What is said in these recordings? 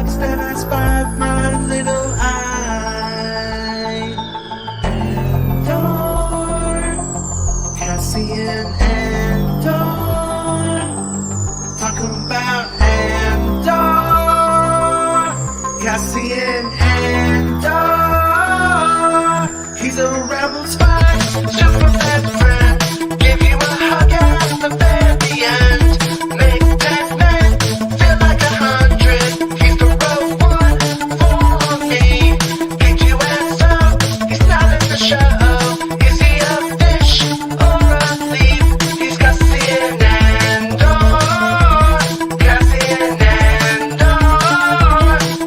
thoughts that I spy with my little eye. Andor, Cassian Andor, talk about Andor, Cassian Andor. He's a rebel spy, super bad friend. Give you a hug at the very end. Make that man feel like 100. He's the rogue one for me. Pick you as up, he's not in the show. Is he a fish or a thief? He's Cassian Andor, Cassian Andor,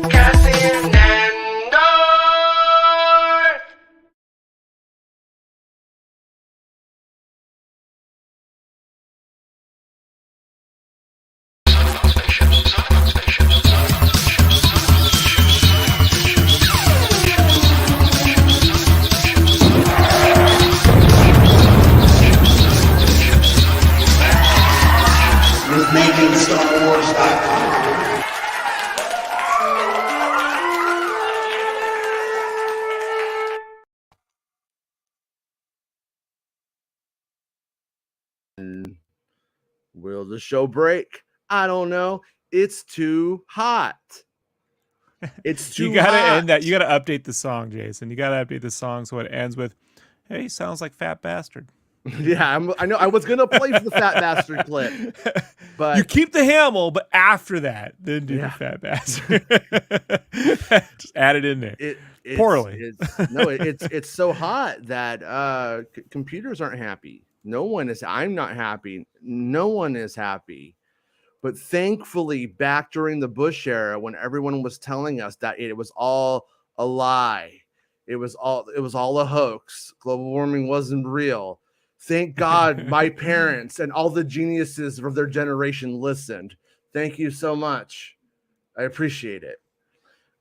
Cassian Andor. With MakingStarWars.net. Will the show break? I don't know. It's too hot. It's too You gotta hot. end that. You gotta update the song, Jason. You gotta update the song so it ends with, "Hey, sounds like fat bastard." Yeah, I know. I was gonna play for the fat bastard clip, but You keep the Hamill, but after that, then do Yeah. the fat bastard. Just add it in there. it's, Poorly. It's so hot that computers aren't happy. No one is. I'm not happy. No one is happy. But thankfully, back during the Bush era, when everyone was telling us that it was all a lie, it was all a hoax. Global warming wasn't real. Thank God my parents and all the geniuses of their generation listened. Thank you so much. I appreciate it.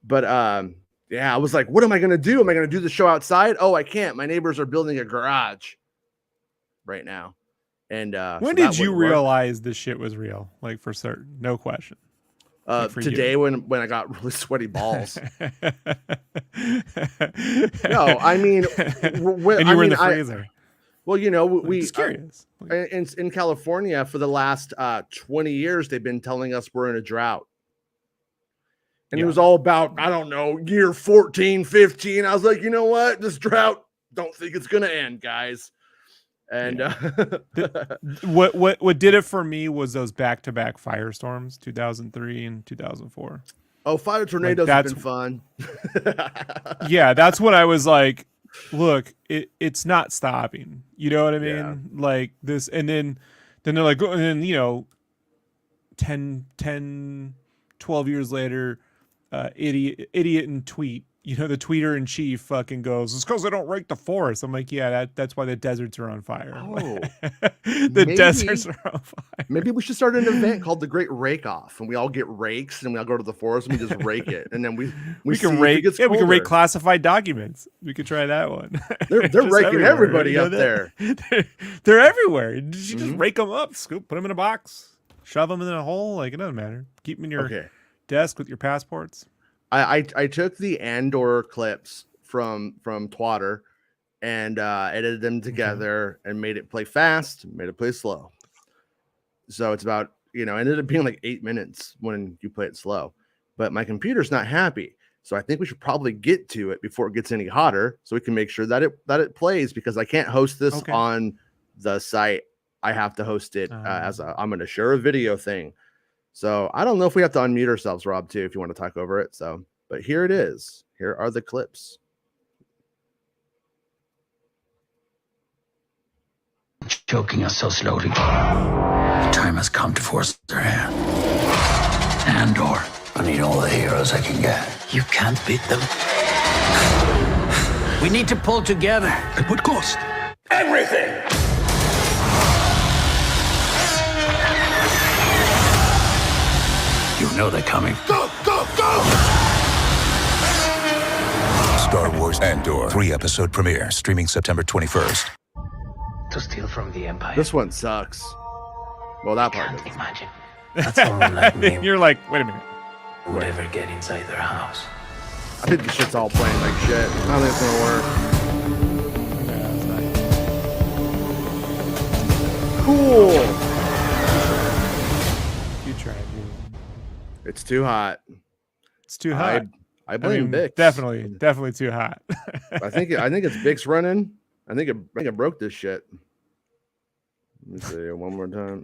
But yeah, I was like, what am I gonna do? Am I gonna do the show outside? Oh, I can't. My neighbors are building a garage right now. And When did you realize this shit was real? Like, for certain, no question. Like, for today you. when I got really sweaty balls. No, I mean, And you were in the freezer. well, you know, we Just curious. in California for the last 20 years, they've been telling us we're in a drought. And it was all about, I don't know, year 14, 15. I was like, you know what? This drought, don't think it's going to end, guys. And What did it for me was those back-to-back firestorms, 2003 and 2004. oh, fire tornadoes have been fun. Yeah, that's when I was like, look, it's not stopping. You know what I mean? Yeah. Like this, and then they're like, and then, you know, 10, 12 years later, idiot and tweet, you know, the tweeter in chief fucking goes, it's because they don't rake the forest. I'm like, yeah, that's why the deserts are on fire. Oh, deserts are on fire. Maybe we should start an event called the Great Rake Off, and we all get rakes and we all go to the forest and we just rake it, and then we can rake. Yeah, we can rake classified documents. We could try that one. They're raking everybody you know up there. They're everywhere. You just rake them up, scoop, put them in a box, shove them in a hole. Like, it doesn't matter. Keep them in your desk with your passports. I took the Andor clips from Twatter and edited them together and made it play fast, made it play slow. So it's about, you know, ended up being like 8 minutes when you play it slow. But my computer's not happy. So I think we should probably get to it before it gets any hotter so we can make sure that it plays, because I can't host this on the site. I have to host it I'm going to share a video thing. So I don't know if we have to unmute ourselves, Rob, too, if you want to talk over it. So, but here it is. Here are the clips. Choking us so slowly. The time has come to force their hand. Andor. I need all the heroes I can get. You can't beat them. We need to pull together. At what cost? Everything! You know they're coming. Go, go, go! Star Wars Andor 3-episode premiere, streaming September 21st. To steal from the Empire. This one sucks. Well, that part Can't doesn't. imagine. That's all like me. You're like, wait a minute. would ever get inside their house. I think the shit's all playing like shit. I don't think it's gonna work. Yeah, it's not. Cool. You tried, dude. It's too hot. It's too hot. I blame Bix. Definitely too hot. I think it's Bix running. I think it broke this shit. Let me see one more time.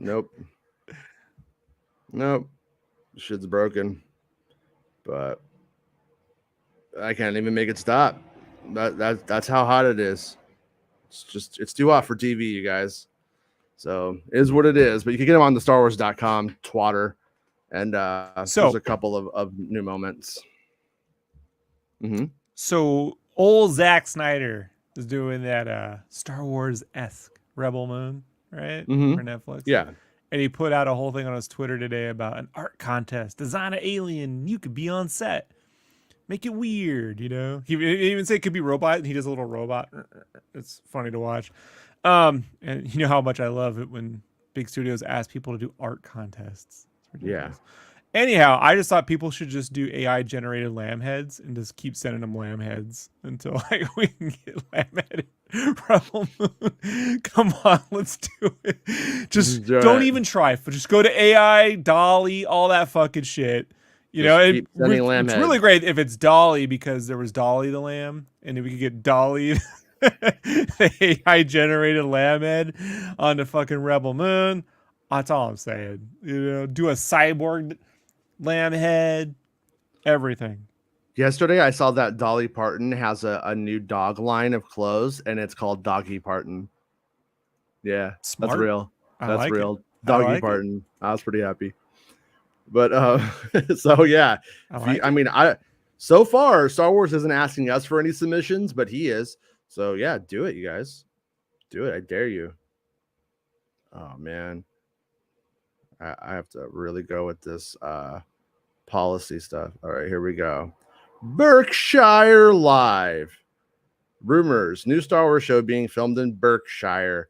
Nope. Shit's broken. But I can't even make it stop. That's how hot it is. It's too hot for TV, you guys. So it is what it is. But you can get them on the StarWars.com twatter. And there's a couple of new moments. Mm-hmm. So old Zack Snyder is doing that Star Wars-esque Rebel Moon, right? Mm-hmm. For Netflix. Yeah. And he put out a whole thing on his Twitter today about an art contest. Design an alien. You could be on set. Make it weird, you know? He even said it could be robot, and he does a little robot. It's funny to watch. And you know how much I love it when big studios ask people to do art contests. Yeah. Anyhow, I just thought people should just do AI generated lamb heads and just keep sending them lamb heads until like we can get lamb headed Rebel Moon. Come on, let's do it. Just don't even try. Just go to AI, Dolly, all that fucking shit. You know, it's really great if it's Dolly because there was Dolly the lamb, and if we could get Dolly the AI generated lamb head on the fucking Rebel Moon. That's all I'm saying. You know, do a cyborg lamb head, everything. Yesterday, I saw that Dolly Parton has a new dog line of clothes, and it's called Doggy Parton. Yeah, Smart. That's real. That's real. Doggy Parton. I was pretty happy. But so yeah, so far Star Wars isn't asking us for any submissions, but he is. So yeah, do it, you guys. Do it. I dare you. Oh man. I have to really go with this policy stuff. All right, here we go. Berkshire Live. Rumors. New Star Wars show being filmed in Berkshire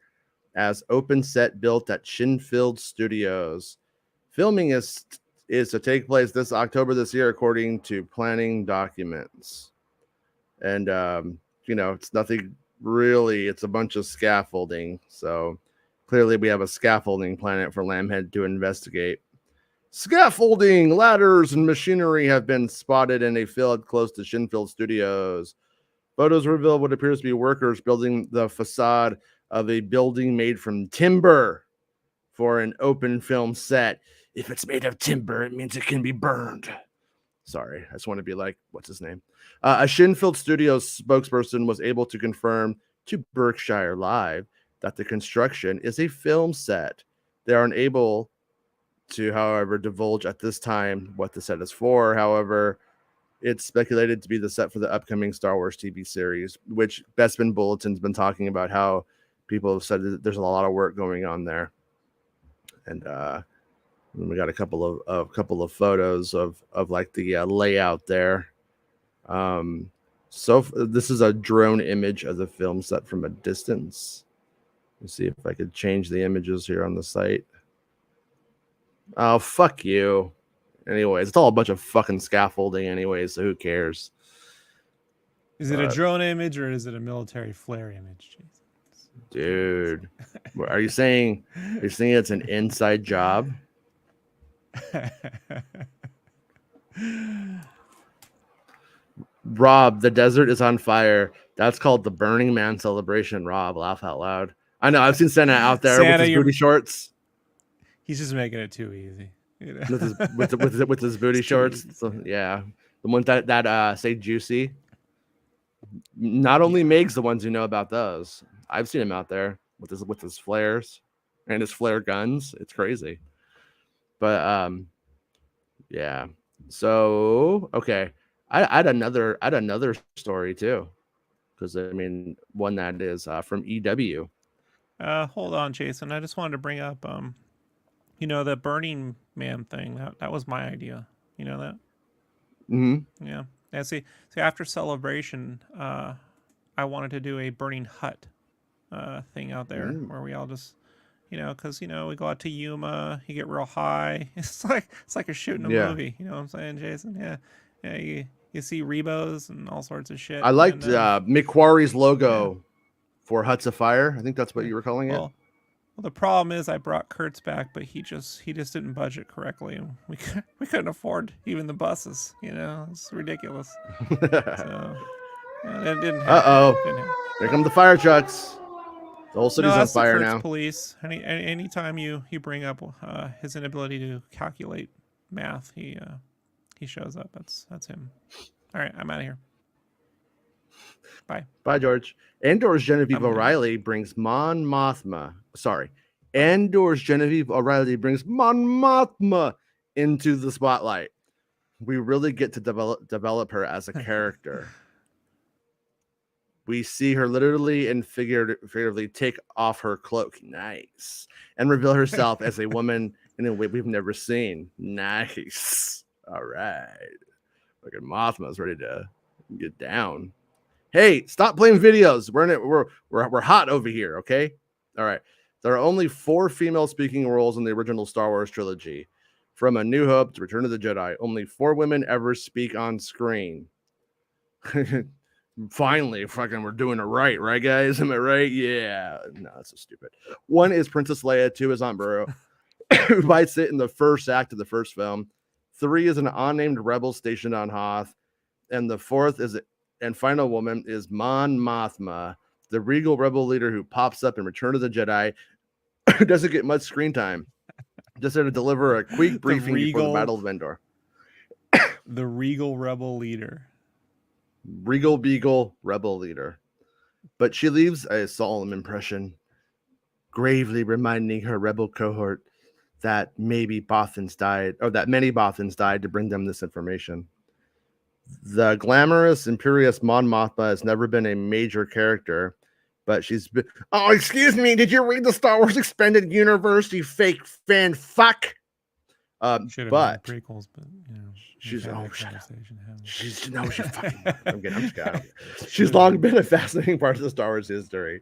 as open set built at Shinfield Studios. Filming is to take place this October this year, according to planning documents. And, it's nothing really. It's a bunch of scaffolding. So clearly, we have a scaffolding planet for Lambhead to investigate. Scaffolding, ladders, and machinery have been spotted in a field close to Shinfield Studios. Photos reveal what appears to be workers building the facade of a building made from timber for an open film set. If it's made of timber, it means it can be burned. Sorry, I just want to be like, what's his name? A Shinfield Studios spokesperson was able to confirm to Berkshire Live that the construction is a film set. They are unable to, however, divulge at this time what the set is for. However, it's speculated to be the set for the upcoming Star Wars TV series, which Bespin Bulletin's been talking about how people have said that there's a lot of work going on there. And we got a couple of photos of like the layout there. So this is a drone image of the film set from a distance. Let's see if I could change the images here on the site. Oh, fuck you. Anyways, it's all a bunch of fucking scaffolding anyways, so who cares? Is it a drone image or is it a military flare image? Dude, are you saying it's an inside job? Rob, the desert is on fire. That's called the Burning Man celebration. Rob, laugh out loud. I know, I've seen Santa out there with his booty shorts. He's just making it too easy. You know? with his booty shorts. So, yeah. The ones that say juicy. Not only Meg's the ones who know about those. I've seen him out there with his flares and his flare guns. It's crazy. But yeah. So okay. I had another story too. Because I mean one that is from EW. Hold on, Jason. I just wanted to bring up the Burning Man thing. That was my idea. You know that? Mm-hmm. Yeah. And see after Celebration, I wanted to do a burning hut thing out there where we all just, because we go out to Yuma, you get real high. It's like you're shooting a Yeah. movie. You know what I'm saying, Jason? Yeah, yeah. You see Rebos and all sorts of shit. I liked Mick Quarry's logo for Huts of Fire. I think that's what you were calling it. Well, the problem is I brought Kurtz back, but he just didn't budget correctly, and we couldn't afford even the buses. It's ridiculous. So it didn't happen. Didn't happen. Here come the fire trucks. The whole city's on that's fire the Kurtz now. police. Anytime you bring up his inability to calculate math, he shows up. That's him. All right, I'm out of here. Bye. Bye, George. Andor's Genevieve O'Reilly brings Mon Mothma. Sorry. Andor's Genevieve O'Reilly brings Mon Mothma into the spotlight. We really get to develop her as a character. We see her literally and figuratively take off her cloak. Nice. And reveal herself as a woman in a way we've never seen. Nice. All right. Look at Mothma's ready to get down. Hey, stop playing videos. We're hot over here, okay? All right. There are only 4 female speaking roles in the original Star Wars trilogy. From A New Hope to Return of the Jedi, only 4 women ever speak on screen. Finally, fucking we're doing it right, guys? Am I right? Yeah. No, that's so stupid. 1 is Princess Leia, 2 is Aunt Beru, who bites it in the first act of the first film. 3 is an unnamed rebel stationed on Hoth. And the 4th and final woman is Mon Mothma, the regal rebel leader who pops up in Return of the Jedi, who doesn't get much screen time. Just there to deliver a quick briefing before the Battle of Endor. The regal rebel leader. Regal Beagle rebel leader. But she leaves a solemn impression, gravely reminding her rebel cohort that many Bothans died to bring them this information. The glamorous, imperious Mon Mothma has never been a major character, but she's been... Oh, excuse me, did you read the Star Wars Expanded Universe, you fake fan fuck? But prequels, but she's she's long been a fascinating part of the Star Wars history.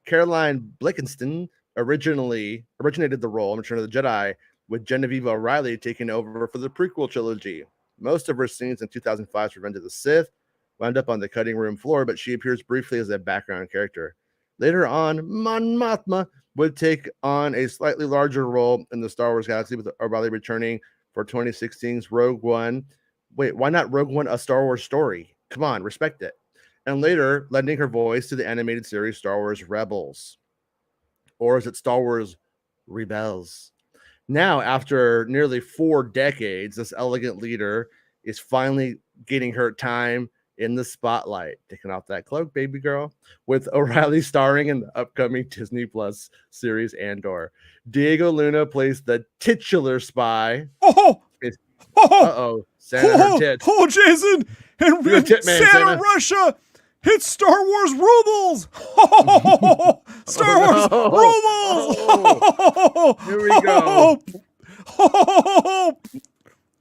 Caroline Blickenston originated the role in Return of the Jedi, with Genevieve O'Reilly taking over for the prequel trilogy. Most of her scenes in 2005's Revenge of the Sith wound up on the cutting room floor, but she appears briefly as a background character. Later on, Mon Mothma would take on a slightly larger role in the Star Wars galaxy, with O'Reilly returning for 2016's Rogue One. Wait, why not Rogue One, a Star Wars story? Come on, respect it. And later, lending her voice to the animated series Star Wars Rebels. Or is it Star Wars Rebels? Now, after nearly 4 decades, this elegant leader is finally getting her time in the spotlight. Taking off that cloak, baby girl. With O'Reilly starring in the upcoming Disney Plus series Andor. Diego Luna plays the titular spy. Santa her tits. Oh, Jason! And Santa Russia! It's Star Wars Rubles! Star Wars Rubles! Here we go.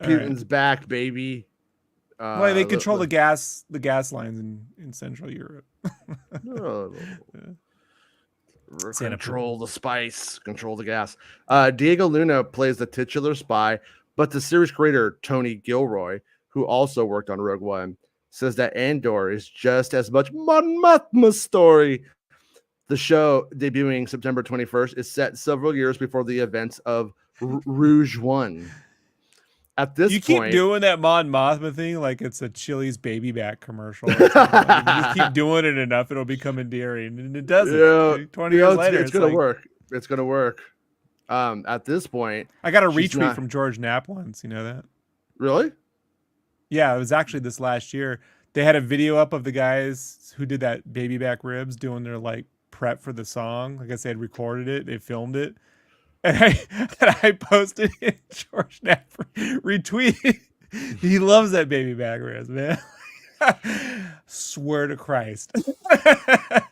Putin's back, baby. Well, they control the gas lines in Central Europe. Control the spice, control the gas. Diego Luna plays the titular spy, but the series creator Tony Gilroy, who also worked on Rogue One, says that Andor is just as much Mon Mothma's story. The show, debuting September 21st, is set several years before the events of Rouge One. At this point, you keep doing that Mon Mothma thing like it's a Chili's baby back commercial. You just keep doing it enough, it'll become endearing, and it doesn't. Yeah, 20 years later, it's gonna work. It's gonna work. At this point, I got a retweet from George Knapp once. You know that? Really? Yeah, it was actually this last year. They had a video up of the guys who did that baby back ribs doing their like prep for the song. I guess they had recorded it, they filmed it, and I posted it. George Knapp retweeted. He loves that baby back ribs, man. Swear to Christ.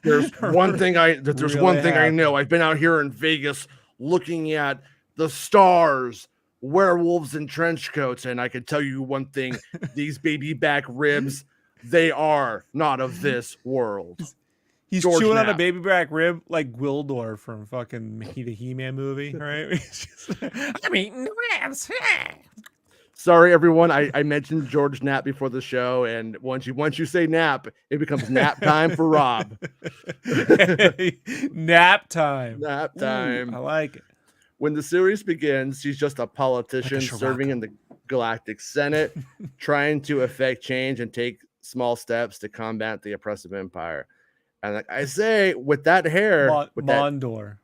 There's one thing I know. I've been out here in Vegas looking at the stars, werewolves in trench coats, and I can tell you one thing: these baby back ribs, they are not of this world. He's George chewing on a Knapp. baby back rib like Gwildor from fucking the He-Man movie, right? He's just, I'm eating ribs. Sorry, everyone. I mentioned George Knapp before the show, and once you say nap, it becomes nap time for Rob. Nap time. Nap time. Ooh, I like it. When the series begins, he's just a politician Like a serving in the Galactic Senate, trying to affect change and take small steps to combat the oppressive empire. And like I say, with that hair, with that, Mondor.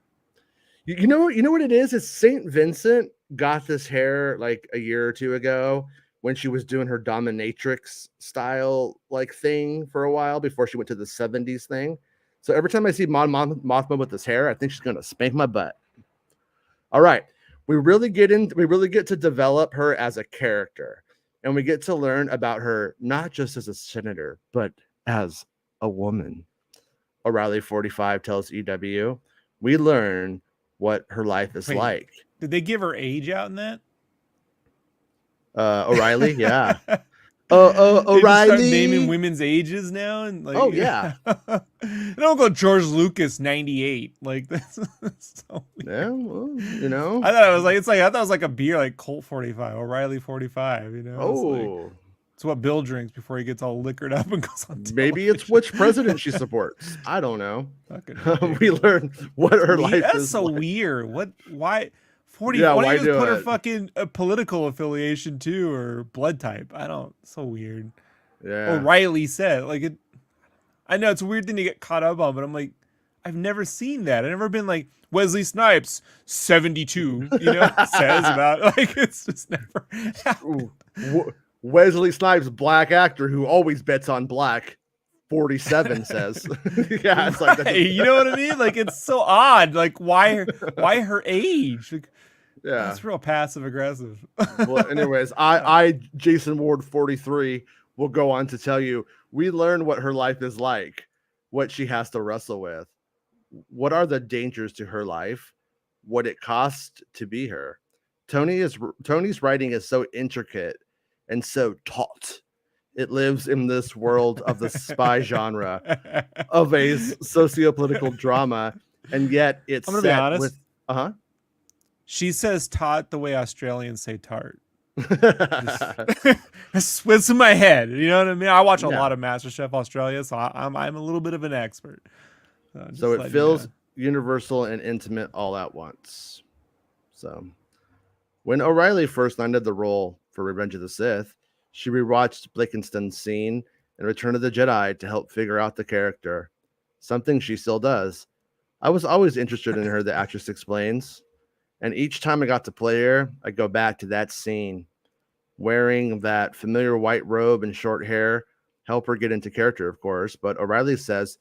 you know what it is? It's Saint Vincent got this hair like a year or two ago when she was doing her dominatrix style like thing for a while before she went to the 70s thing. So every time I see Mothma with this hair, I think she's gonna spank my butt. All right, we really get to develop her as a character, and we get to learn about her not just as a senator, but as a woman. O'Reilly 45 tells EW, we learn what her life is Wait. like. Did they give her age out in that? O'Reilly, yeah. They just start O'Reilly naming women's ages now, and like, Oh, yeah. They don't go George Lucas 98. Like that's so weird. Yeah, well, you know. I thought it was like a beer, like Colt 45, O'Reilly 45. You know, it's what Bill drinks before he gets all liquored up and goes on. Maybe it's which president she supports. I don't know. Fucking We learn what her life that's is so like. weird. Why 40? Yeah, why why don't you just do put her it? fucking political affiliation too or blood type? I don't. So weird. Yeah. O'Reilly said like it. I know it's a weird thing to get caught up on, but I'm like, I've never seen that. I've never been like Wesley Snipes 72. You know, says about like it's just never. Ooh, Wesley Snipes, black actor who always bets on black. 47 says. Yeah, it's like Right, you know what I mean? Like it's so odd. Like why her age? Like, yeah. that's real passive aggressive. Well, anyways, I Jason Ward 43 will go on to tell you we learn what her life is like, what she has to wrestle with, what are the dangers to her life, what it costs to be her. Tony's writing is so intricate and so taut. It lives in this world of the spy genre of a socio-political drama, and yet it's I'm gonna be honest. with She says "tot" the way Australians say "tart." It's in my head. You know what I mean? I watch a lot of MasterChef Australia, so I'm a little bit of an expert. So it feels universal and intimate all at once. So when O'Reilly first landed the role for Revenge of the Sith, she rewatched Blakenston's scene in Return of the Jedi to help figure out the character, something she still does. I was always interested in her, the actress explains. And each time I got to play her, I go back to that scene, wearing that familiar white robe and short hair, help her get into character, of course. But O'Reilly says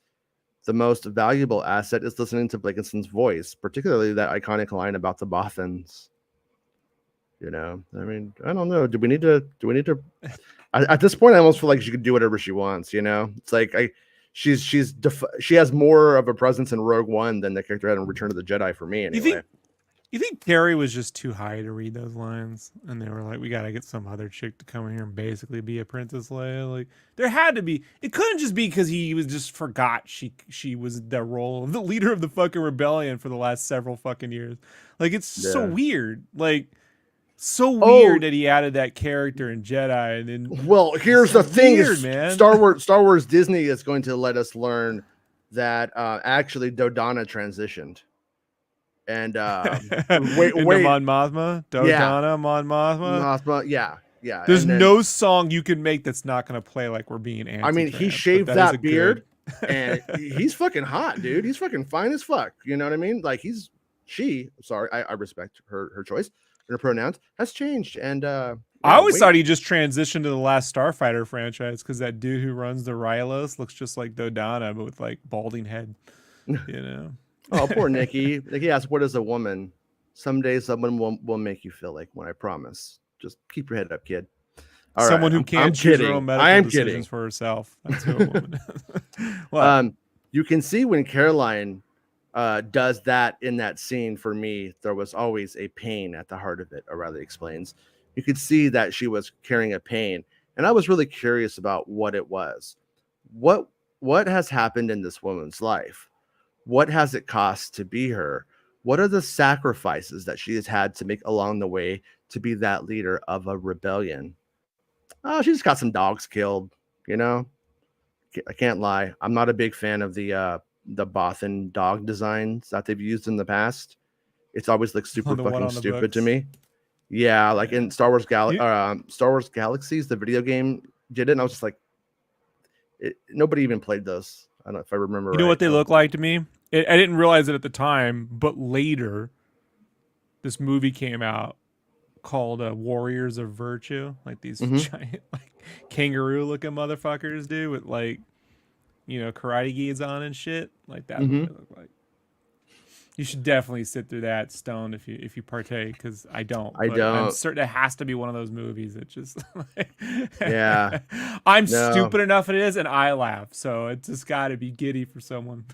the most valuable asset is listening to Blakenston's voice, particularly that iconic line about the Bothans. You know, I mean, I don't know. Do we need to? At this point, I almost feel like she could do whatever she wants. You know, it's like she has more of a presence in Rogue One than the character had in Return of the Jedi for me. Anyway. You think Carrie was just too high to read those lines, and they were like, "We gotta get some other chick to come in here and basically be a Princess Leia." Like, there had to be. It couldn't just be because he was just forgot she was the role of the leader of the fucking rebellion for the last several fucking years. Like, it's so weird. Like. So weird that he added that character in Jedi, and then well, here's the thing: weird, man. Star Wars Disney is going to let us learn that actually Dodonna transitioned, and wait, Mon Mothma, Dodonna, Mon Mothma, yeah. There's no song you can make that's not going to play like we're being anti. I mean, he shaved that beard, and he's fucking hot, dude. He's fucking fine as fuck. You know what I mean? Like I respect her choice. Her pronouns has changed, and I always thought he just transitioned to the last Starfighter franchise because that dude who runs the Rylos looks just like Dodonna, but with like balding head. You know. Oh, poor Nikki. Nikki asked, "What is a woman?" Someday someone will make you feel like one. I promise. Just keep your head up, kid. All Someone right, who can't choose her own medical decisions for herself. That's who a woman is. You can see when Caroline does that in that scene. For me, there was always a pain at the heart of it. O'Reilly explains. You could see that she was carrying a pain, and I was really curious about what it was. What what has happened in this woman's life? What has it cost to be her? What are the sacrifices that she has had to make along the way to be that leader of a rebellion? Oh, she just got some dogs killed, you know? I can't lie. I'm not a big fan of the Bothan dog designs that they've used in the past. It's always like super The one fucking on the stupid to books. me. Yeah, like in Star Wars You- Star Wars Galaxies, the video game did it, and I was just like, nobody even played those. I don't know if I remember You know right. what they look like to me? I didn't realize it at the time, but later, this movie came out called Warriors of Virtue. Like these giant, like kangaroo-looking motherfuckers do with like, karate gis on and shit. Like that's what they look like. You should definitely sit through that stoned if you partake, because I don't. I But I'm don't. certain it has to be one of those movies that just Yeah. I'm No. stupid enough it is, and I laugh, so it's just got to be giddy for someone.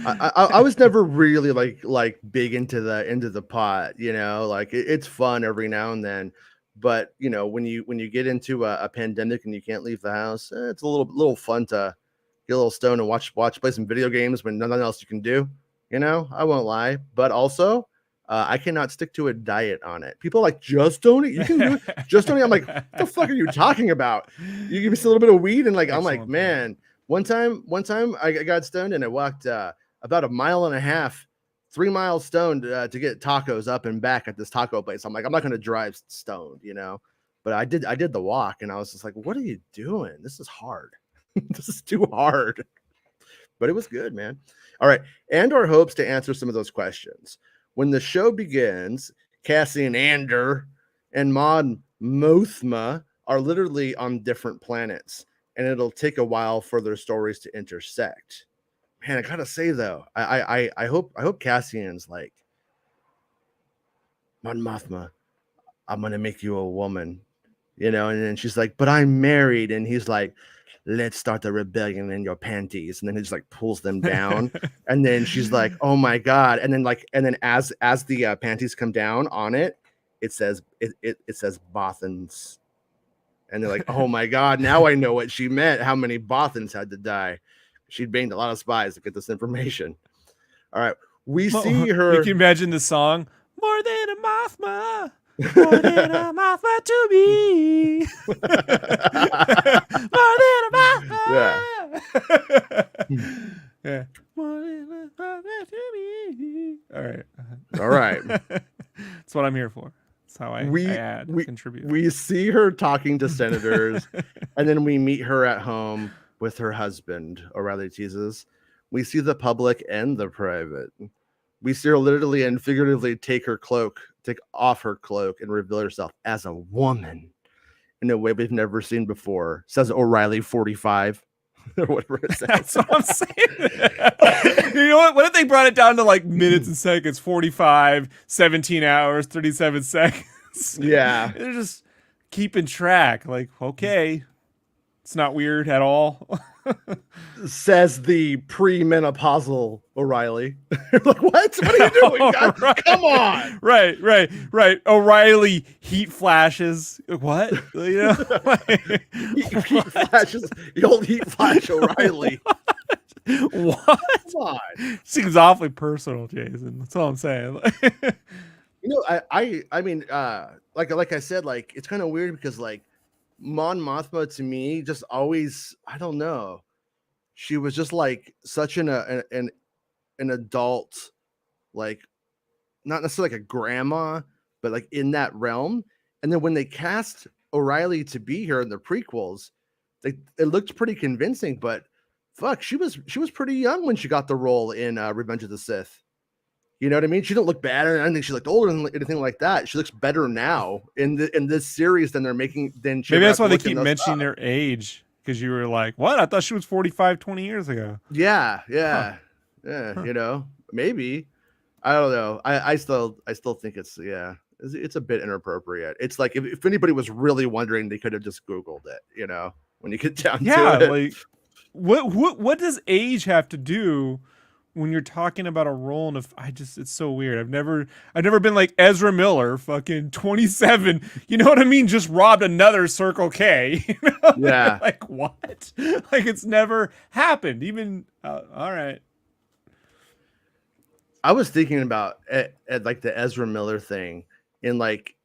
I was never really like big into the pot, like it's fun every now and then, but when you get into a pandemic and you can't leave the house, it's a little fun to get a little stoned and watch play some video games when nothing else you can do. I won't lie, but also I cannot stick to a diet on it. People are like, just don't eat. You can do it. Just don't eat. I'm like, what the fuck are you talking about? You give me a little bit of weed and like, I'm like, Excellent. man, one time I got stoned and I walked about a mile and a half, 3 miles stoned to get tacos up and back at this taco place. I'm like, I'm not going to drive stoned, but I did the walk and I was just like, what are you doing? This is hard. This is too hard, but it was good, man. All right. Andor hopes to answer some of those questions. When the show begins, Cassian Andor and Mon Mothma are literally on different planets, and it'll take a while for their stories to intersect. Man, I gotta say though, I hope Cassian's like, Mon Mothma, I'm gonna make you a woman, and then she's like, but I'm married, and he's like, let's start the rebellion in your panties, and then he just like pulls them down, and then she's like, oh my god, and then as the panties come down on it, it says Bothans, and they're like, oh my god, now I know what she meant, how many Bothans had to die. She'd banged a lot of spies to get this information. All right, we see her. You can imagine the song, more than a Mothma. More than a Mothma to me. More than a Mothma. Yeah. More than a Mothma to me. All right. That's what I'm here for. That's how I contribute. We see her talking to senators, and then we meet her at home with her husband, O'Reilly teases. We see the public and the private. We see her literally and figuratively take off her cloak and reveal herself as a woman in a way we've never seen before. Says O'Reilly 45 or whatever it says. That's what I'm saying. You know what? What if they brought it down to like minutes and seconds? 45, 17 hours, 37 seconds. Yeah. They're just keeping track. Like, okay, it's not weird at all. Says the premenopausal O'Reilly. Like, what? What are you doing? God, Right. Come on. Right. O'Reilly heat flashes. What? Heat flashes. The old heat flash O'Reilly. What? Come on. Seems awfully personal, Jason. That's all I'm saying. I mean, like I said, like it's kind of weird because like Mon Mothma to me just always, I don't know, she was just like such an adult, like not necessarily like a grandma, but like in that realm. And then when they cast O'Reilly to be here in the prequels, it looked pretty convincing. But fuck, she was pretty young when she got the role in Revenge of the Sith. You know what I mean? She didn't look bad, and I don't think she looked older than anything like that. She looks better now in this series than they're making. Maybe that's why they keep mentioning her age, because you were like, "What? I thought she was 45 20 years ago." Yeah. Huh. Maybe. I don't know. I still think it's a bit inappropriate. It's like if anybody was really wondering, they could have just Googled it. When you get down to it. Like what does age have to do when you're talking about a role in it's so weird. I've never been like Ezra Miller, fucking 27. You know what I mean? Just robbed another Circle K. You know? Yeah. Like what? Like it's never happened. Even all right. I was thinking about at like the Ezra Miller thing, in like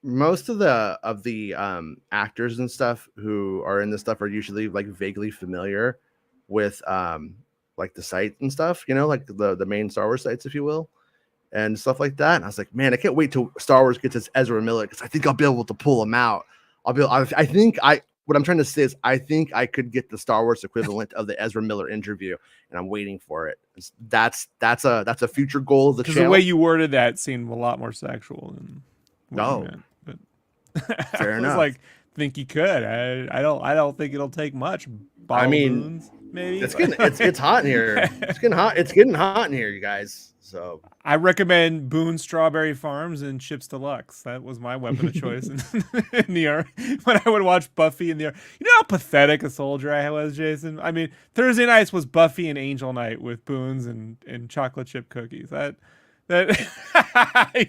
most of the actors and stuff who are in this stuff are usually like vaguely familiar with like the site and stuff, you know, like the main Star Wars sites, if you will, and stuff like that. And I was like, man, I can't wait till Star Wars gets this Ezra Miller, because I think I'll be able to pull him out. I think what I'm trying to say is I think I could get the Star Wars equivalent of the Ezra Miller interview, and I'm waiting for it. That's a future goal of the channel. The way you worded that seemed a lot more sexual than what you meant. But fair enough. Like, think you could. I don't think it'll take much. I mean, Boons, maybe it's hot in here. It's getting hot in here, you guys. So I recommend Boone Strawberry Farms and Chips Deluxe. That was my weapon of choice in the army when I would watch Buffy in the army. You know how pathetic a soldier I was, Jason? I mean, Thursday nights was Buffy and Angel night with Boones and chocolate chip cookies. That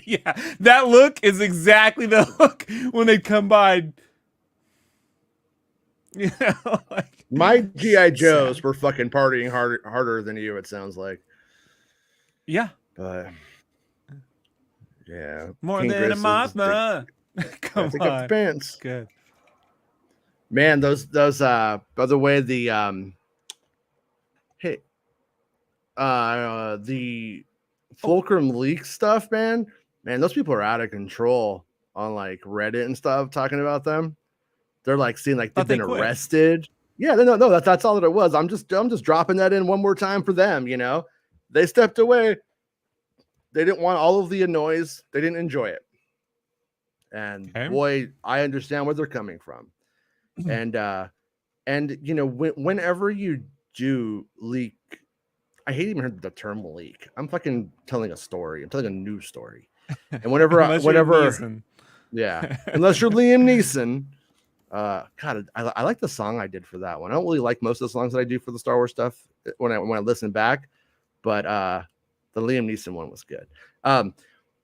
yeah, that look is exactly the look when they combine. You know, like, my GI Joes were fucking partying harder than you, it sounds like. Yeah, but yeah, more King than Grizz a Mothma. Come take up the on, pants. Good Man. Those by the way, the the Fulcrum leak stuff, man, those people are out of control on like Reddit and stuff talking about them. They're like seeing like they've been arrested. Yeah, no, that's all that it was. I'm just dropping that in one more time for them, you know. They stepped away. They didn't want all of the noise. They didn't enjoy it. And boy, I understand where they're coming from. And you know, whenever you do leak, I hate even heard the term leak. I'm fucking telling a story. I'm telling a news story. And whenever yeah, unless you're Liam Neeson. God, I like the song I did for that one. I don't really like most of the songs that I do for the Star Wars stuff when I listen back, but the Liam Neeson one was good.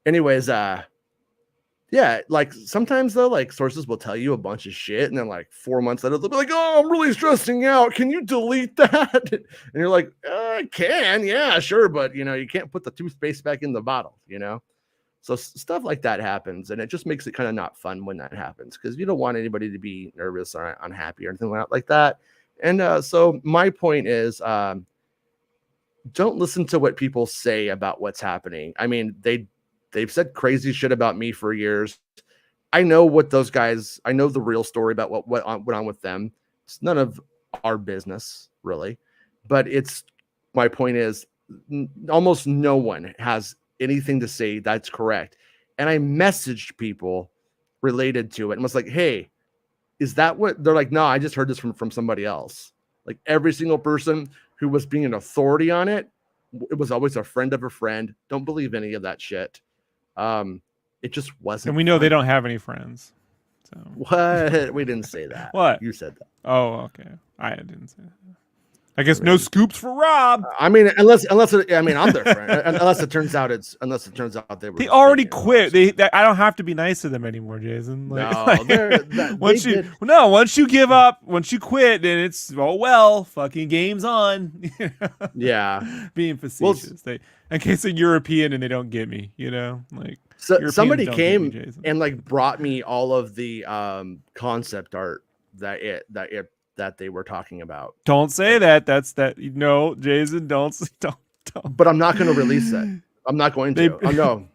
Anyways, yeah, like sometimes though, like sources will tell you a bunch of shit, and then like 4 months later they'll be like, "Oh, I'm really stressing out. Can you delete that?" And you're like, "I can, yeah, sure, but you know, you can't put the toothpaste back in the bottle, you know." So stuff like that happens, and it just makes it kind of not fun when that happens, because you don't want anybody to be nervous or unhappy or anything like that. And so my point is, don't listen to what people say about what's happening. I mean, they've said crazy shit about me for years. I know what those guys. I know the real story about what went on with them. It's none of our business, really. But my point is, almost no one has anything to say that's correct. And I messaged people related to it and was like, hey, is that what they're like? No, I just heard this from somebody else. Like every single person who was being an authority on it was always a friend of a friend. Don't believe any of that shit. It just wasn't. And we know they don't have any friends. So what? We didn't say that. What? You said that. Oh, okay. I didn't say that. I guess no scoops for Rob. I mean, unless I'm their friend. unless it turns out they already quit. I don't have to be nice to them anymore, Jason. Like, once you give up, once you quit, then it's fucking game's on. Yeah, being facetious. In case they're European and they don't get me, you know, like somebody came and like brought me all of the concept art that they were talking about. Don't say that. That's that. No, Jason, don't. But I'm not going to release that. I'm not going to.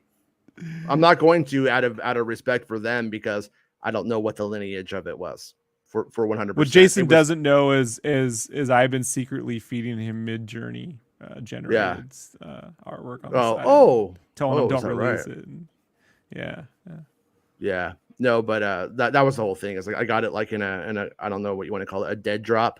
I'm not going to out of respect for them, because I don't know what the lineage of it was for 100%. What Jason doesn't know is I've been secretly feeding him Mid-Journey generated artwork on the side. Telling him don't release it. Yeah. No, but that was the whole thing. It's like I got it like in a I don't know what you want to call it, a dead drop,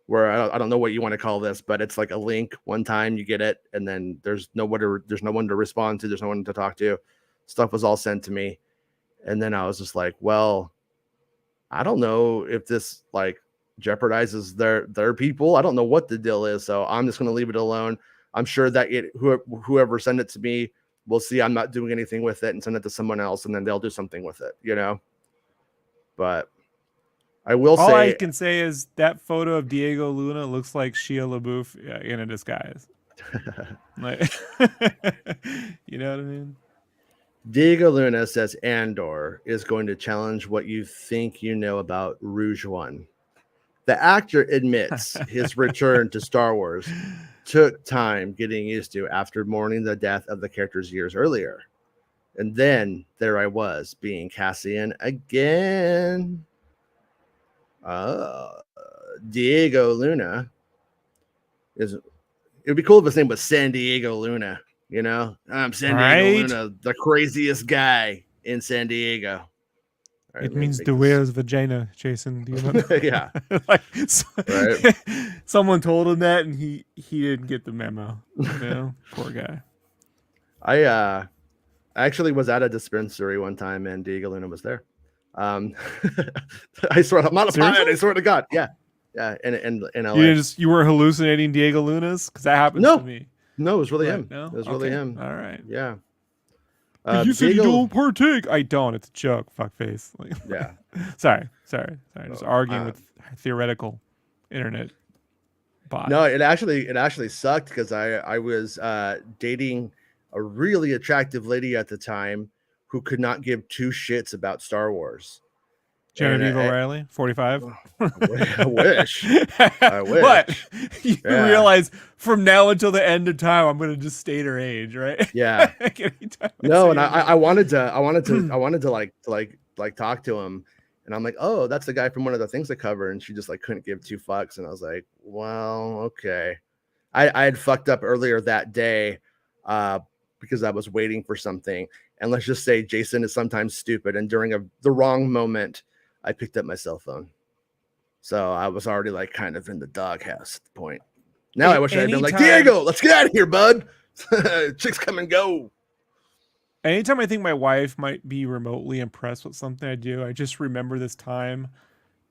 where I don't know what you want to call this, but it's like a link. One time you get it, and then there's no one to respond to. There's no one to talk to. Stuff was all sent to me, and then I was just like, well, I don't know if this like jeopardizes their people. I don't know what the deal is, so I'm just going to leave it alone. I'm sure that whoever sent it to me will see I'm not doing anything with it and send it to someone else, and then they'll do something with it, you know. But I will All I say, can say is that photo of Diego Luna looks like Shia LaBeouf in a disguise. Like, you know what I mean? Diego Luna says Andor is going to challenge what you think you know about Rouge One. The actor admits his return to Star Wars took time getting used to after mourning the death of the characters years earlier. And then there I was, being Cassian again. Diego Luna is. It would be cool if his name was San Diego Luna. You know, I'm San Diego Right? Luna, the craziest guy in San Diego. All right, It let me means make the this- whale's vagina, Jason. Do you know? Yeah, Like, right. someone told him that, and he didn't get the memo. You know, poor guy. I actually was at a dispensary one time, and Diego Luna was there. I swear, I'm not a Seriously? pilot. I swear to God, yeah, in LA. You weren't hallucinating Diego Lunas, because that happens No. to me. No, it was really What? him. No? It was really Okay. him. All right. Yeah. But you said you Diego- don't partake. I don't. It's a joke. Fuckface. Like, Yeah. sorry. Just arguing with theoretical internet bot. No, it actually sucked because I was dating a really attractive lady at the time who could not give two shits about Star Wars. Genevieve And O'Reilly, 45. I wish. I wish. What? You Yeah. realize from now until the end of time, I'm going to just state her age, right? Yeah. Anytime No, say and her I wanted to like talk to him, and I'm like, oh, that's the guy from one of the things I cover, and she just like couldn't give two fucks, and I was like, well, okay. I had fucked up earlier that day, because I was waiting for something, and let's just say Jason is sometimes stupid, and during the wrong moment, I picked up my cell phone, so I was already like kind of in the doghouse at the point. Now I wish I had been like, Anytime- Diego, let's get out of here, bud. Chicks come and go. Anytime I think my wife might be remotely impressed with something I do, I just remember this time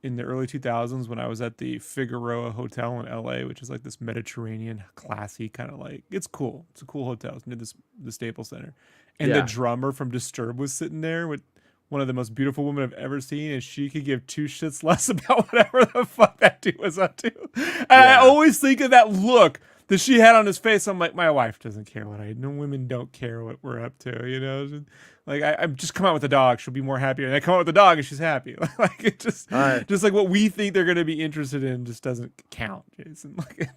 in the early 2000s when I was at the Figueroa Hotel in LA, which is like this Mediterranean, classy kind of like, it's cool. It's a cool hotel. It's near the Staples Center. And the Yeah. drummer from Disturbed was sitting there with one of the most beautiful women I've ever seen, and she could give two shits less about whatever the fuck that dude was up to. And I always think of that look that she had on his face. I'm like, my wife doesn't care what I. No, women don't care what we're up to, you know. Like I'm just come out with a dog, she'll be more happier. And I come out with a dog, and she's happy. Like it just like what we think they're gonna be interested in just doesn't count, Jason. Like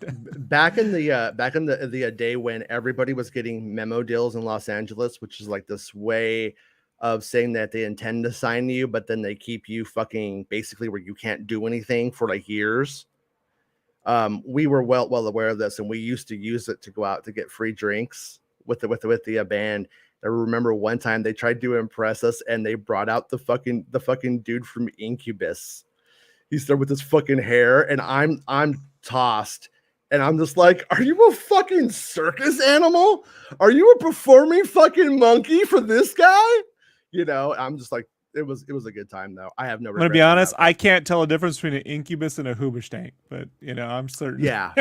back in the day when everybody was getting memo deals in Los Angeles, which is like this way of saying that they intend to sign you, but then they keep you fucking basically where you can't do anything for like years. We were well aware of this, and we used to use it to go out to get free drinks with the band. I remember one time they tried to impress us, and they brought out the fucking dude from Incubus. He's there with his fucking hair, and I'm tossed, and I'm just like, are you a fucking circus animal? Are you a performing fucking monkey for this guy? You know, I'm just like, it was a good time though. I have no. I'm gonna be honest, I can't tell a difference between an Incubus and a Hoobastank, but you know, I'm certain. Yeah.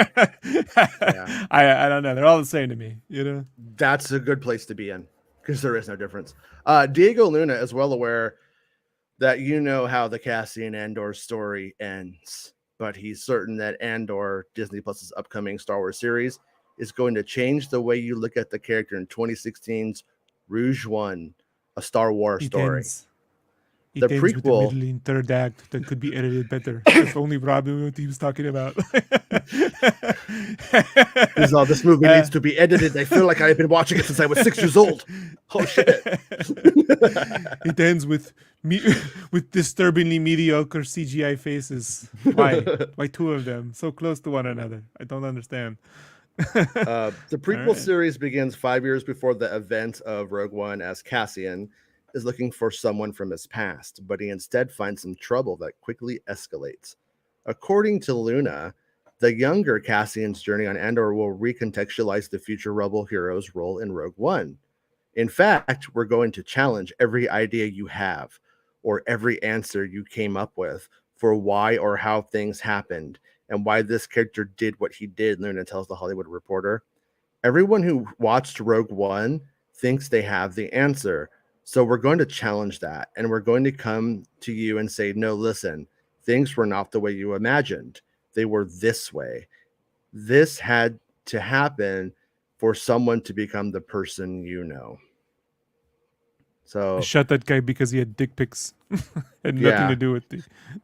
I don't know. They're all the same to me. You know, that's a good place to be in because there is no difference. Diego Luna is well aware that you know how the Cassian Andor story ends, but he's certain that Andor, Disney Plus's upcoming Star Wars series, is going to change the way you look at the character in 2016's Rouge One, a Star Wars story. It The ends with prequel- the middle and third act that could be edited better. If only Rob knew what he was talking about. This movie needs to be edited. I feel like I've been watching it since I was 6 years old. Oh shit! It ends with disturbingly mediocre CGI faces. Why? Why two of them so close to one another? I don't understand. The prequel right. series begins 5 years before the event of Rogue One, as Cassian is looking for someone from his past, but he instead finds some trouble that quickly escalates. According to Luna, the younger Cassian's journey on Andor will recontextualize the future Rebel hero's role in Rogue One. In fact, we're going to challenge every idea you have or every answer you came up with for why or how things happened and why this character did what he did, Luna tells the Hollywood Reporter. everyone who watched Rogue One thinks they have the answer. So we're going to challenge that, and we're going to come to you and say, no, listen, things were not the way you imagined. They were this way. This had to happen for someone to become the person you know. I So shot that guy because he had dick pics. Had nothing to do with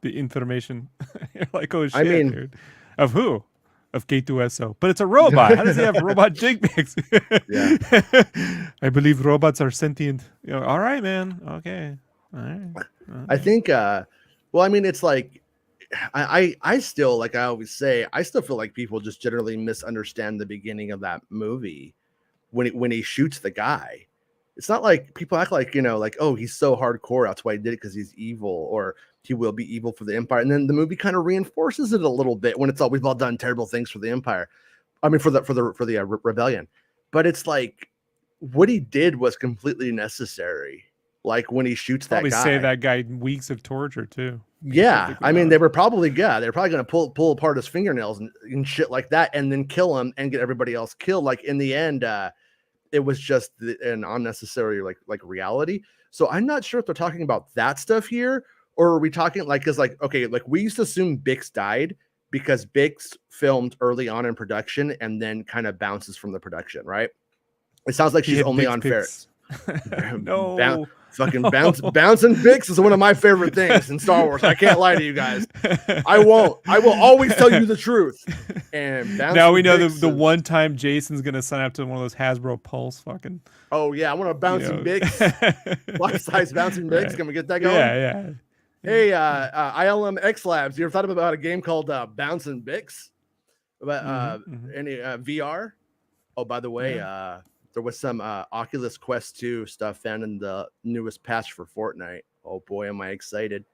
the information. You're like, oh I shit, mean, dude. Of who? Of K2SO. But it's a robot. How does he have robot dick pics? Yeah. I believe robots are sentient. You know, all right, man. Okay. All right. I think well, I mean, it's like I still, like I always say, I still feel like people just generally misunderstand the beginning of that movie when he shoots the guy. It's not like people act like, like, oh, he's so hardcore, that's why he did it, because he's evil, or he will be evil for the Empire. And then the movie kind of reinforces it a little bit when it's all, we've all done terrible things for the Empire. I mean, for the rebellion. But it's like what he did was completely necessary. Like when he shoots Probably that guy. save that guy weeks of torture too. Yeah, I mean, they were probably going to pull apart his fingernails and shit like that, and then kill him and get everybody else killed. Like in the end, it was just an unnecessary like reality. So I'm not sure if they're talking about that stuff here, or are we talking like, because like, okay, like we used to assume Bix died because Bix filmed early on in production and then kind of bounces from the production, right? It sounds like she's only on ferrets. No. Fucking bouncing Bix is one of my favorite things in Star Wars. I can't lie to you guys. I will always tell you the truth. And now we know the one time Jason's gonna sign up to one of those Hasbro Pulse fucking. Oh yeah, I want a bouncing Bix, life size bouncing Bix. Right. Can we get that going? Yeah. Hey, ILM X Labs, you ever thought about a game called Bouncing Bix? About any VR? Oh, by the way, there was some Oculus Quest 2 stuff found in the newest patch for Fortnite. Oh boy, am I excited.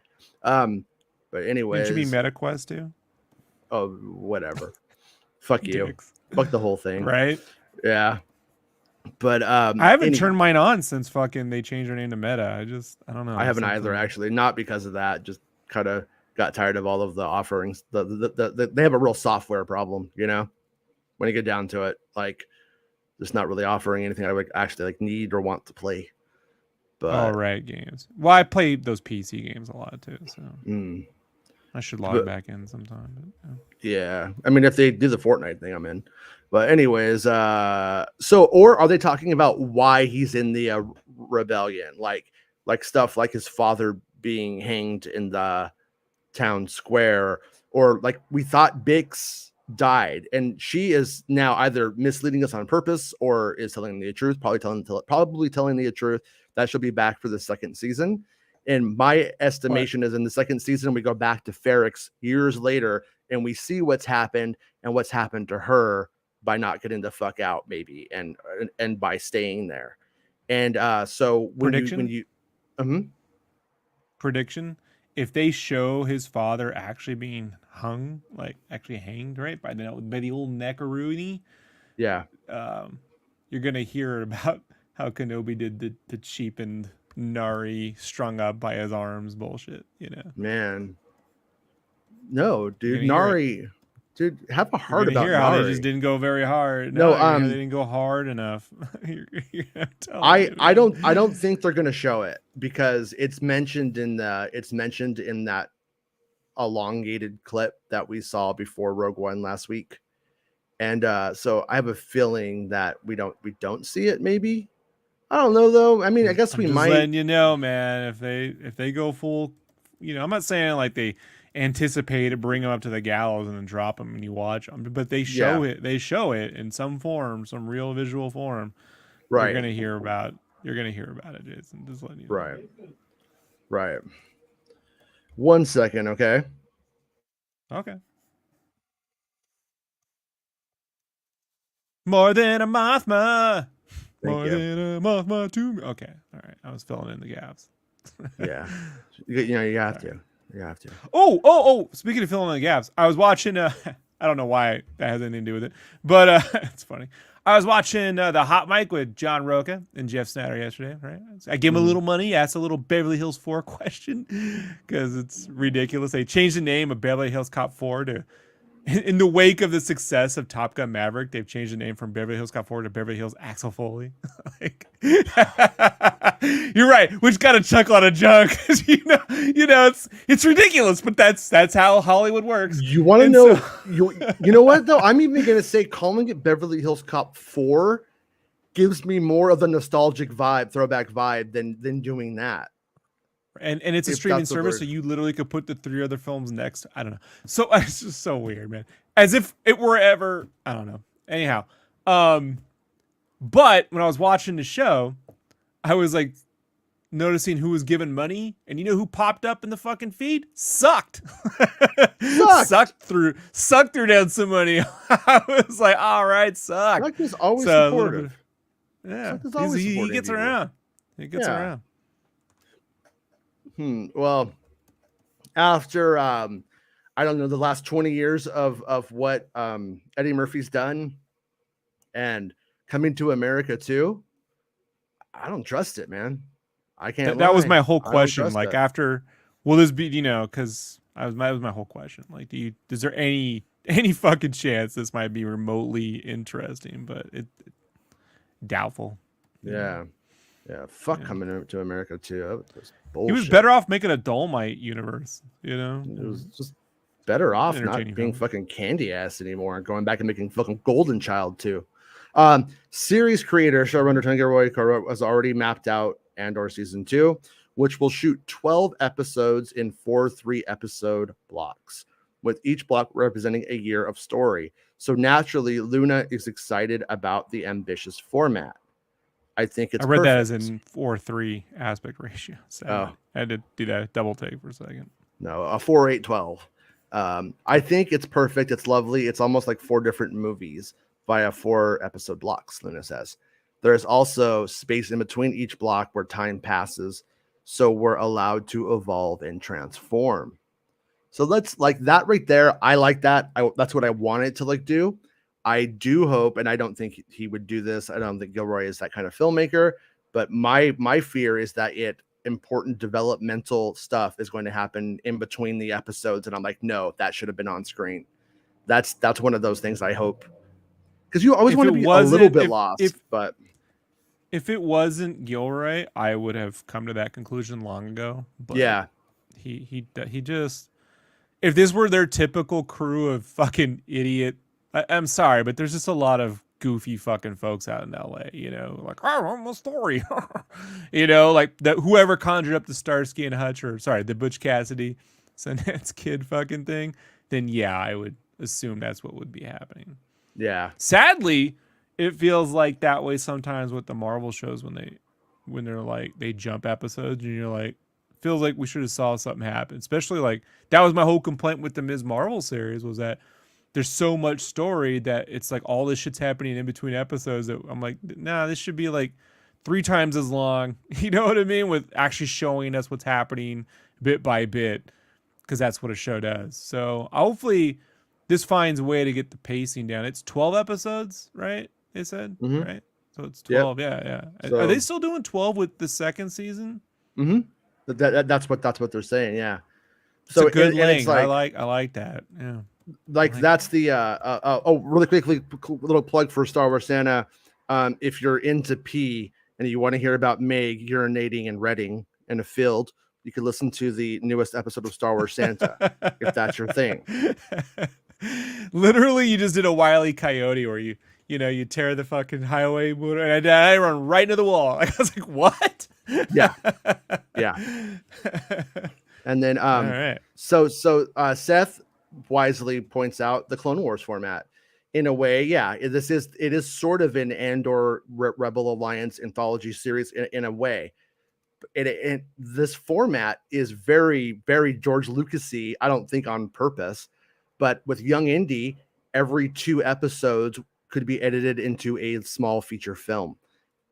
But anyways. Did you mean MetaQuest 2? Oh, whatever. Fuck you. Dicks. Fuck the whole thing. Right? Yeah. But I haven't turned mine on since fucking they changed their name to Meta. I don't know. I haven't either, actually. Not because of that. Just kind of got tired of all of the offerings. They have a real software problem, when you get down to it. Like, just not really offering anything I would actually like need or want to play. But all right, games. Well, I play those PC games a lot too, so I should log back in sometime. But, yeah, I mean, if they do the Fortnite thing, I'm in. But anyways, or are they talking about why he's in the rebellion, like stuff like his father being hanged in the town square, or like we thought Bix died and she is now either misleading us on purpose or is telling the truth, probably telling the truth, that she'll be back for the second season. And my estimation is in the second season we go back to Ferrix years later and we see what's happened and what's happened to her by not getting the fuck out, maybe, and by staying there. And so prediction, if they show his father actually being hung, like actually hanged, right, by the old Neckaroonie, yeah, you're gonna hear about how Kenobi did the cheapened Nari strung up by his arms bullshit, Man, no, dude, Nari, dude, have a heart about Nari. How they just didn't go very hard. No, they didn't go hard enough. I don't think they're gonna show it because it's mentioned in that elongated clip that we saw before Rogue One last week, and so I have a feeling that we don't see it. Maybe, I don't know though. I mean, I guess we might. Letting you know, man, if they go full, I'm not saying like they anticipate to bring him up to the gallows and then drop him and you watch them, but they show it. They show it in some form, some real visual form. Right. You're gonna hear about it, Jason. Just letting you know. Right. 1 second, okay. More than a Mothma. More than a Mothma to me. Okay, all right. I was filling in the gaps. Yeah, you have to. You have to. Oh! Speaking of filling in the gaps, I was watching. I don't know why that has anything to do with it, but it's funny. I was watching the Hot Mic with John Roca and Jeff Snatter yesterday. Right, I gave him a little money, asked a little Beverly Hills 4 question because it's ridiculous. They changed the name of Beverly Hills Cop 4 to in the wake of the success of Top Gun Maverick, they've changed the name from Beverly Hills Cop 4 to Beverly Hills Axel Foley. Like, you're right. Which got a chuckle out of junk. you know, it's ridiculous, but that's how Hollywood works. You want to know? You know what though? I'm even gonna say calling it Beverly Hills Cop 4 gives me more of the nostalgic vibe, throwback vibe than doing that. And it's a If streaming that's the service, word. so you literally could put the 3 other films next. I don't know. So it's just so weird, man. As if it were ever. I don't know. Anyhow, but when I was watching the show, I was like noticing who was given money, and you know who popped up in the fucking feed? Sucked. Sucked through down some money. I was like, all right, Sucked. Sucked is always So, supportive. Yeah, Sucked is always he supporting gets people. around. He gets Yeah. around. Well, after I don't know, the last 20 years of what Eddie Murphy's done and Coming to America too, I don't trust it, man. I can't. That was lie. my whole I don't question. trust Like it. after, will this be? Because that was my whole question. Like, is there any fucking chance this might be remotely interesting? But it doubtful. Yeah. Fuck Yeah. Coming to America too. That was He bullshit. was better off making a Dolomite universe. You know, It was just better off not Entertaining being film. fucking candy ass anymore and going back and making fucking Golden Child too. Series creator showrunner Tony Gilroy has already mapped out Andor season 2, which will shoot 12 episodes in 4 3-episode blocks, with each block representing a year of story. So naturally, Luna is excited about the ambitious format. I think it's I read that perfect. as in 4:3 aspect ratio. So Oh. I had to do that double take for a second. No, a 4-8-12. I think it's perfect. It's lovely. It's almost like 4 different movies via 4-episode blocks, Luna says. There's also space in between each block where time passes, so we're allowed to evolve and transform. So let's like that right there. I like that. That's what I wanted to like do. I do hope, and I don't think he would do this. I don't think Gilroy is that kind of filmmaker, but my fear is that important developmental stuff is going to happen in between the episodes, and I'm like, no, that should have been on screen. That's one of those things I hope, because you always If want to it be a little wasn't- bit if- lost, but If it wasn't Gilroy, I would have come to that conclusion long ago. But yeah, he just, if this were their typical crew of fucking idiot, I'm sorry, but there's just a lot of goofy fucking folks out in LA, you know, like, oh, I'm a story, you know, like whoever conjured up the Starsky and Hutch, or sorry, the Butch Cassidy Sundance Kid fucking thing, then yeah, I would assume that's what would be happening. yeah, Sadly, it feels like that way sometimes with the Marvel shows when they're like they jump episodes and you're like, feels like we should have saw something happen. Especially like that was my whole complaint with the Ms. Marvel series, was that there's so much story that it's like all this shit's happening in between episodes that I'm like, nah, this should be like 3 times as long. You know what I mean? With actually showing us what's happening bit by bit, because that's what a show does. So hopefully this finds a way to get the pacing down. It's 12 episodes, right? They said, Mhm. right? So it's 12. Yeah. So- Are they still doing 12 with the second season? that's what they're saying. Yeah, It's a good and length. it's I like that. Yeah. like that's the really quickly, little plug for Star Wars Santa. If you're into pee and you want to hear about Meg urinating and Reading in a field, you can listen to the newest episode of Star Wars Santa if that's your thing. Literally, you just did a Wile E. Coyote where you tear the fucking highway motor and I run right into the wall. I was like, what? Yeah. And then All right. so Seth wisely points out the Clone Wars format. In a way, yeah, it is sort of an Andor Rebel Alliance anthology series in a way. This format is very, very George Lucas-y, I don't think on purpose, but with Young Indy, every 2 episodes could be edited into a small feature film.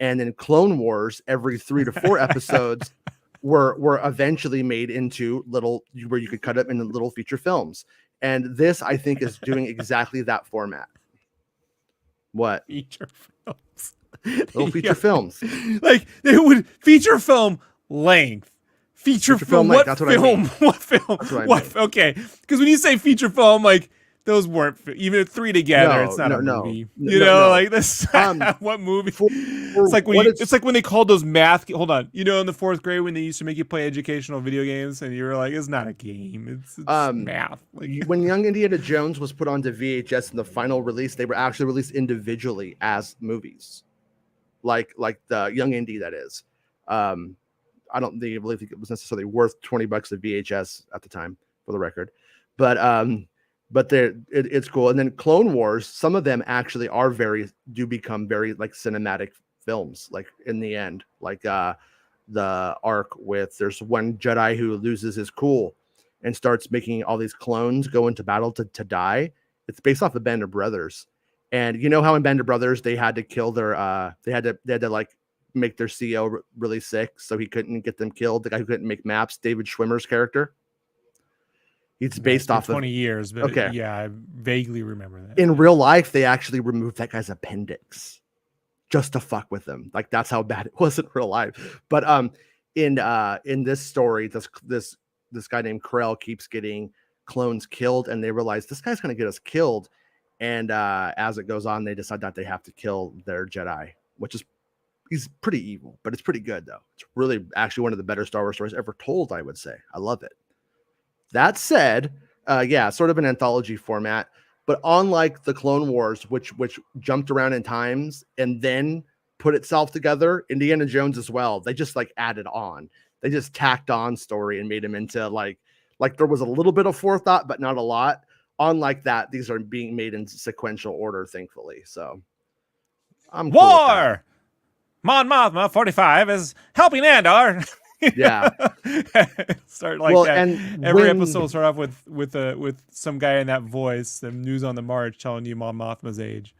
And in Clone Wars, every 3 to 4 episodes were eventually made into little, where you could cut them into little feature films. And this, I think, is doing exactly that format. What? Feature films. Little feature films. Like they would feature film length. Feature film. length, What that's what I film? mean. What film? That's what I What? mean. Okay. Because when you say feature film, like those weren't even 3 together. It's not a no, movie. no, You no, know, no. like this. What movie? For It's like when what it's like when they called those math. Hold on, you know, in the 4th grade when they used to make you play educational video games, and you were like, "It's not a game. It's math." Like when Young Indiana Jones was put onto VHS in the final release, they were actually released individually as movies, like the Young Indy, that is. I don't believe it was necessarily worth $20 of VHS at the time, for the record, but it's cool. And then Clone Wars, some of them actually do become very like cinematic films, like in the end, like the arc with there's one Jedi who loses his cool and starts making all these clones go into battle to die. It's based off of Band of Brothers. And you know how in Band of Brothers they had to kill their they had to like make their CEO really sick so he couldn't get them killed. The guy who couldn't make maps, David Schwimmer's character. It's based off 20 of years, but okay. Yeah, I vaguely remember that. In real life, they actually removed that guy's appendix just to fuck with him. Like that's how bad it was in real life. But in this story, this guy named Krell keeps getting clones killed, and they realize this guy's gonna get us killed. And as it goes on, they decide that they have to kill their Jedi, which is he's pretty evil, but it's pretty good though. It's really actually one of the better Star Wars stories ever told, I would say. I love it. That said, yeah, sort of an anthology format, but unlike the Clone Wars, which jumped around in times and then put itself together, Indiana Jones as well. They just like added on. They just tacked on story and made him into like there was a little bit of forethought, but not a lot. Unlike that, these are being made in sequential order, thankfully. So I'm cool with that. War. Mon Mothma 45 is helping Andor. Yeah. Start like well, that. And every episode will start off with some guy in that voice, the news on the march telling you Mon Mothma's age.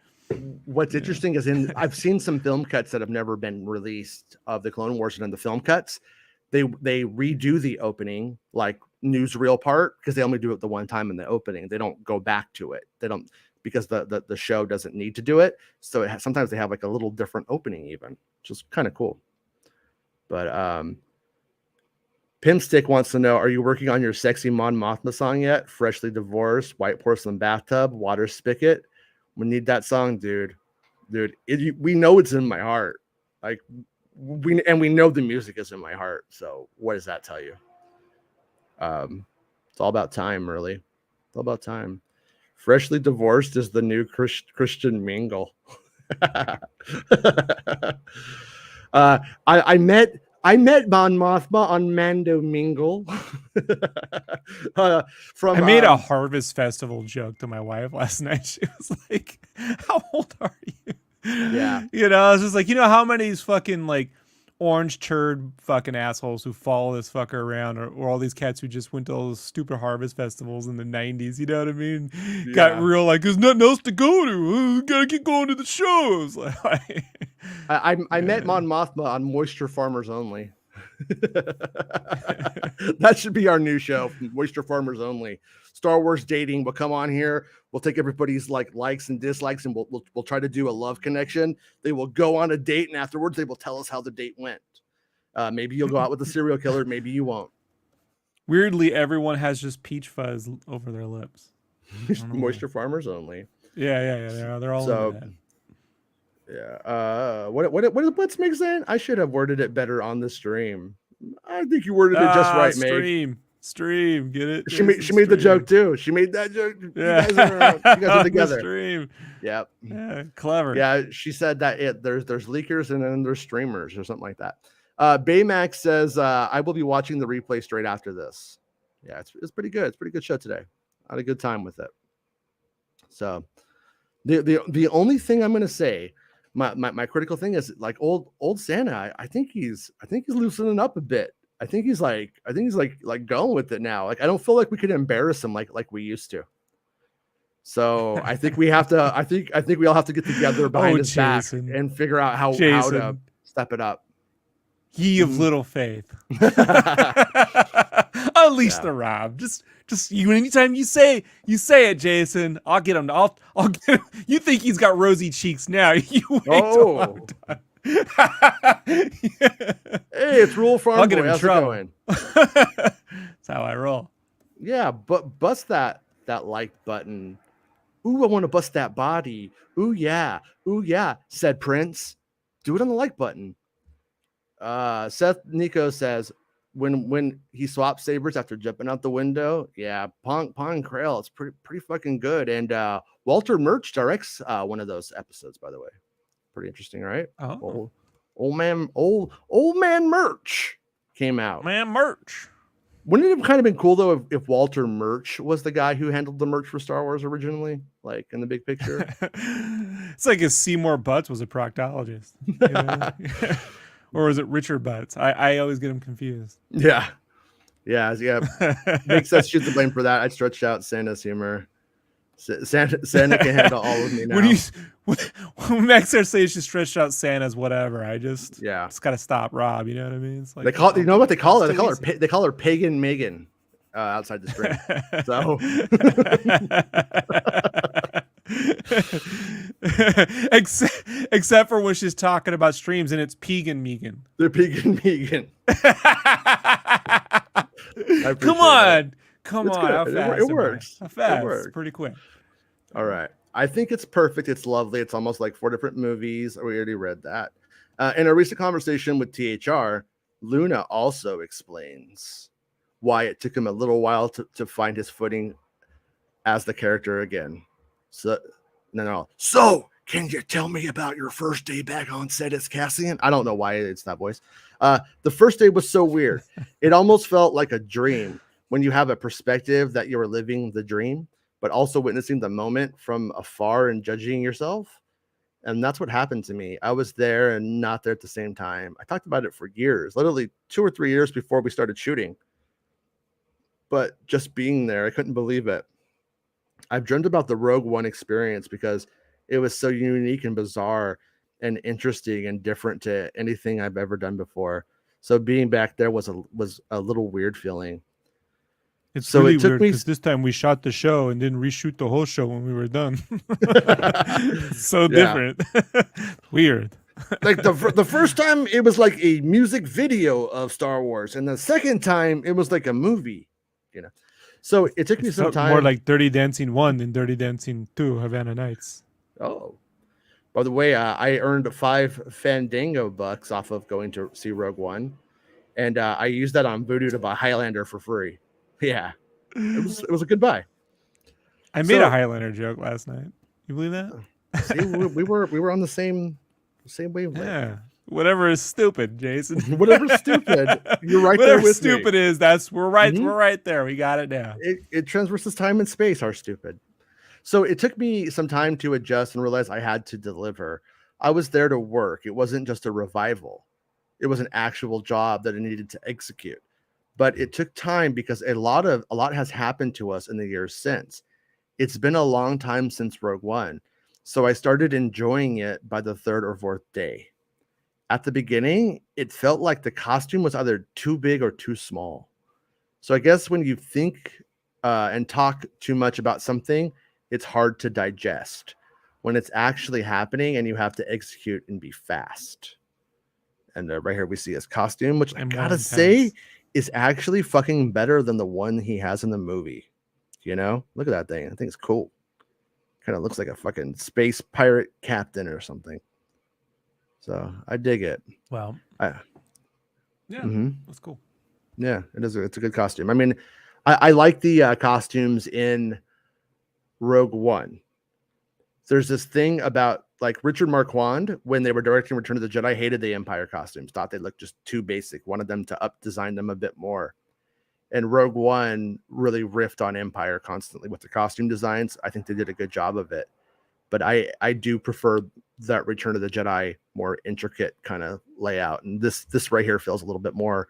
What's interesting is I've seen some film cuts that have never been released of the Clone Wars, and in the film cuts, they redo the opening, like newsreel part, because they only do it the one time in the opening. They don't go back to it. They don't, because the show doesn't need to do it. So sometimes they have like a little different opening even, which is kind of cool. But Pimstick wants to know, are you working on your sexy Mon Mothma song yet? Freshly divorced, white porcelain bathtub, water spigot. We need that song, dude. We know it's in my heart. Like we know the music is in my heart. So what does that tell you? It's all about time, really. It's all about time. Freshly divorced is the new Christian Mingle. I met Mon Mothma on Mando Mingle. I made a Harvest Festival joke to my wife last night. She was like, "How old are you?" Yeah, you know, I was just like, you know, how many of these fucking like orange turd fucking assholes who follow this fucker around, or all these cats who just went to all those stupid Harvest Festivals in the 90s, you know what I mean? Yeah. Got real like, there's nothing else to go to. Gotta keep going to the shows. Like, I met Mon Mothma on Moisture Farmers Only. That should be our new show, Moisture Farmers Only. Star Wars dating. We'll come on here. We'll take everybody's like likes and dislikes, and we'll try to do a love connection. They will go on a date, and afterwards they will tell us how the date went. Maybe you'll go out with a serial killer. Maybe you won't. Weirdly, everyone has just peach fuzz over their lips. Moisture Farmers Only. Yeah. They're all so. Into that. Yeah. What's Mick saying? I should have worded it better on the stream. I think you worded it just right, Mick. Stream, get it? She made the joke too. She made that joke. Yeah. You guys are together. Stream. Yep. Yeah, clever. Yeah, she said that there's leakers and then there's streamers or something like that. Baymax says I will be watching the replay straight after this. Yeah, it's pretty good. It's a pretty good show today. I had a good time with it. So the only thing I'm gonna say, my critical thing is like old Santa. I think he's loosening up a bit. I think he's like going with it now. Like I don't feel like we could embarrass him like we used to. So I think we have to. I think we all have to get together behind his back and figure out how to step it up. Ye of little faith. Unleash the Rob. Just you. Anytime you say it, Jason, I'll get him. I'll get him. You think he's got rosy cheeks now? You wait till I'm done. Hey, it's Rule Farm. I'll get him in trouble. That's how I roll. Yeah, but bust that like button Ooh, I want to bust that body. Ooh, yeah. Ooh, yeah, said Prince. Do it on the like button. Seth Nico says, when he swaps sabers after jumping out the window, yeah, Pong Krail, it's pretty fucking good. And Walter Murch directs one of those episodes, by the way. Pretty interesting, right? Oh, Old man Murch came out. man, merch. Wouldn't it have kind of been cool though if Walter Murch was the guy who handled the merch for Star Wars originally, like in the big picture? It's like if Seymour Butts was a proctologist, you know? Or was it Richard Butts? I always get him confused. Yeah. Makes sense. Shoot the blame for that. I stretched out Santa's humor. Santa can handle all of me now. When Max says you should stretch out Santa's whatever, I just gotta stop Rob. You know what I mean? It's like they call, you know what they call her? They call her Pagan Megan outside the screen. So except for when she's talking about streams and it's Pagan Megan. They're Pagan Megan. Come on. It's How good. fast? It works. How fast? It works. It's pretty quick. All right. I think it's perfect. It's lovely. It's almost like 4 different movies. We already read that. In a recent conversation with THR, Luna also explains why it took him a little while to find his footing as the character again. So, can you tell me about your first day back on set as Cassian? I don't know why it's that voice. The first day was so weird. It almost felt like a dream when you have a perspective that you were living the dream, but also witnessing the moment from afar and judging yourself. And that's what happened to me. I was there and not there at the same time. I talked about it for years, literally 2 or 3 years before we started shooting. But just being there, I couldn't believe it. I've dreamt about the Rogue One experience because it was so unique and bizarre and interesting and different to anything I've ever done before. So being back there was a little weird feeling. It's so really it took weird me because this time we shot the show and didn't reshoot the whole show when we were done. So different. Weird. Like the first time it was like a music video of Star Wars, and the second time it was like a movie, you know. So it took me some time. More like Dirty Dancing 1 than Dirty Dancing 2, Havana Nights. Oh, by the way, I earned 5 Fandango bucks off of going to see Rogue One, and I used that on Voodoo to buy Highlander for free. Yeah, it was a good buy. I made a Highlander joke last night. You believe that? See, we were on the same wavelength. Yeah. Whatever is stupid, Jason. Whatever's stupid, you're right Whatever there with stupid me. is, we're right there. We got it now. It transverses time and space are stupid. So it took me some time to adjust and realize I had to deliver. I was there to work. It wasn't just a revival. It was an actual job that I needed to execute. But it took time because a lot has happened to us in the years since. It's been a long time since Rogue One. So I started enjoying it by the 3rd or 4th day. At the beginning, it felt like the costume was either too big or too small. So I guess when you think and talk too much about something, it's hard to digest when it's actually happening and you have to execute and be fast. And right here we see his costume, which I gotta say is actually fucking better than the one he has in the movie. You know, look at that thing. I think it's cool. Kind of looks like a fucking space pirate captain or something. So I dig it. Well, yeah, that's cool. Yeah, it is. It's a good costume. I mean, I like the costumes in Rogue One. There's this thing about like Richard Marquand when they were directing Return of the Jedi, hated the Empire costumes, thought they looked just too basic, wanted them to up design them a bit more. And Rogue One really riffed on Empire constantly with the costume designs. I think they did a good job of it. But I do prefer that Return of the Jedi more intricate kind of layout. And this right here feels a little bit more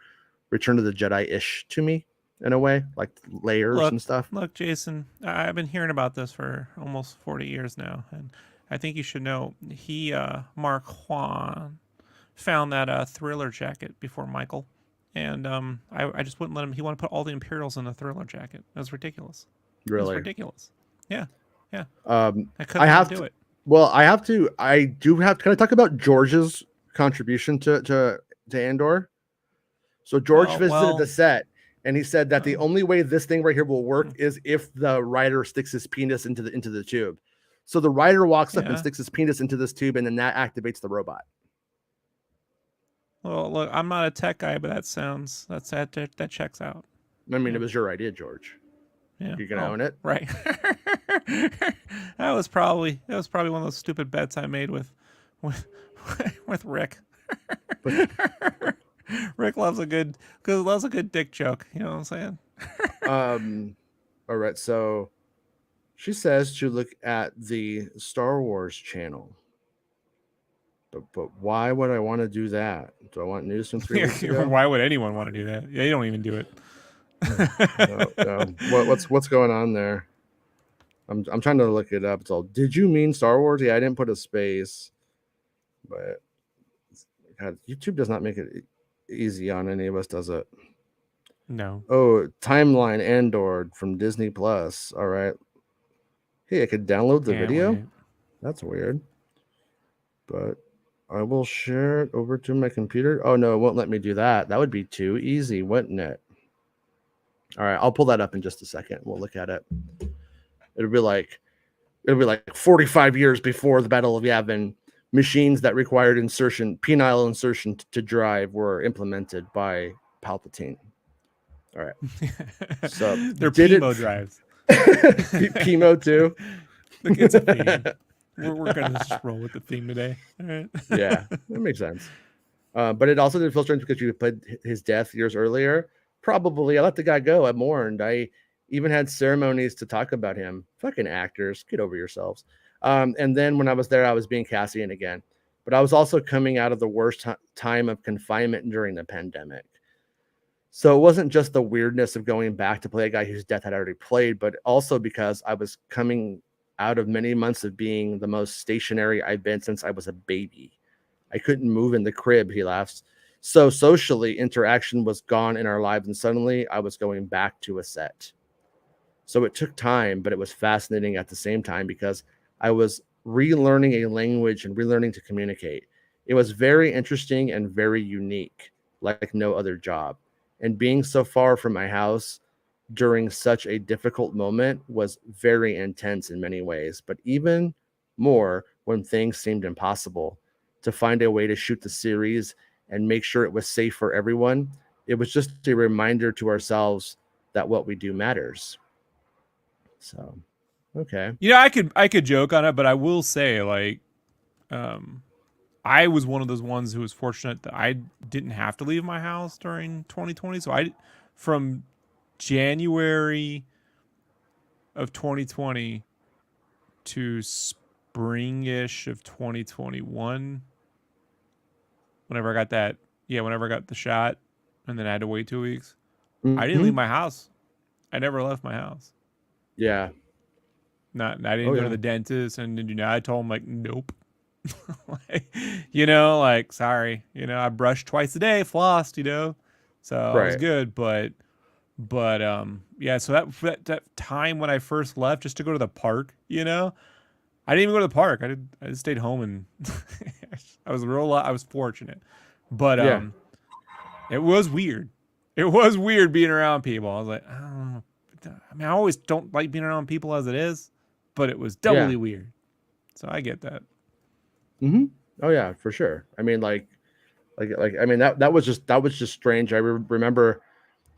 Return of the Jedi-ish to me in a way, like layers and stuff. Look, Jason, I've been hearing about this for almost 40 years now. And I think you should know Mark Juan found that Thriller jacket before Michael. And I just wouldn't let him. He wanted to put all the Imperials in the Thriller jacket. That was ridiculous. Really? It was ridiculous. Yeah. I couldn't have do to it. Well, I do have to. Can I talk about George's contribution to Andor? So George visited the set And he said that the only way this thing right here will work is if the writer sticks his penis into the tube. So the writer walks up and sticks his penis into this tube, and then that activates the robot. Well, look, I'm not a tech guy, but that checks out. I mean, it was your idea, George. Yeah, You're gonna own it, right? that was probably one of those stupid bets I made with Rick. Rick loves a good dick joke. You know what I'm saying? All right. So she says to look at the Star Wars channel. But why would I want to do that? Do I want news from 3 weeks ago? Why would anyone want to do that? Yeah, you don't even do it. No. What's going on there? I'm trying to look it up. It's all. Did you mean Star Wars? Yeah, I didn't put a space, but God, YouTube does not make it easy on any of us, does it? No. Oh, timeline Andor from Disney Plus. All right. Hey, I could download the video. Wait. That's weird. But I will share it over to my computer. Oh no, it won't let me do that. That would be too easy, wouldn't it? All right, I'll pull that up in just a second. We'll look at it. It'll be like 45 years before the Battle of Yavin. Machines that required penile insertion to drive were implemented by Palpatine. All right. So they're Pimo drives. Pimo too. Look, it's a theme. We're gonna just roll with the theme today. All right. Yeah, that makes sense. But it also did feel strange because you played his death years earlier. Probably, I let the guy go. I mourned. I even had ceremonies to talk about him. Fucking actors, get over yourselves. And then when I was there, I was being Cassian again. But I was also coming out of the worst time of confinement during the pandemic. So it wasn't just the weirdness of going back to play a guy whose death I'd already played, but also because I was coming out of many months of being the most stationary I've been since I was a baby. I couldn't move in the crib, he laughs. So socially, interaction was gone in our lives, and suddenly I was going back to a set. So it took time, but it was fascinating at the same time because I was relearning a language and relearning to communicate. It was very interesting and very unique, like no other job. And being so far from my house during such a difficult moment was very intense in many ways, but even more when things seemed impossible. To find a way to shoot the series and make sure it was safe for everyone, it was just a reminder to ourselves that what we do matters. So, okay. You know, I could joke on it, but I will say, like, I was one of those ones who was fortunate that I didn't have to leave my house during 2020. So from January of 2020 to springish of 2021, whenever I got the shot, and then I had to wait 2 weeks, I didn't leave my house. I never left my house. Yeah. I didn't go to the dentist, and I told him, like, nope. Like, sorry, I brushed twice a day, flossed, so I was good, but yeah, so that time when I first left just to go to the park, I didn't even go to the park. I just stayed home, and I was fortunate, but it was weird. It was weird being around people. I was like, I don't know. I mean, I always don't like being around people as it is, but it was doubly weird. So I get that. Mm-hmm. Oh yeah, for sure. I mean, like I mean that was just strange. I remember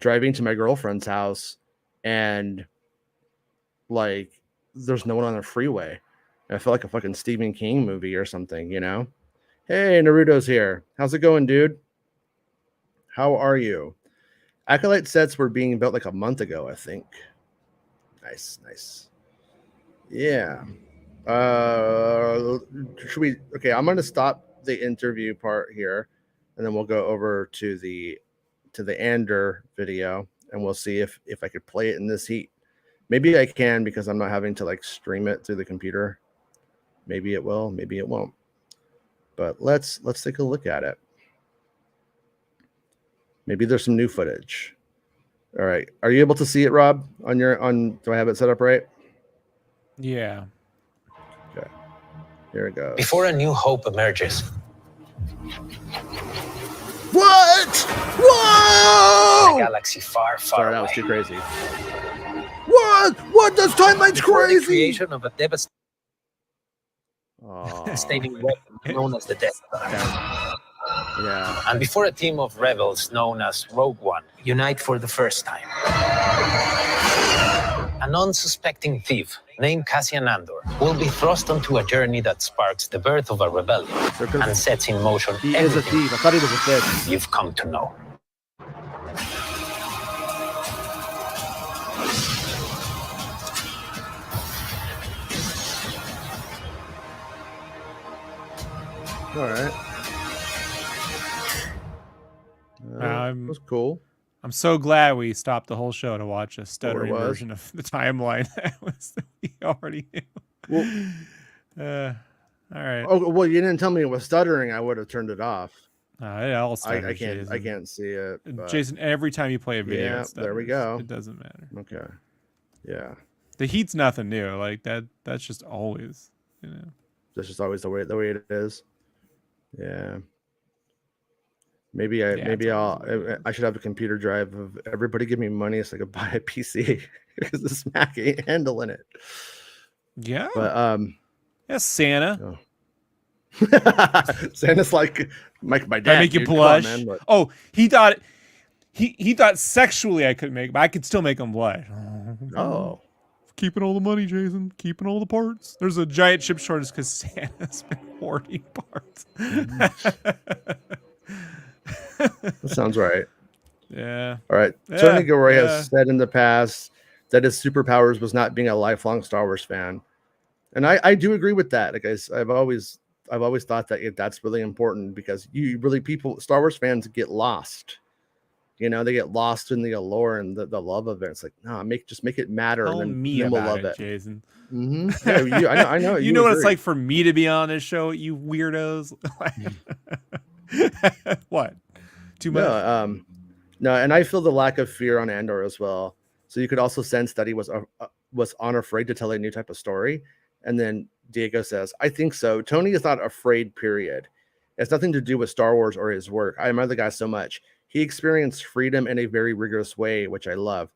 driving to my girlfriend's house, and like there's no one on the freeway. And I felt like a fucking Stephen King movie or something, Hey, Naruto's here. How's it going, dude? How are you? Acolyte sets were being built like a month ago, I think. Nice. Yeah. Should we? Okay, I'm gonna stop the interview part here, and then we'll go over to the Andor video, and we'll see if I could play it in this heat. Maybe I can because I'm not having to like stream it through the computer. Maybe it will, maybe it won't. But let's take a look at it. Maybe there's some new footage. All right, are you able to see it, Rob? Do I have it set up right? Yeah. Okay. Here it goes. Before a new hope emerges, What? In a Whoa! galaxy far, far Sorry, away. that was too crazy. What? What? This timeline's Before the crazy. creation of a Oh, devastating weapon known as the Death Star. yeah. And before a team of rebels known as Rogue One unite for the first time. An unsuspecting thief named Cassian Andor will be thrust onto a journey that sparks the birth of a rebellion and sets in motion He is a everything thief. I thought he was a fish. you've come to know. All right. That was cool. I'm so glad we stopped the whole show to watch a stuttering was. version of the timeline that we already knew. Well, all right. Oh well, you didn't tell me it was stuttering. I would have turned it off. It all stutters, I can't. Jason. I can't see it. But... Jason, every time you play a video, Yeah, it stutters. there we go. It doesn't matter. Okay. Yeah. The heat's nothing new. Like that. That's just always, you know. That's just always the way it is. Yeah. Maybe I should have a computer drive of everybody give me money so I could buy a PC because this Mac ain't handling it. Yeah. But yeah, Santa. Oh. Santa's like my dad. I make you blush. On, man, oh, he thought sexually I could make, but I could still make him blush. Oh. Keeping all the money, Jason. Keeping all the parts. There's a giant chip shortage because Santa's been hoarding parts. That sounds right. Yeah. All right. Yeah, Tony Gilroy has said in the past that his superpowers was not being a lifelong Star Wars fan, and I do agree with that. Like I've always thought that that's really important because Star Wars fans get lost. You know, they get lost in the allure and the love of it. It's like, no, just make it matter, Tell and me then we'll about love it. Jason. Mm-hmm. Yeah, I know. You know what it's like for me to be on this show, you weirdos. What? Too much? No, and I feel the lack of fear on Andor as well. So you could also sense that he was unafraid to tell a new type of story. And then Diego says, "I think so. Tony is not afraid. Period. It's nothing to do with Star Wars or his work. I admire the guy so much. He experienced freedom in a very rigorous way, which I love.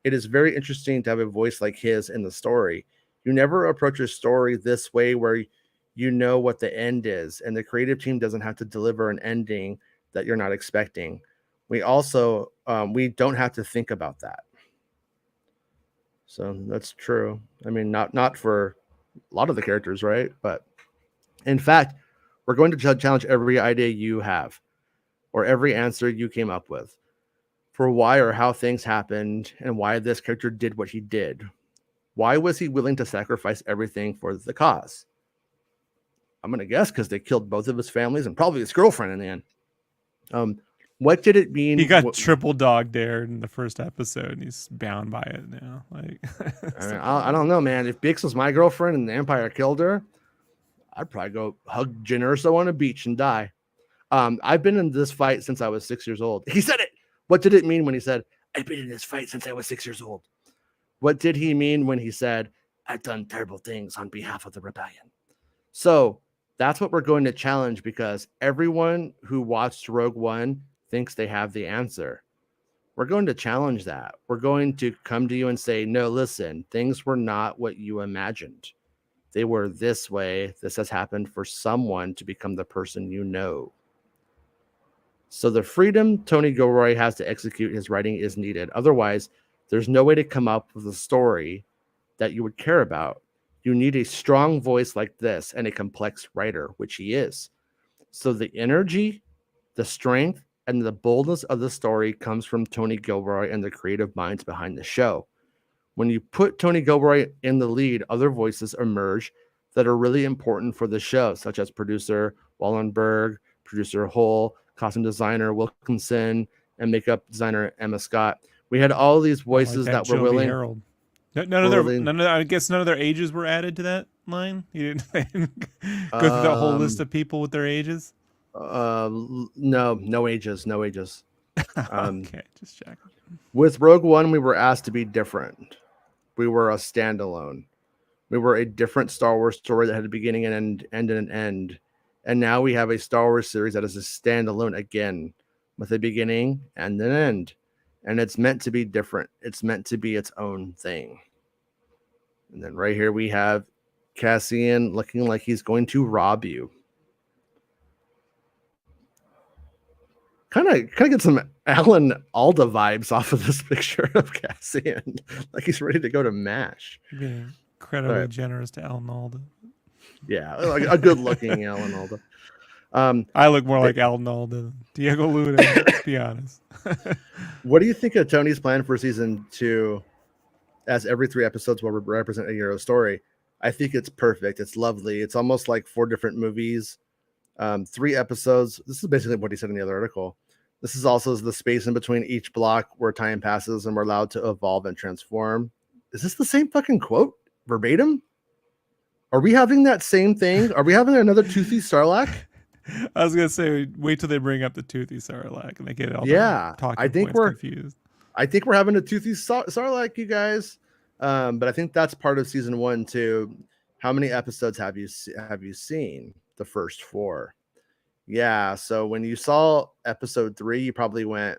It is very interesting to have a voice like his in the story. You never approach a story this way where you know what the end is, and the creative team doesn't have to deliver an ending that you're not expecting. We also we don't have to think about that." So that's true. I mean, not for a lot of the characters, right? But in fact, we're going to challenge every idea you have or every answer you came up with for why or how things happened and why this character did what he did. Why was he willing to sacrifice everything for the cause? I'm going to guess because they killed both of his families and probably his girlfriend in the end. What did it mean? He got triple dog dared in the first episode, and he's bound by it now. Like, I don't know, man. If Bix was my girlfriend and the Empire killed her, I'd probably go hug Jyn Erso on a beach and die. I've been in this fight since I was 6 years old. He said it. What did it mean when he said, "I've been in this fight since I was 6 years old"? What did he mean when he said, "I've done terrible things on behalf of the rebellion"? So that's what we're going to challenge, because everyone who watched Rogue One thinks they have the answer. We're going to challenge that. We're going to come to you and say, no, listen, things were not what you imagined. They were this way. This has happened for someone to become the person you know. So the freedom Tony Gilroy has to execute his writing is needed. Otherwise, there's no way to come up with a story that you would care about. You need a strong voice like this and a complex writer, which he is. So the energy, the strength, and the boldness of the story comes from Tony Gilroy and the creative minds behind the show. When you put Tony Gilroy in the lead, other voices emerge that are really important for the show, such as producer Wallenberg, producer Hull, costume designer Wilkinson, and makeup designer Emma Scott. We had all these voices that were willing. Harold. I guess none of their ages were added to that line. You didn't go through that whole list of people with their ages. No ages. Okay, just checking. With Rogue One, we were asked to be different. We were a standalone. We were a different Star Wars story that had a beginning and an end. And now we have a Star Wars series that is a standalone again. with a beginning and an end. And it's meant to be different. It's meant to be its own thing. And then right here we have Cassian looking like he's going to rob you. Kind of get some Alan Alda vibes off of this picture of Cassian. Like he's ready to go to MASH. You're being incredibly generous to Alan Alda. Yeah, like a good looking Alan Alda. I look more like Alan Alda than Diego Luna, to be honest. What do you think of Tony's plan for season 2? As every 3 episodes will represent a hero story. I think it's perfect. It's lovely. It's almost like 4 different movies. 3 episodes. This is basically what he said in the other article. This is also the space in between each block where time passes and we're allowed to evolve and transform. Is this the same fucking quote verbatim? Are we having that same thing? Are we having another Toothy Sarlacc? I was gonna say, wait till they bring up the Toothy Sarlacc and they get all I think we're confused. I think we're having a Toothy Sarlacc, you guys. But I think that's part of season 1 too. How many episodes have you seen? The first 4. Yeah. So when you saw episode 3, you probably went,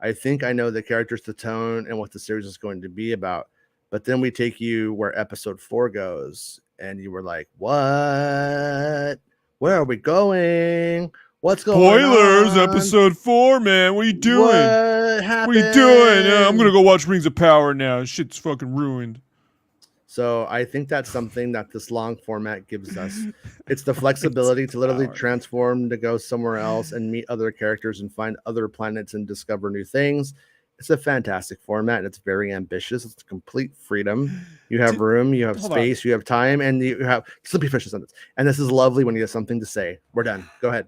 I think I know the characters, the tone, and what the series is going to be about. But then we take you where episode 4 goes, and you were like, what? Where are we going? What's going on? Spoilers, episode 4, man. What are you doing? What happened? What are you doing? I'm gonna go watch Rings of Power now. Shit's fucking ruined. So I think that's something that this long format gives us. It's the flexibility to literally transform, to go somewhere else and meet other characters and find other planets and discover new things. It's a fantastic format, and it's very ambitious. It's complete freedom. You have room, you have space, you have time, and you have Slippy Fish's sentence. And this is lovely when you have something to say. We're done. Go ahead.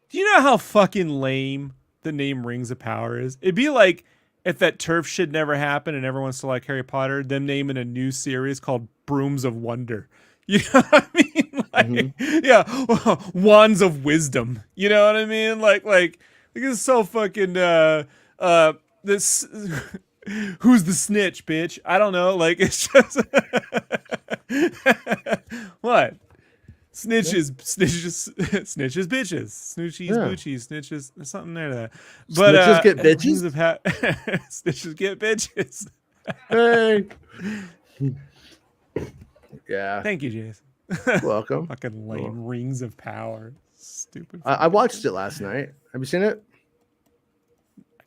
Do you know how fucking lame the name Rings of Power is? It'd be like if that turf shit never happened and everyone's still like Harry Potter, them naming a new series called Brooms of Wonder. You know what I mean? Like, yeah, Wands of Wisdom. You know what I mean? Like it's so fucking this who's the snitch, bitch? I don't know. Like it's just what? Snitches, bitches. Snoochies, boochies, snitches. There's something there to that. But snitches get bitches. Snitches get bitches. Hey. Yeah. Thank you, Jason. Welcome. Fucking lame. Rings of Power. Stupid. I watched it last night. Have you seen it?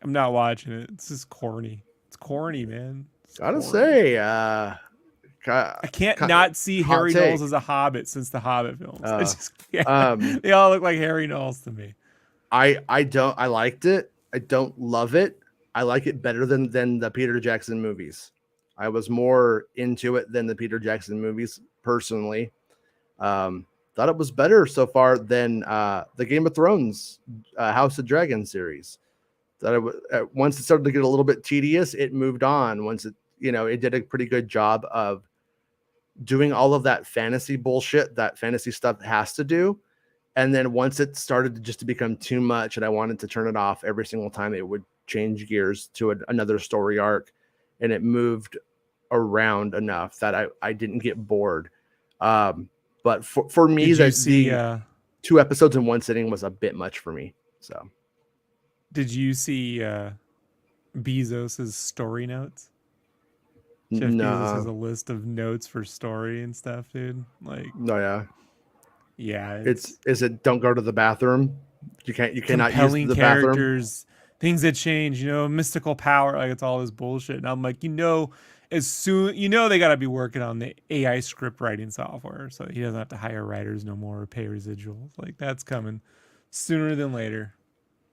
I'm not watching it. It's just corny. It's corny, man. Gotta say, I can't not see Harry Knowles as a Hobbit since the Hobbit films. I just can't. They all look like Harry Knowles to me. I liked it. I don't love it. I like it better than the Peter Jackson movies. I was more into it than the Peter Jackson movies personally. Thought it was better so far than the Game of Thrones House of Dragon series. That once it started to get a little bit tedious, it moved on. Once it did a pretty good job of doing all of that fantasy bullshit that fantasy stuff has to do. And then once it started to become too much and I wanted to turn it off every single time, it would change gears to another story arc, and it moved around enough that I didn't get bored. But for me, the 2 episodes in one sitting was a bit much for me. So did you see Bezos's story notes? Jeff Bezos has a list of notes for story and stuff, dude. Like, oh yeah. Is it don't go to the bathroom? You cannot use the characters, bathroom. Things that change, mystical power. Like it's all this bullshit. And I'm like, as soon they got to be working on the AI script writing software, so he doesn't have to hire writers no more or pay residuals. Like that's coming sooner than later.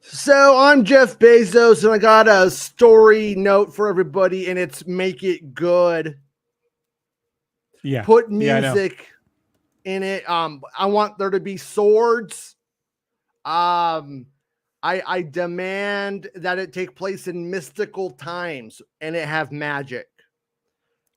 So I'm Jeff Bezos, and I got a story note for everybody, and it's make it good. Yeah. Put music in it. I want there to be swords. I demand that it take place in mystical times and it have magic.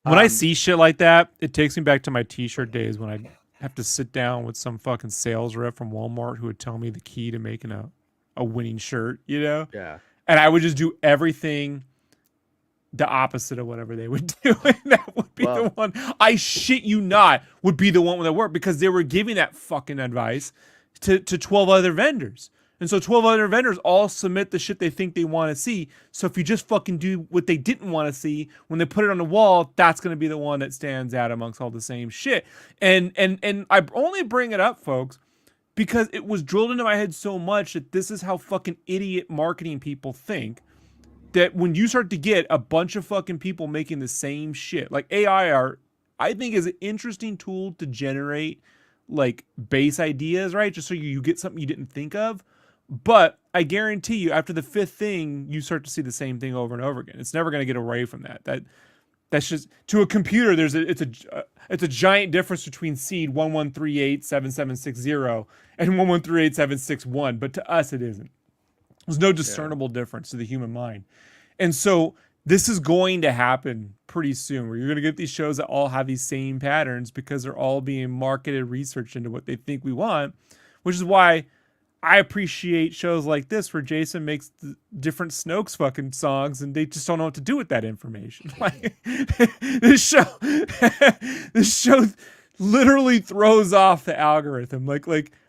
When I see shit like that, it takes me back to my t-shirt days when I have to sit down with some fucking sales rep from Walmart who would tell me the key to making a winning shirt, Yeah. And I would just do everything the opposite of whatever they would do. And that would be the one, I shit you not, would be the one that worked because they were giving that fucking advice to 12 other vendors. And so 12 other vendors all submit the shit they think they want to see. So if you just fucking do what they didn't want to see, when they put it on the wall, that's going to be the one that stands out amongst all the same shit. And I only bring it up, folks, because it was drilled into my head so much that this is how fucking idiot marketing people think. That when you start to get a bunch of fucking people making the same shit, like AI I think is an interesting tool to generate like base ideas, right? Just so you get something you didn't think of. But I guarantee you, after the fifth thing, you start to see the same thing over and over again. It's never going to get away from that. That's just, to a computer. It's a giant difference between seed 11387760 and 11387761. But to us, it isn't. There's no discernible difference to the human mind, and so this is going to happen pretty soon. Where you're going to get these shows that all have these same patterns because they're all being marketed, researched into what they think we want, which is why I appreciate shows like this where Jason makes different Snoke's fucking songs and they just don't know what to do with that information. Like this show literally throws off the algorithm. Like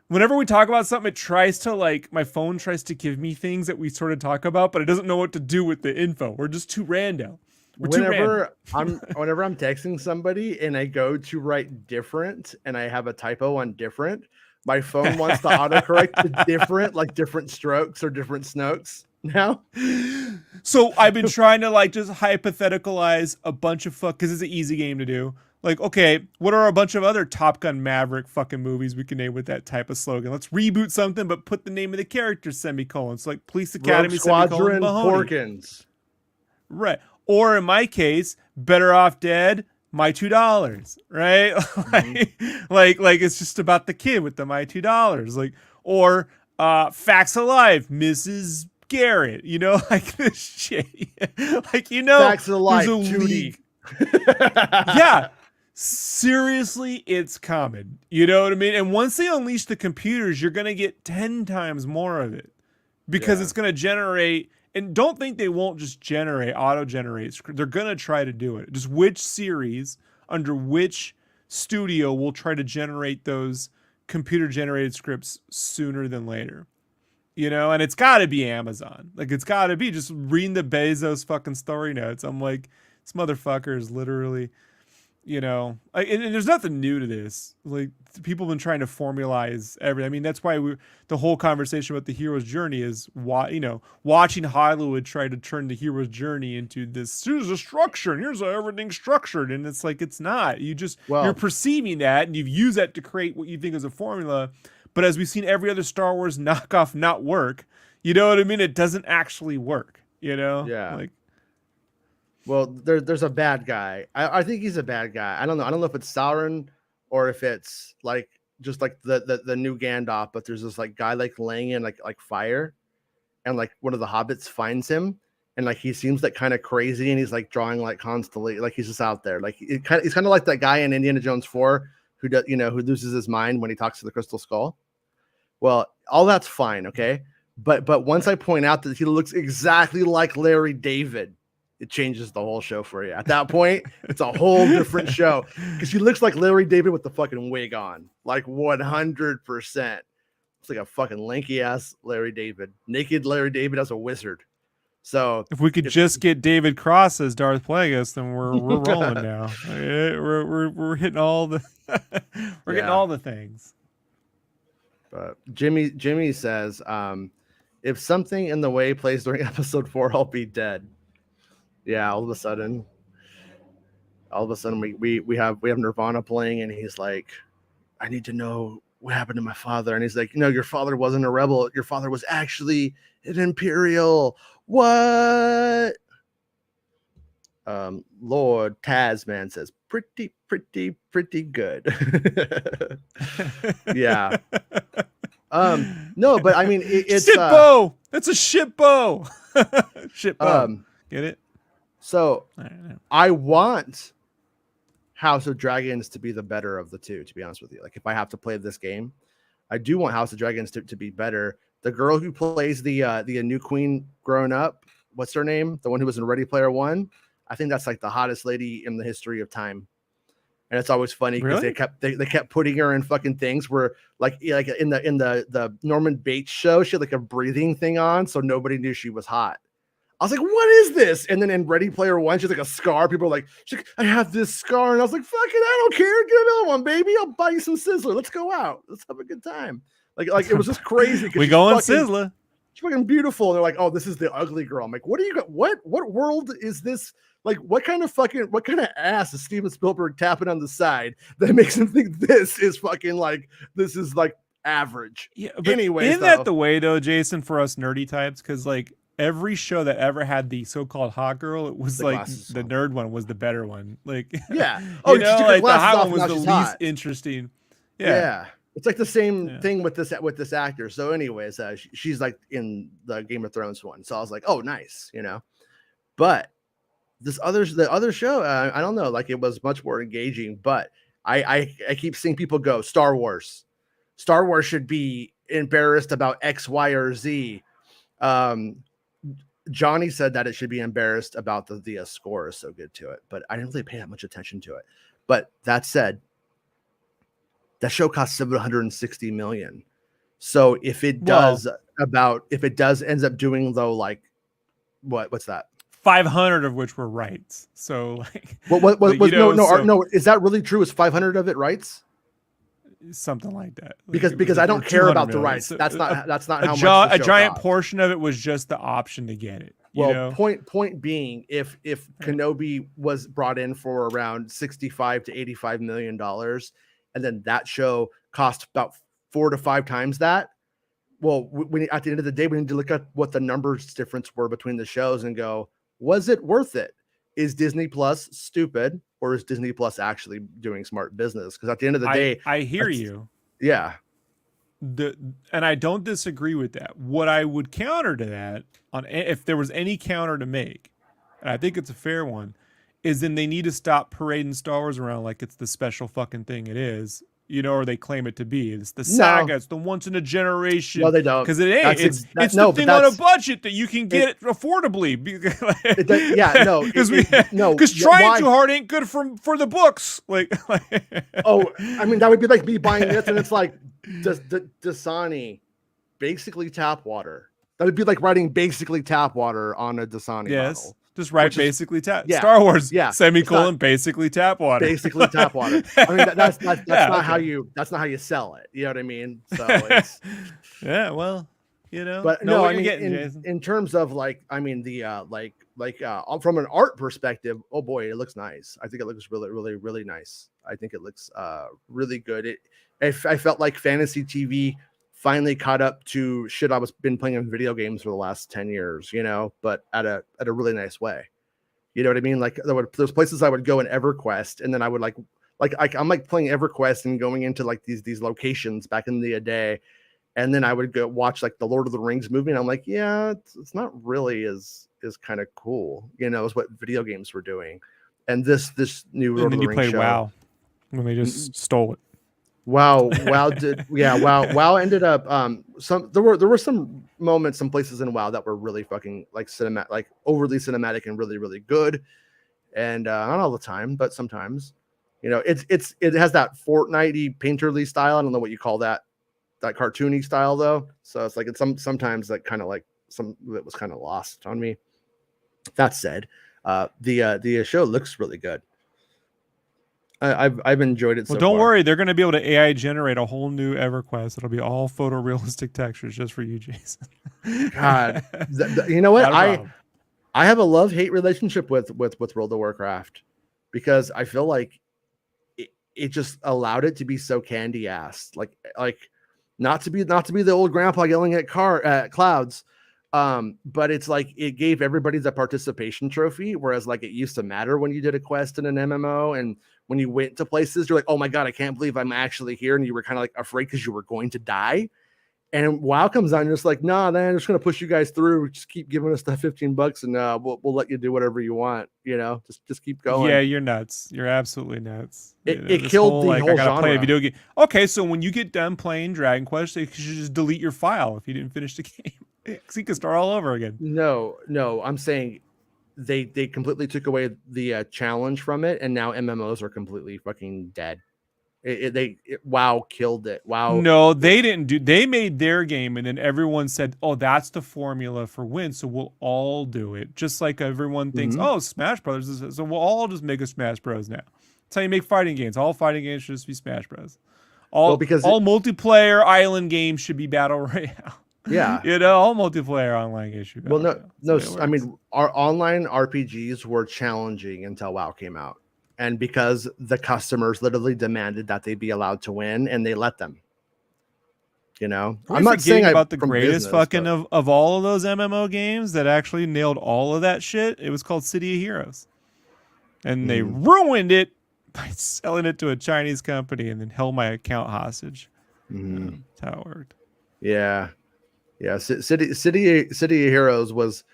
whenever we talk about something, it tries to my phone tries to give me things that we sort of talk about, but it doesn't know what to do with the info. We're just too random. Whenever I'm texting somebody and I go to write different and I have a typo on different, my phone wants to autocorrect to different strokes or different Snokes now. So I've been trying to just hypotheticalize a bunch of because it's an easy game to do. Like, okay, what are a bunch of other Top Gun Maverick fucking movies we can name with that type of slogan? Let's reboot something, but put the name of the character semicolon. So like Police Academy Squadron semicolon Porkins. Right. Or in my case, Better Off Dead, my $2, right? like it's just about the kid with the my $2. Or Facts Alive, Mrs. Garrett, like this shit. Facts Alive, 2D. Yeah. Seriously, it's common. You know what I mean? And once they unleash the computers, you're going to get 10 times more of it because it's going to generate. And don't think they won't just auto-generate. They're going to try to do it. Just which series under which studio will try to generate those computer-generated scripts sooner than later. And it's got to be Amazon. It's got to be. Just reading the Bezos fucking story notes. I'm like, this motherfucker is literally... and there's nothing new to this. People have been trying to formalize everything. I mean, that's why the whole conversation about the hero's journey is why, watching Hollywood try to turn the hero's journey into this, here's a structure and here's how everything's structured. And it's it's not. You're perceiving that and you've used that to create what you think is a formula. But as we've seen every other Star Wars knockoff not work, you know what I mean? It doesn't actually work, Yeah. Well, there's a bad guy. I think he's a bad guy. I don't know. I don't know if it's Sauron or if it's just the new Gandalf, but there's this guy laying in like fire, and one of the hobbits finds him, and he seems kind of crazy, and he's drawing constantly, he's just out there. He's kind of like that guy in Indiana Jones 4 who does who loses his mind when he talks to the Crystal Skull. Well, all that's fine, okay, but once I point out that he looks exactly like Larry David, it changes the whole show for you. At that point, it's a whole different show because he looks like Larry David with the fucking wig on, 100%. It's like a fucking lanky ass Larry David, naked Larry David as a wizard. So if we could just get David Cross as Darth Plagueis, then we're rolling now. We're hitting all the getting all the things. But Jimmy says, if something in the way plays during episode 4, I'll be dead. Yeah, all of a sudden we have Nirvana playing, and he's like, I need to know what happened to my father. And he's like, your father wasn't a rebel. Your father was actually an Imperial. What? Lord Tasman says, pretty good. Yeah. No, but I mean, it's shit bow. That's a shit bow. Shit bow. Get it? So I want House of Dragons to be the better of the two, to be honest with you. If I have to play this game, I do want House of Dragons to be better. The girl who plays the new queen growing up, what's her name? The one who was in Ready Player One. I think that's the hottest lady in the history of time. And it's always funny because Really? they kept putting her in fucking things where like in the Norman Bates show, she had like a breathing thing on, so nobody knew she was hot. I was like, what is this? And then in Ready Player One, she's like a scar. People are like, I have this scar. And I was like, fuck it, I don't care. Get another one, baby. I'll buy you some Sizzler. Let's go out. Let's have a good time. Like it was just crazy. We going Sizzler. She's fucking beautiful. And they're like, oh, this is the ugly girl. I'm like, what do you got? What world is this? Like, what kind of ass is Steven Spielberg tapping on the side that makes him think this is average? Yeah, but anyway, isn't that the way though, Jason, for us nerdy types? Because like every show that ever had the so-called hot girl, it was like the nerd one was the better one. Like, yeah, like the hot one was the least interesting. Yeah. It's like the same thing with this actor. So, anyways, she's like in the Game of Thrones one. So I was like, oh, nice, But the other show, I don't know, like it was much more engaging. But I keep seeing people go, Star Wars should be embarrassed about X, Y, or Z. Johnny said that it should be embarrassed about the score is so good to it, but I didn't really pay that much attention to it. But that said, that show cost $760 million. So if it ends up doing though, like what's that? 500 of which were rights. So like, no, is that really true? Is 500 of it rights? Something like that. Because I don't care about the rights. That's not how much a giant cost. Portion of it was just the option to get it. Point being, if Kenobi was brought in for around $65 to $85 million, and then that show cost about 4 to 5 times that, well, at the end of the day, we need to look at what the numbers difference were between the shows and go, was it worth it? Is Disney Plus stupid, or is Disney Plus actually doing smart business? Because at the end of the day, I hear you. Yeah. And I don't disagree with that. What I would counter to that, if there was any counter to make, and I think it's a fair one, is then they need to stop parading Star Wars around like it's the special fucking thing it is. Or they claim it to be. It's the saga. It's the once in a generation. No, they don't. Because it ain't. It's the thing on a budget that you can get affordably. Because trying too hard ain't good for the books. I mean, that would be like me buying this, and it's like Dasani, basically tap water. That would be like writing basically tap water on a Dasani bottle. Just write basically tap. Yeah, Star Wars. Yeah. Semicolon. Basically tap water. Basically tap water. I mean, that's not how you sell it. You know what I mean? So it's yeah. Well, But no, I mean, in terms of from an art perspective, oh boy, it looks nice. I think it looks really, really, really nice. I think it looks really good. I felt like fantasy TV finally caught up to shit I was been playing in video games for the last 10 years, but at a really nice way. You know what I mean? Like there's places I would go in EverQuest, and then I would I'm like playing EverQuest and going into like these locations back in the day, and then I would go watch like the Lord of the Rings movie, and I'm like, yeah, it's not really as kind of cool, is what video games were doing. And this new Lord of the Rings show, WoW when they just stole it. Wow ended up there were some moments, some places in WoW that were really fucking like cinematic, like overly cinematic and really, really good. And not all the time, but sometimes, it has that Fortnite-y painterly style. I don't know what you call that cartoony style though. So it's like sometimes that kind of like some of it was kind of lost on me. That said, the show looks really good. I've enjoyed it. Well, don't worry, they're going to be able to AI generate a whole new EverQuest. It'll be all photorealistic textures just for you, Jason. God, you know what? I have a love-hate relationship with World of Warcraft, because I feel like it just allowed it to be so candy ass, like not to be the old grandpa yelling at clouds. But it's like it gave everybody the participation trophy, whereas like it used to matter when you did a quest in an MMO, and when you went to places, you're like, oh my god, I can't believe I'm actually here, and you were kind of like afraid because you were going to die. And WoW comes on, and you're just like, nah, then I'm just gonna push you guys through. Just keep giving us the $15, and we'll let you do whatever you want. Just keep going. Yeah, you're nuts. You're absolutely nuts. It killed the whole I gotta genre. play a video game. Okay, so when you get done playing Dragon Quest, you should just delete your file if you didn't finish the game. So you can start all over again. No, I'm saying they completely took away the challenge from it, and now MMOs are completely fucking dead. WoW killed it. WoW. No, they didn't do. They made their game, and then everyone said, "Oh, that's the formula for win." So we'll all do it. Just like everyone thinks, Mhm. "Oh, Smash Brothers." So we'll all just make a Smash Bros. Now. That's how you make fighting games. All fighting games should just be Smash Bros. All because all multiplayer island games should be battle royale. Yeah. You know, all multiplayer online games should be Well, battle no, royale. That's the way I it works. mean, our online RPGs were challenging until WoW came out, and because the customers literally demanded that they be allowed to win, and they let them. You know, We're I'm not saying about the from greatest business, fucking but- of all of those MMO games that actually nailed all of that shit. It was called City of Heroes, and they ruined it by selling it to a Chinese company and then held my account hostage. That's how it worked. Yeah. City of Heroes was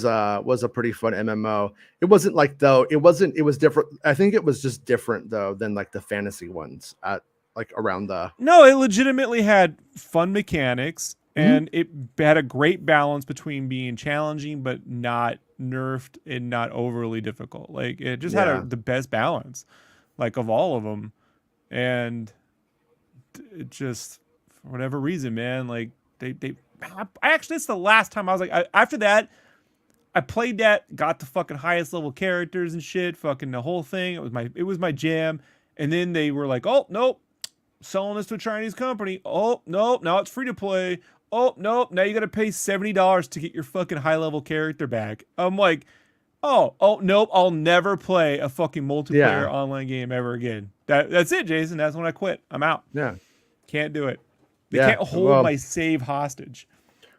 a pretty fun MMO. It wasn't like it was different. I think it was just different though than like the fantasy ones at like around the. No, it legitimately had fun mechanics and it had a great balance between being challenging but not nerfed and not overly difficult. Like it just had the best balance, like of all of them, and it just for whatever reason, man, like they. Actually, it's the last time I was like, after that, I played that, got the fucking highest level characters and shit, fucking the whole thing. It was my jam. And then they were like, oh, nope, selling this to a Chinese company. Oh, nope, now it's free to play. Oh, nope, now you got to pay $70 to get your fucking high level character back. I'm like, oh, nope, I'll never play a fucking multiplayer online game ever again. That's it, Jason. That's when I quit. I'm out. Yeah. Can't do it. They can't hold my save hostage.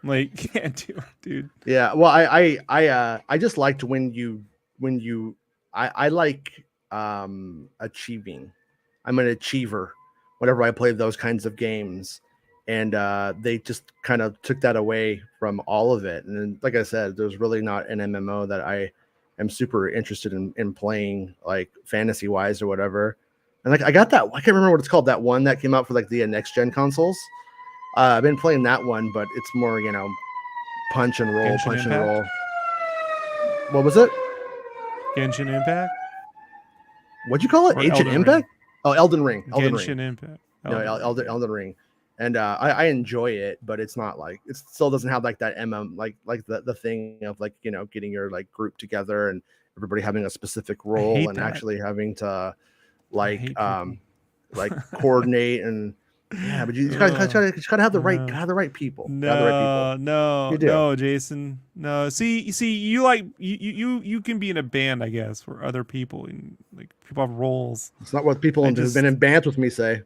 Like, can't do it, dude. Yeah. Well, I just liked when you I like achieving. I'm an achiever whenever I play those kinds of games. And they just kind of took that away from all of it. And then, like I said, there's really not an MMO that I am super interested in playing, like fantasy wise or whatever. And like I got that, I can't remember what it's called, that one that came out for like the next gen consoles. I've been playing that one, but it's more, punch and roll, Genshin Impact? and roll. What was it? Genshin Impact? What'd you call it? Or Ancient Elden Impact? Ring. Oh, Elden Ring. Genshin Impact. No, Elden Ring. And I enjoy it, but it's not like, it still doesn't have like that like the thing of like, getting your like group together and everybody having a specific role and actually having to like coordinate and but you gotta have the right people. No, Jason. No, see, you like you can be in a band, I guess, for other people and like people have roles. It's not what people who've been in bands with me say.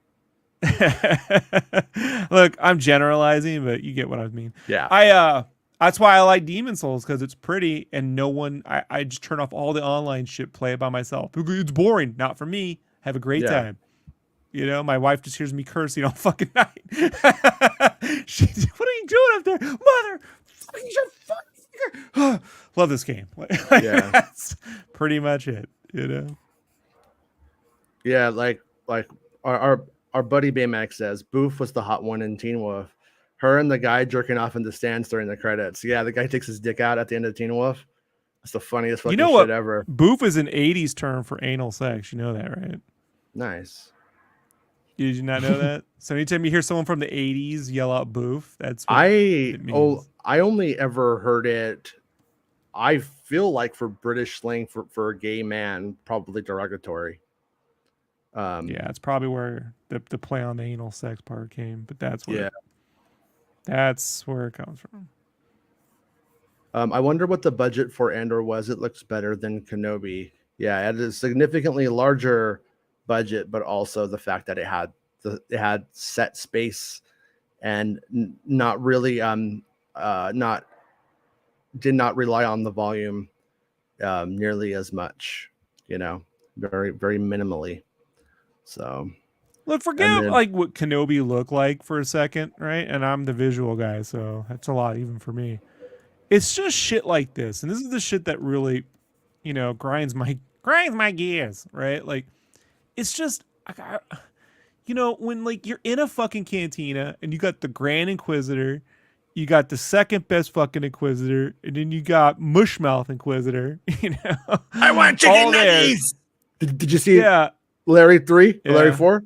Look, I'm generalizing, but you get what I mean. Yeah. That's why I like Demon Souls, because it's pretty and no one. I just turn off all the online shit, play it by myself. It's boring, not for me. Have a great time. My wife just hears me cursing all fucking night. She's, what are you doing up there, mother? Love this game. That's pretty much it. Yeah, like our buddy Baymax says, Boof was the hot one in Teen Wolf. Her and the guy jerking off in the stands during the credits. Yeah, the guy takes his dick out at the end of Teen Wolf. That's the funniest fucking shit ever. Boof is an 80s term for anal sex. You know that, right? Nice. Did you not know that? So anytime you hear someone from the 80s yell out boof, that's what it means. I only ever heard it, I feel like, for British slang for a gay man, probably derogatory. Yeah, it's probably where the play on the anal sex part came, but that's where that's where it comes from. I wonder what the budget for Andor was. It looks better than Kenobi. Yeah, it had a significantly larger budget, but also the fact that it had set space and not really did not rely on the volume nearly as much, very, very minimally. So look, forget like what Kenobi looked like for a second, right? And I'm the visual guy, so that's a lot even for me. It's just shit like this, and this is the shit that really, grinds my gears, right? Like, it's just, when like you're in a fucking cantina and you got the Grand Inquisitor, you got the second best fucking Inquisitor, and then you got Mushmouth Inquisitor. You know, I want chicken nuggets. Did you see Yeah, Larry 3 or Larry Yeah. 4?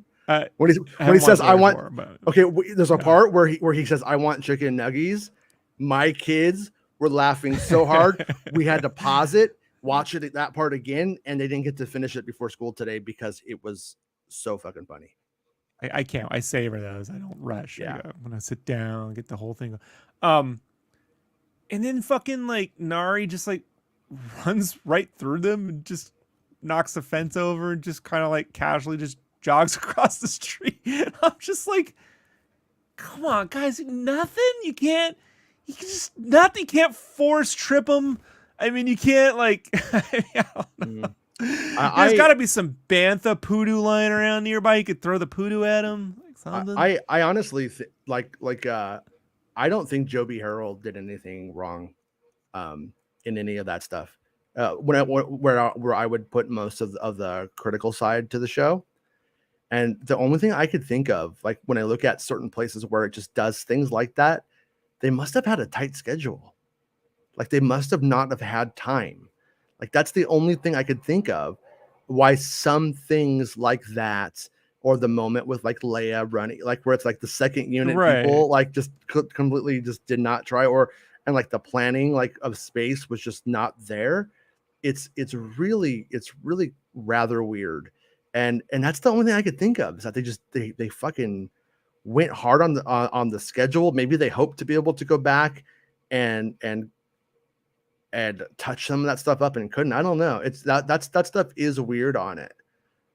When he haven't says watched I Larry want 4, but okay, there's a part where he says I want chicken nuggies. My kids were laughing so hard we had to pause it, watch it that part again, and they didn't get to finish it before school today because it was so fucking funny. I can't. I savor those. I don't rush. Yeah. When I sit down, get the whole thing. And then fucking like Nari just like runs right through them and just knocks the fence over and just kind of like casually just jogs across the street. I'm just like, come on, guys, nothing. You can just nothing. You can't force trip them. I mean, you can't like. I don't know. There's got to be some bantha poodoo lying around nearby. You could throw the poodoo at him. Like something. I honestly I don't think Joby Harold did anything wrong in any of that stuff. Where I would put most of the critical side to the show. And the only thing I could think of, like when I look at certain places where it just does things like that, they must have had a tight schedule. Like they must have not have had time. Like that's the only thing I could think of why some things like that, or the moment with like Leia running, like where it's like the second unit people like just completely just did not try, and like the planning like of space was just not there. It's really rather weird. And that's the only thing I could think of, is that they fucking went hard on the schedule. Maybe they hoped to be able to go back and touch some of that stuff up and couldn't. I don't know. It's that stuff is weird on it.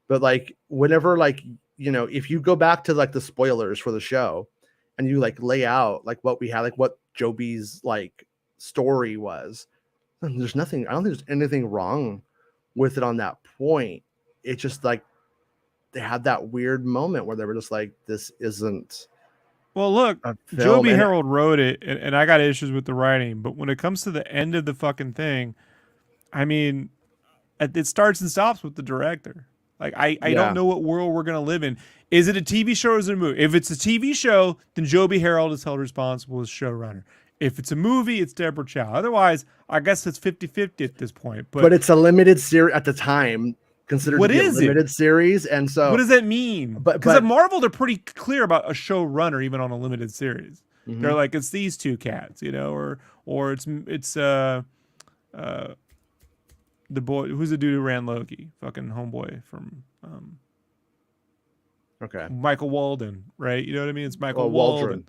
But like whenever, like, you know, if you go back to like the spoilers for the show and you like lay out like what we had, like what Joby's like story was, there's nothing, I don't think there's anything wrong with it on that point. It's just like they had that weird moment where they were just like, this isn't. Well, look, Joby Harold wrote it, and I got issues with the writing. But when it comes to the end of the fucking thing, I mean, it starts and stops with the director. Like, I don't know what world we're going to live in. Is it a TV show or is it a movie? If it's a TV show, then Joby Harold is held responsible as showrunner. If it's a movie, it's Deborah Chow. Otherwise, I guess it's 50-50 at this point. But it's a limited series at the time. Considered what to be is a limited series, and so what does that mean? Because at Marvel, they're pretty clear about a showrunner, even on a limited series. Mm-hmm. They're like, it's these two cats, you know, or it's the boy who's the dude who ran Loki, fucking homeboy from Michael Walden, right? You know what I mean? It's Michael Waldron.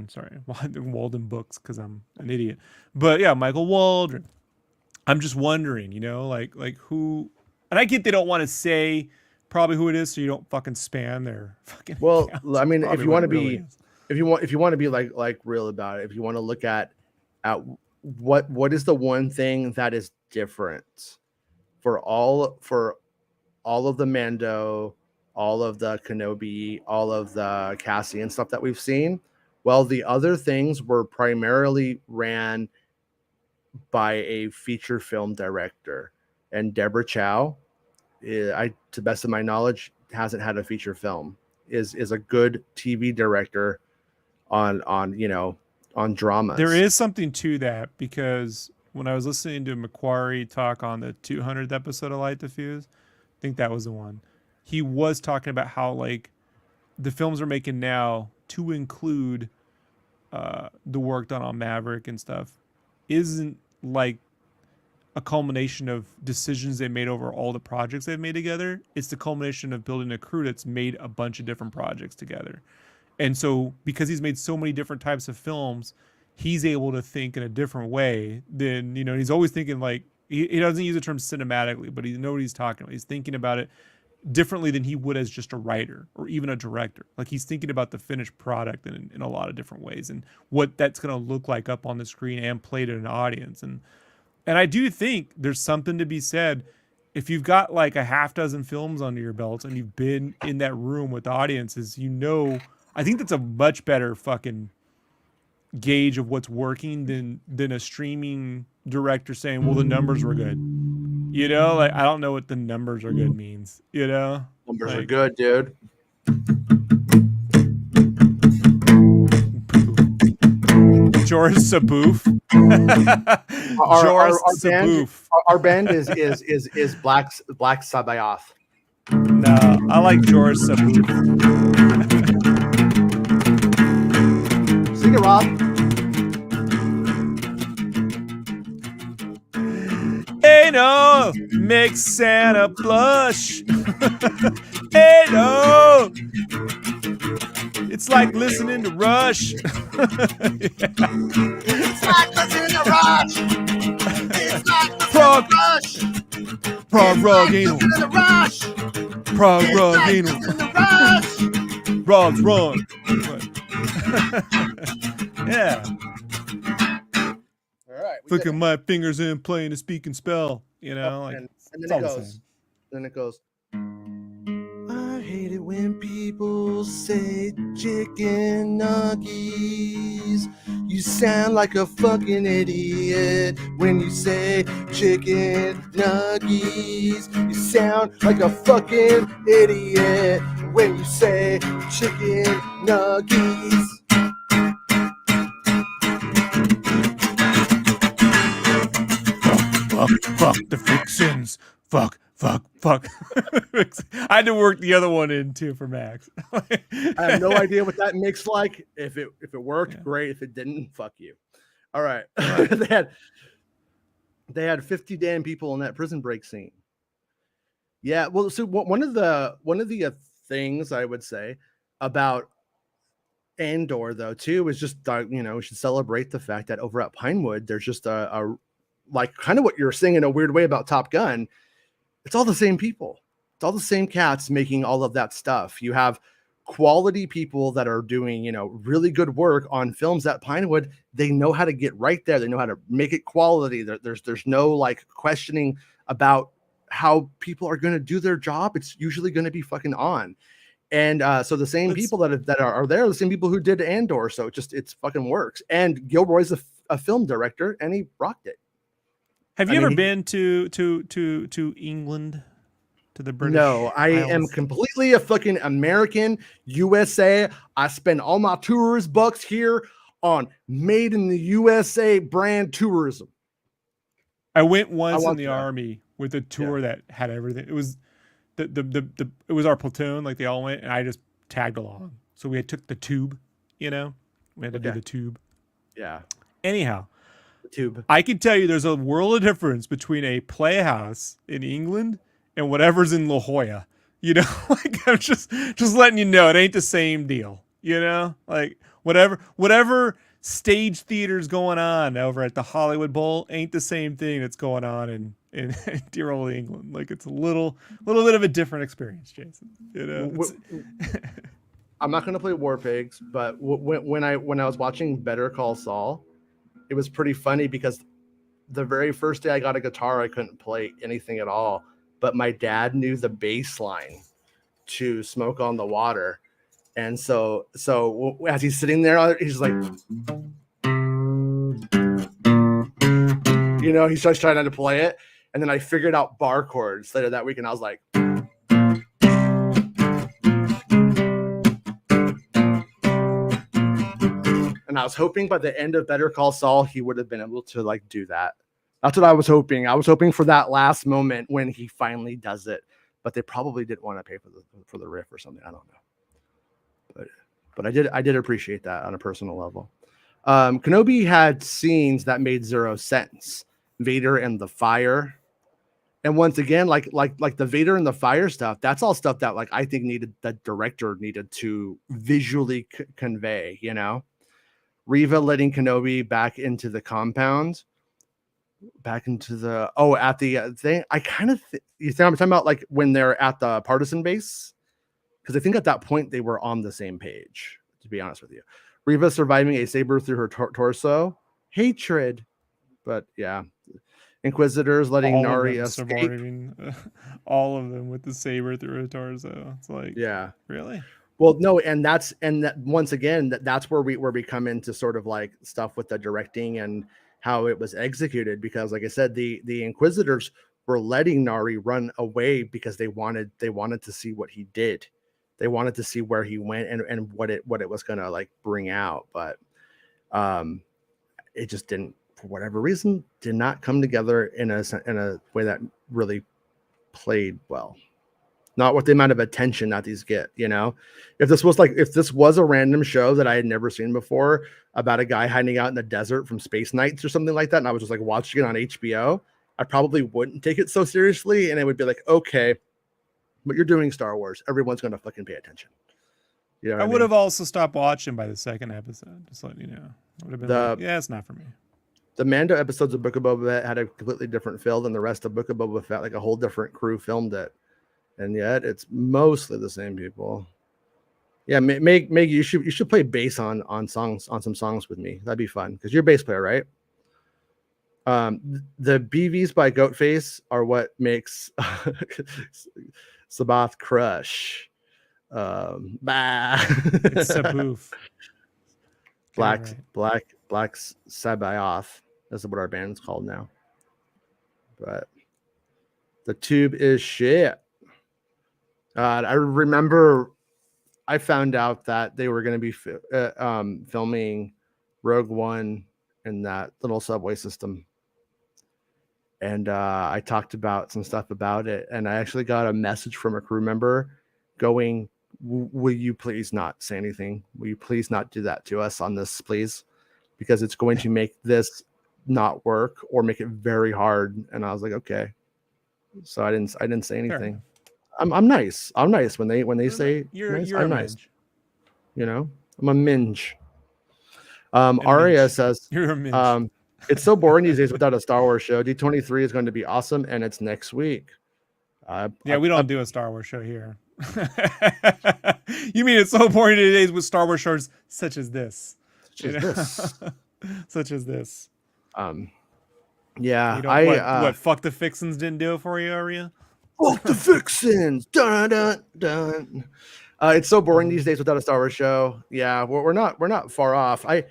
Sorry, Walden books, because I'm an idiot. But yeah, Michael Waldron. I'm just wondering, you know, like who. And I get they don't want to say probably who it is, so you don't fucking spam their fucking. Well, accounts. I mean, Probably if you want to really be, if you want to be like real about it, if you want to look at what is the one thing that is different for all of the Mando, all of the Kenobi, all of the Cassian stuff that we've seen. Well, the other things were primarily ran by a feature film director, and Deborah Chow, to the best of my knowledge, hasn't had a feature film. Is a good TV director on dramas. There is something to that, because when I was listening to Macquarie talk on the 200th episode of Light the Fuse, I think that was the one, he was talking about how like the films are making now to include the work done on Maverick and stuff isn't like a culmination of decisions they made over all the projects they've made together. It's the culmination of building a crew that's made a bunch of different projects together. And so because he's made so many different types of films, he's able to think in a different way than, you know, he's always thinking like, he doesn't use the term cinematically, but he knows what he's talking about. He's thinking about it differently than he would as just a writer or even a director. Like he's thinking about the finished product in a lot of different ways and what that's going to look like up on the screen and play to an audience. And I do think there's something to be said. If you've got like a half dozen films under your belt and you've been in that room with audiences, you know, I think that's a much better fucking gauge of what's working than a streaming director saying, well, the numbers were good. You know, like I don't know what the numbers are good means, you know? Numbers are good, dude. George Saboof. George Saboof. Our band is Black Sabbath. No, I like George Saboof. Sing it, Rob. Hey no, make Santa blush. Hey no, it's like listening to Rush. It's like listening to Rush. It's like listening Prog, to Rush. prog rock It's anal, like listening to Rush. prog It's rock like anal, listening to Rush. Rogs run. Yeah. All right. Flicking my fingers in, playing a speaking spell. You know, like and it's then all it the goes. same. Then it goes. I hate it when people say chicken nuggies. You sound like a fucking idiot when you say chicken nuggies. You sound like a fucking idiot when you say chicken nuggies. Fuck the fixins. Fuck. I had to work the other one in too for Max. I have no idea what that mix like. If it worked, great. If it didn't, fuck you. All right. they had 50 damn people in that prison break scene. Yeah. Well, so one of the things I would say about Andor though too is just we should celebrate the fact that over at Pinewood there's just a like kind of what you're saying in a weird way about Top Gun. It's all the same people. It's all the same cats making all of that stuff. You have quality people that are doing, really good work on films at Pinewood. They know how to get right there. They know how to make it quality. There's no like questioning about how people are going to do their job. It's usually going to be fucking on. And so the same people that are there, the same people who did Andor. So it's fucking works. And Gilroy's a film director, and he rocked it. Have you ever been to England, to the British? No, I am completely a fucking American, USA. I spend all my tourist bucks here on made in the USA brand tourism. I went once in the army with a tour that had everything. It was it was our platoon, like they all went, and I just tagged along. So we took the tube, we had to do the tube. Yeah. Anyhow. Tube. I can tell you there's a world of difference between a playhouse in England and whatever's in La Jolla. Like I'm just letting you know it ain't the same deal. Like whatever stage theater's going on over at the Hollywood Bowl ain't the same thing that's going on in dear old England. Like it's a little bit of a different experience, Jason. I'm not gonna play War Pigs, but when I was watching Better Call Saul, it was pretty funny because the very first day I got a guitar, I couldn't play anything at all. But my dad knew the bass line to Smoke on the Water. And so as he's sitting there, he's like, he starts trying to play it. And then I figured out bar chords later that week. And I was like, and I was hoping by the end of Better Call Saul, he would have been able to like do that. That's what I was hoping. I was hoping for that last moment when he finally does it, but they probably didn't want to pay for the riff or something. I don't know, but I did appreciate that on a personal level. Kenobi had scenes that made zero sense. Vader and the fire, and once again, like the Vader and the fire stuff. That's all stuff that like I think the director needed to visually convey. Reva letting Kenobi back into the compound, back into the at the thing. I kind of you think I'm talking about like when they're at the partisan base, because I think at that point they were on the same page. To be honest with you, Reva surviving a saber through her torso, hatred, but yeah, Inquisitors letting Nari escape. All of them with the saber through her torso. It's like, yeah, really. Well, no, and that once again, that's where we come into sort of like stuff with the directing and how it was executed. Because, like I said, the Inquisitors were letting Nari run away because they wanted to see what he did. They wanted to see where he went and what it was gonna like bring out. But it just didn't, for whatever reason, did not come together in a way that really played well. Not with the amount of attention that these get, you know. If this was a random show that I had never seen before about a guy hiding out in the desert from Space Knights or something like that, and I was just like watching it on HBO, I probably wouldn't take it so seriously, and it would be like, okay, but you're doing Star Wars, everyone's gonna fucking pay attention. You know what I I would mean? have also stopped watching by the second episode. Just letting you know, I would have been like, yeah, it's not for me. The Mando episodes of Book of Boba Fett had a completely different feel than the rest of Book of Boba Fett. Like a whole different crew filmed it, and yet it's mostly the same people. Yeah, Meg, you should play bass on some songs with me. That'd be fun because you're a bass player, right? The BVs by Goatface are what makes Sabath crush. Bah. It's Saboof. Black Sabaoth. That's what our band's called now. But the tube is shit. I remember I found out that they were going to be filming Rogue One in that little subway system. And I talked about some stuff about it. And I actually got a message from a crew member going, will you please not say anything? Will you please not do that to us on this, please? Because it's going to make this not work or make it very hard. And I was like, okay. So I didn't say anything. I'm nice. I'm nice when they say you're nice, you're I'm a nice. minge. You know, I'm a minge. Aria says You're a minge. it's so boring these days without a Star Wars show. D23 is going to be awesome, and it's next week. We don't do a Star Wars show here. You mean it's so boring nowadays with Star Wars shows such as this? Such as this. Yeah. What fuck the fixins didn't do it for you, Aria? Fuck the fixins. Dun dun dun. It's so boring these days without a Star Wars show. Yeah, we're not far off. I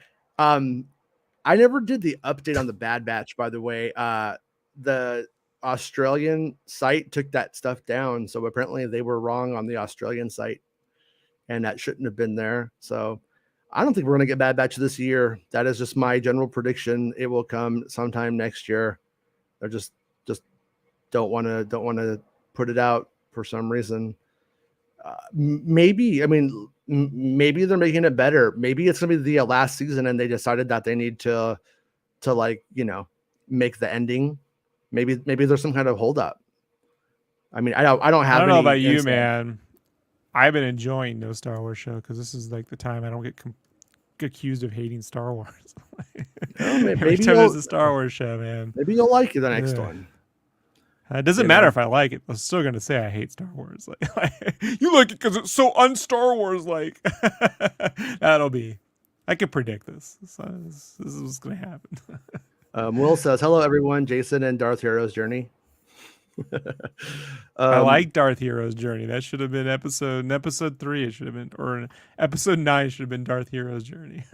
never did the update on the Bad Batch, by the way. The Australian site took that stuff down, so apparently they were wrong on the Australian site, and that shouldn't have been there. So I don't think we're gonna get Bad Batch this year. That is just my general prediction. It will come sometime next year. They're just don't want to put it out for some reason. Maybe they're making it better. Maybe it's gonna be the last season, and they decided that they need to like, you know, make the ending. Maybe there's some kind of holdup. I mean, I don't know about you, man. I've been enjoying no Star Wars show because this is like the time I don't get accused of hating Star Wars. Every time there's a Star Wars show, man. Maybe you'll like it the next one. It doesn't matter if I like it. I'm still gonna say I hate Star Wars. Like you like it because it's so un-Star Wars like. That'll be. I can predict this. This is what's gonna happen. Will says, "Hello, everyone. Jason and Darth Hero's Journey." I like Darth Hero's Journey. That should have been episode 3. It should have been, or episode 9 should have been Darth Hero's Journey.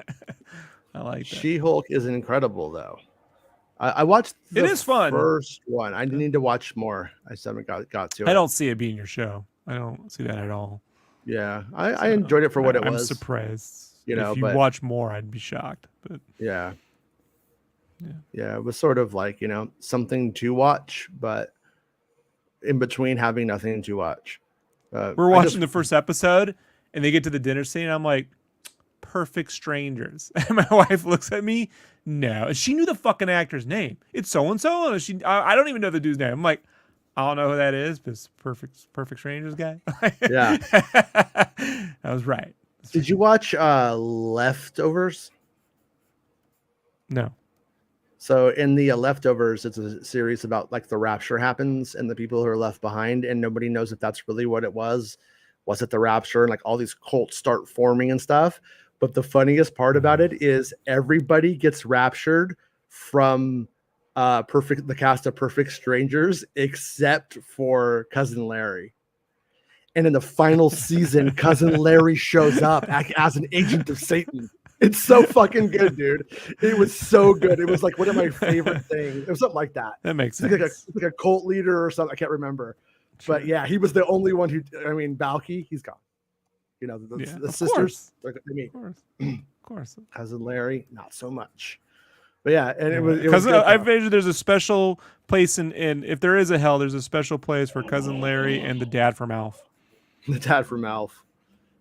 I like that. She-Hulk is incredible, though. I watched the it is fun. First one. I need to watch more. I just haven't got to it. I don't see it being your show. I don't see that at all. Yeah, I enjoyed it for what it was. I'm surprised. You know, if you watch more, I'd be shocked. But yeah, it was sort of like, you know, something to watch, but in between having nothing to watch. We're watching the first episode, and they get to the dinner scene. And I'm like, perfect strangers. And my wife looks at me. No, and she knew the fucking actor's name. It's so and so. I don't even know the dude's name. I'm like, I don't know who that is, but it's perfect strangers guy. Yeah, I was right. Did you watch Leftovers? No. So in the Leftovers, it's a series about like the rapture happens and the people who are left behind, and nobody knows if that's really what it was. Was it the rapture? And like all these cults start forming and stuff. But the funniest part about it is everybody gets raptured from the cast of Perfect Strangers except for Cousin Larry. And in the final season, Cousin Larry shows up as an agent of Satan. It's so fucking good, dude. It was so good. It was like one of my favorite things. It was something like that. That makes sense. Like a cult leader or something. I can't remember. Sure. But yeah, he was the only one who, I mean, Balky, he's gone. You know, the sisters. Of course. Cousin Larry, not so much. But yeah, and it was because good, I though. envision there's a special place in if there is a hell, there's a special place for Cousin Larry and the dad from Alf. The dad from Alf.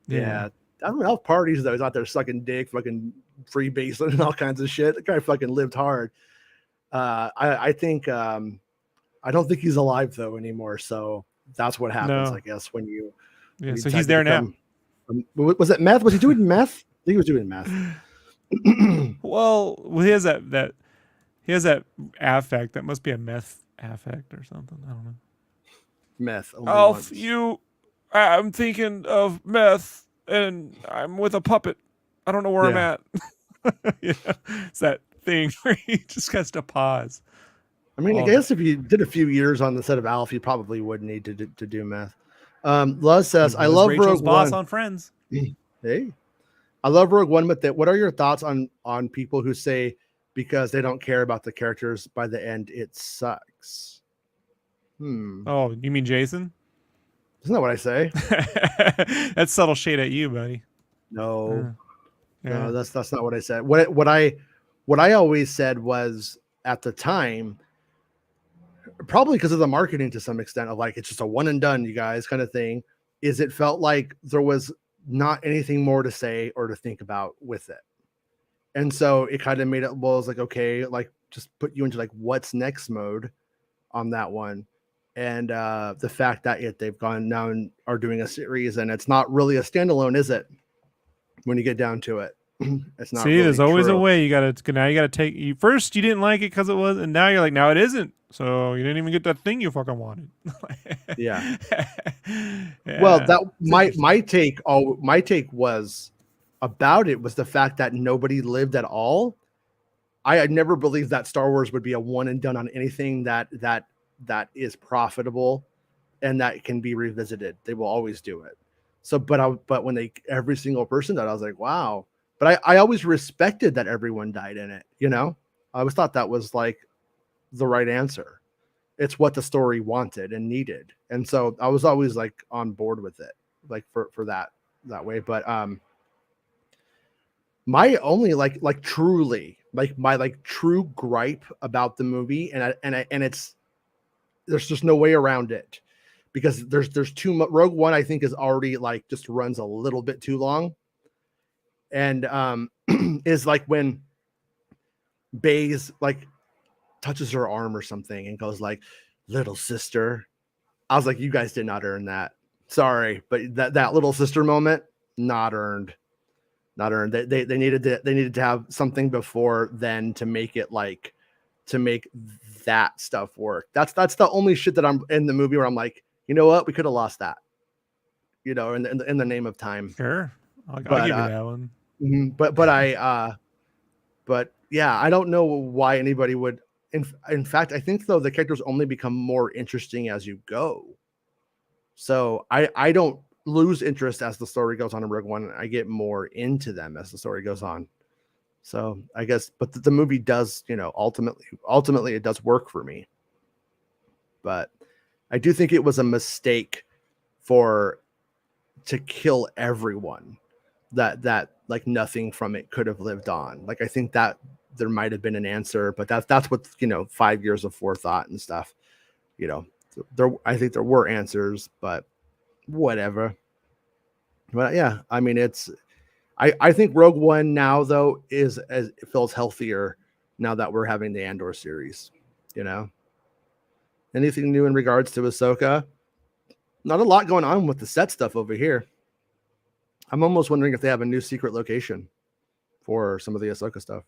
Yeah. I don't know, Alf parties though. He's out there sucking dick, fucking freebasing and all kinds of shit. The guy fucking lived hard. I think I don't think he's alive though anymore. So that's what happens, No. I guess, when you Yeah, when you so decide he's to there now. Was it meth? Was he doing meth? I think he was doing meth. Well, he has that affect. That must be a meth affect or something. I don't know. Meth. Only Alf, once. I'm thinking of meth, and I'm with a puppet. I don't know where I'm Yeah. at. Yeah, it's that thing where he just has to pause. I mean, I guess if you did a few years on the set of Alf, you probably would need to do meth. Luz says, He "I was love Rachel's Rogue boss One." on Friends. Hey, I love Rogue One, but what are your thoughts on people who say because they don't care about the characters by the end, it sucks? Oh, you mean Jason? Isn't that what I say? That's subtle shade at you, buddy. No, Yeah. no, that's not what I said. What I always said was at the time, probably because of the marketing to some extent of like it's just a one and done, you guys, kind of thing. Is it felt like there was not anything more to say or to think about with it, and so it kind of made it. Well, it's like okay, like just put you into like what's next mode on that one. And the fact that they've gone now and are doing a series and it's not really a standalone, is it? When you get down to it, it's not. See, really there's always a true. way. You gotta take. You first you didn't like it because it was, and now you're like, now it isn't. So you didn't even get that thing you fucking wanted. Yeah. Yeah. Well, that my take was about it was the fact that nobody lived at all. I had never believed that Star Wars would be a one and done on anything that is profitable and that can be revisited. They will always do it. So, but when every single person died, I was like, wow. But I always respected that everyone died in it. You know, I always thought that was like the right answer. It's what the story wanted and needed, and so I was always like on board with it, like for that way. But my only truly my true gripe about the movie, and it's there's just no way around it because there's too much. Rogue One, I think, is already like just runs a little bit too long, and is like when Baze like touches her arm or something and goes like, "Little sister." I was like, you guys did not earn that. Sorry, but that little sister moment, not earned. Not earned. They needed to have something before then to make it like to make that stuff work. That's the only shit that I'm in the movie where I'm like, you know what, we could have lost that. You know, in the name of time. Sure, I'll give you that one. But yeah, I don't know why anybody would. In fact, I think though the characters only become more interesting as you go. So I don't lose interest as the story goes on in Rogue One. I get more into them as the story goes on. So I guess, but the movie does, you know, ultimately it does work for me. But I do think it was a mistake to kill everyone that like nothing from it could have lived on. Like I think that there might have been an answer, but that's what, you know, 5 years of forethought and stuff, you know, I think there were answers, but whatever. But yeah, I mean, I think Rogue One now though it feels healthier now that we're having the Andor series, you know. Anything new in regards to Ahsoka? Not a lot going on with the set stuff over here. I'm almost wondering if they have a new secret location for some of the Ahsoka stuff.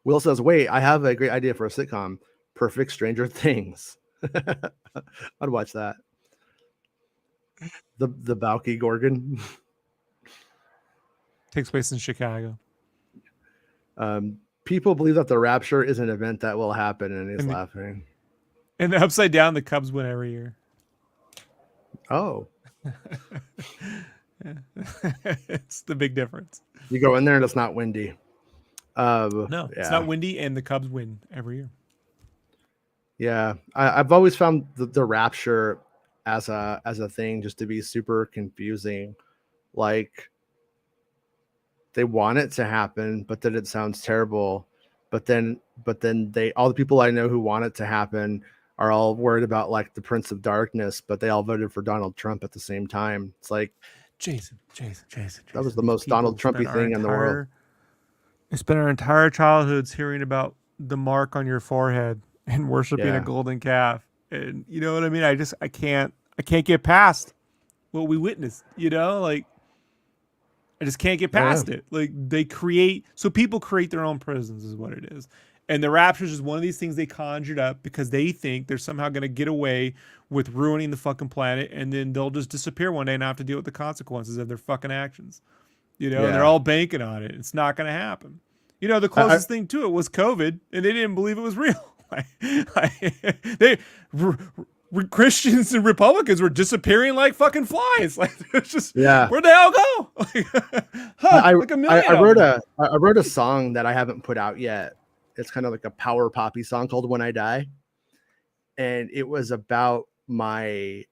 Will says, wait, I have a great idea for a sitcom. Perfect Stranger Things. I'd watch that. The Balky Gorgon. Takes place in Chicago. People believe that the rapture is an event that will happen, and he's laughing. And the upside down, the Cubs win every year. Oh. It's the big difference. You go in there and it's not windy. No, it's not windy, and the Cubs win every year. Yeah, I've always found the rapture as a thing just to be super confusing. Like, they want it to happen, but then it sounds terrible. But then all the people I know who want it to happen are all worried about like the Prince of Darkness, but they all voted for Donald Trump at the same time. It's like, Jason. that was the most Donald Trumpy thing in the world. We spent our entire childhoods hearing about the mark on your forehead and worshiping a golden calf. And you know what I mean? I can't get past what we witnessed, you know? Like, I just can't get past it. Like, people create their own prisons is what it is. And the rapture is just one of these things they conjured up because they think they're somehow going to get away with ruining the fucking planet, and then they'll just disappear one day and not have to deal with the consequences of their fucking actions. You know, and they're all banking on it. It's not going to happen. You know, the closest thing to it was COVID, and they didn't believe it was real. Christians and Republicans were disappearing like fucking flies. Like, it's just, where'd they all go? I wrote a song that I haven't put out yet. It's kind of like a power poppy song called When I Die. And it was about my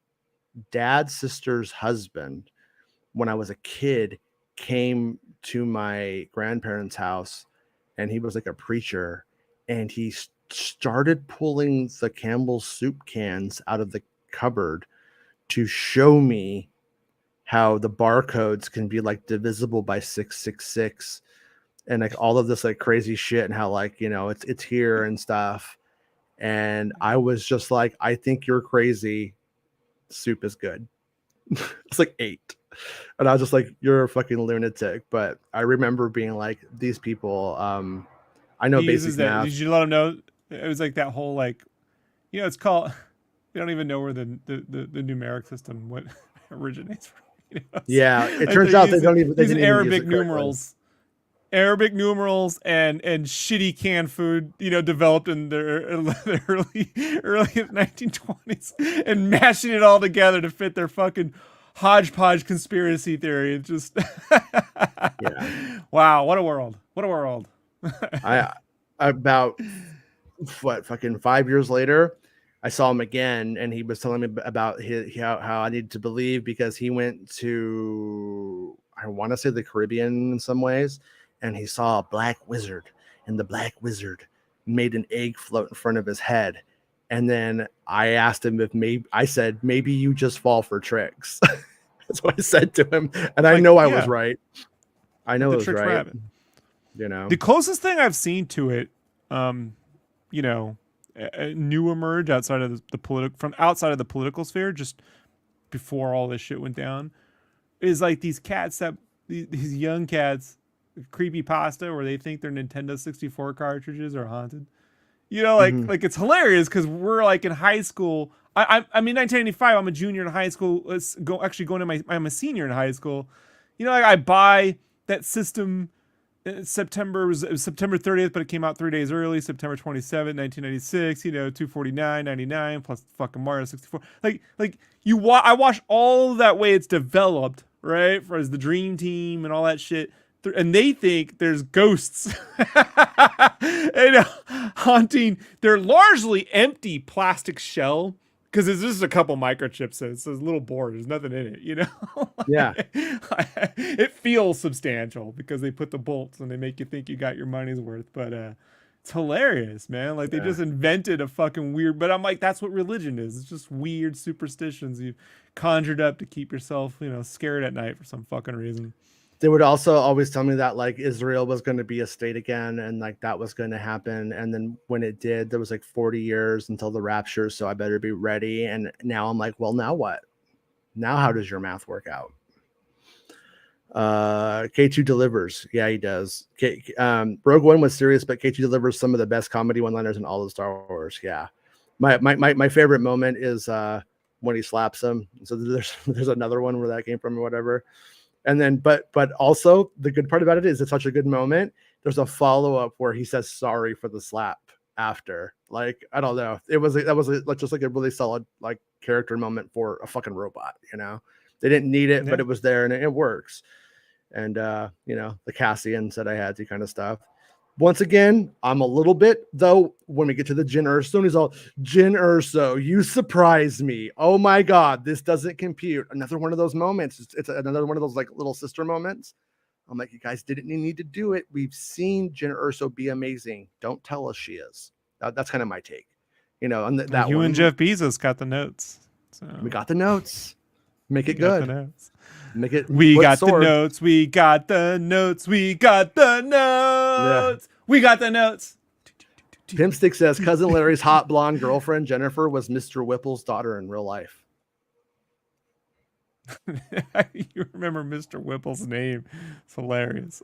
dad's sister's husband. When I was a kid, came to my grandparents' house, and he was like a preacher, and he started pulling the Campbell's soup cans out of the cupboard to show me how the barcodes can be like divisible by 666 and like all of this like crazy shit, and how like, you know, it's here and stuff. And I was just like, I think you're crazy. Soup is good. It's like 8. And I was just like, you're a fucking lunatic. But I remember being like, these people, I know basic math. Did you let them know? It was like that whole, like, you know, it's called, they don't even know where the numeric system what originates from. You know? Yeah, it turns out they don't even use Arabic numerals. Arabic numerals and shitty canned food, you know, developed in the early 1920s, and mashing it all together to fit their fucking hodgepodge conspiracy theory. It's just wow, what a world. About fucking 5 years later, I saw him again, and he was telling me about how I needed to believe, because he went to, I want to say, the Caribbean in some ways, and he saw a black wizard, and the black wizard made an egg float in front of his head. And then I asked him I said, maybe you just fall for tricks. That's what I said to him. And I know I was right. I know it was right. Rabbit. You know, the closest thing I've seen to it, you know, a new emerge outside of outside of the political sphere, just before all this shit went down, is like these young cats, creepypasta, where they think their Nintendo 64 cartridges are haunted. You know, like it's hilarious because we're like in high school. I mean, 1985. I'm a junior in high school. I'm a senior in high school. You know, like I buy that system. It was September 30th, but it came out 3 days early. September 27th, 1996. You know, $249.99 plus fucking Mario 64. Like I watch all of that way it's developed, right? For as the Dream Team and all that shit. And they think there's ghosts and haunting their largely empty plastic shell, because this is a couple microchips, it's a little board, there's nothing in it, you know. Yeah. It feels substantial because they put the bolts and they make you think you got your money's worth, but it's hilarious, man. Like, they just invented a fucking weird, but I'm like, that's what religion is. It's just weird superstitions you've conjured up to keep yourself, you know, scared at night for some fucking reason. They would also always tell me that like Israel was going to be a state again, and like that was going to happen. And then when it did, there was like 40 years until the rapture. So I better be ready. And now I'm like, well, now what? Now how does your math work out? K2 delivers. Yeah, he does. Rogue One was serious, but K2 delivers some of the best comedy one-liners in all of Star Wars. Yeah. My favorite moment is when he slaps him. So there's another one where that came from or whatever. And then, but also the good part about it is it's such a good moment. There's a follow-up where he says sorry for the slap after. Like, I don't know. That was just like a really solid like character moment for a fucking robot. You know, they didn't need it, but it was there and it works. And you know, the Cassian said I had to kind of stuff. Once again, I'm a little bit, though, when we get to the Jyn Erso, and he's all, Jyn Erso, you surprised me. Oh my God, this doesn't compute. Another one of those moments. It's another one of those like little sister moments. I'm like, you guys didn't need to do it. We've seen Jenna Urso be amazing. Don't tell us she is. That's kind of my take. On that you one. and Jeff Bezos got the notes. So We got the notes. Make it got the good. notes. Make it. We flip got the swords. notes. We got the notes. We got the notes. We got the notes. Pimpstick says cousin Larry's hot blonde girlfriend Jennifer was Mr. Whipple's daughter in real life. You remember Mr. Whipple's name? It's hilarious.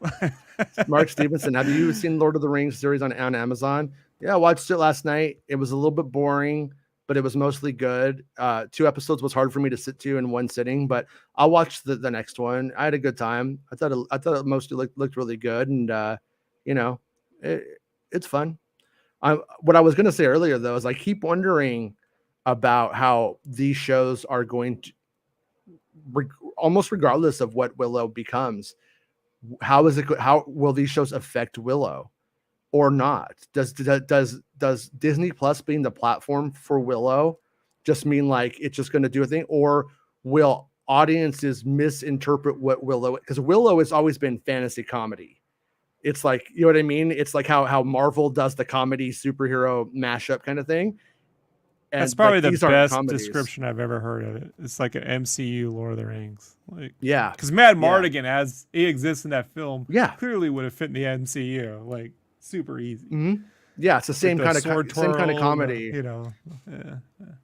Mark Stevenson, have you seen Lord of the Rings series on Amazon? Yeah, I watched it last night. It was a little bit boring, but it was mostly good. 2 episodes was hard for me to sit to in one sitting, but I watched the next one. I had a good time. I thought it mostly looked really good, and it's fun. What I was going to say earlier though is I keep wondering about how these shows are going to, almost regardless of what Willow becomes, how will these shows affect Willow or not? Does Disney Plus being the platform for Willow just mean like it's just going to do a thing, or will audiences misinterpret what Willow, because Willow has always been fantasy comedy. It's like, you know what I mean? It's like how Marvel does the comedy superhero mashup kind of thing. And that's probably the these aren't best comedies. description I've ever heard of it. It's like an MCU Lord of the Rings. Like, Yeah. because Mad Mardigan, as he exists in that film, Yeah, clearly would have fit in the MCU. Like, super easy. Mm-hmm. Yeah, it's the same kind of comedy.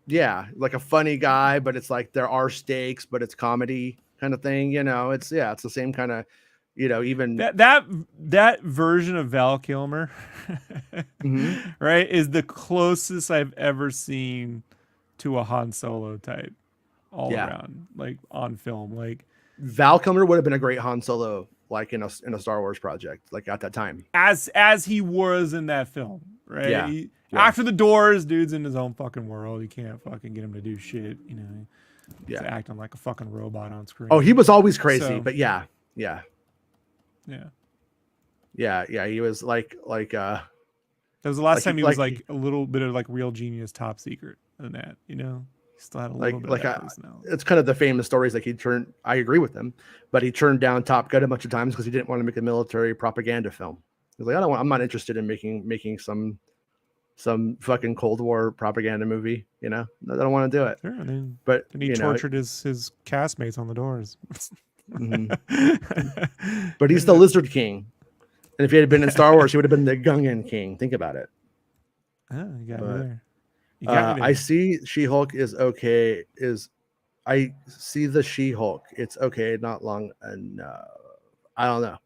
Yeah, like a funny guy, but it's like there are stakes, but it's comedy kind of thing. It's the same kind of, even that version of Val Kilmer, Mm-hmm. right, is the closest I've ever seen to a Han Solo type all around, like on film. Like Val Kilmer would have been a great Han Solo, like in a Star Wars project, like at that time, as he was in that film, right? Yeah. After the doors, dude's in his own fucking world. You can't fucking get him to do shit, He's acting like a fucking robot on screen. Oh, he was always crazy, So- but yeah. He was like that was the last like- time he was like- like a little bit of like Real Genius Top Secret in that, He still had a little bit of that personality. it's kind of the famous stories. Like I agree with him, but he turned down Top Gun a bunch of times because he didn't want to make a military propaganda film. He's like, I'm not interested in making some fucking Cold War propaganda movie. I don't want to do it. Sure, and then But he tortured his castmates on the doors. Mm-hmm. But he's the Lizard King, and if he had been in Star Wars, he would have been the Gungan King. Think about it. Oh, you got me there. You got me there. I see She-Hulk is okay. I see the She-Hulk. It's okay, not long enough. I don't know.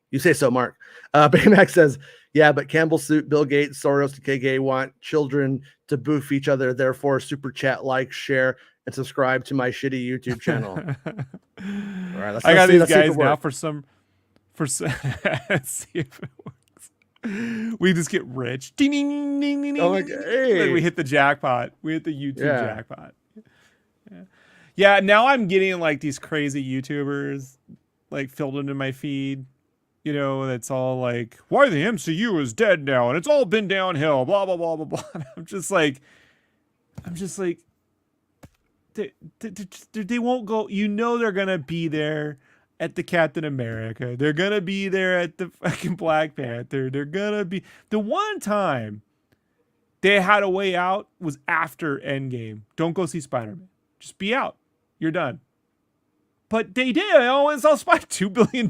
You say so, Mark. Baymax says, yeah, but Campbell Suit, Bill Gates, Soros, and KK want children to boof each other. Therefore, super chat, like, share, and subscribe to my shitty YouTube channel. All right, I got these guys now for let's see if it works. We just get rich. Ding, ding, ding, ding, ding, Oh my ding. God. Hey. Like we hit the jackpot. We hit the YouTube jackpot. Yeah, now I'm getting like these crazy YouTubers like filled into my feed. That's all like, why the MCU is dead now and it's all been downhill, blah, blah, blah, blah, blah. And I'm just like, they won't go. They're going to be there at the Captain America. They're going to be there at the fucking Black Panther. They're going to be. The one time they had a way out was after Endgame. Don't go see Spider-Man. Just be out. You're done. But they did. I went and saw $2 billion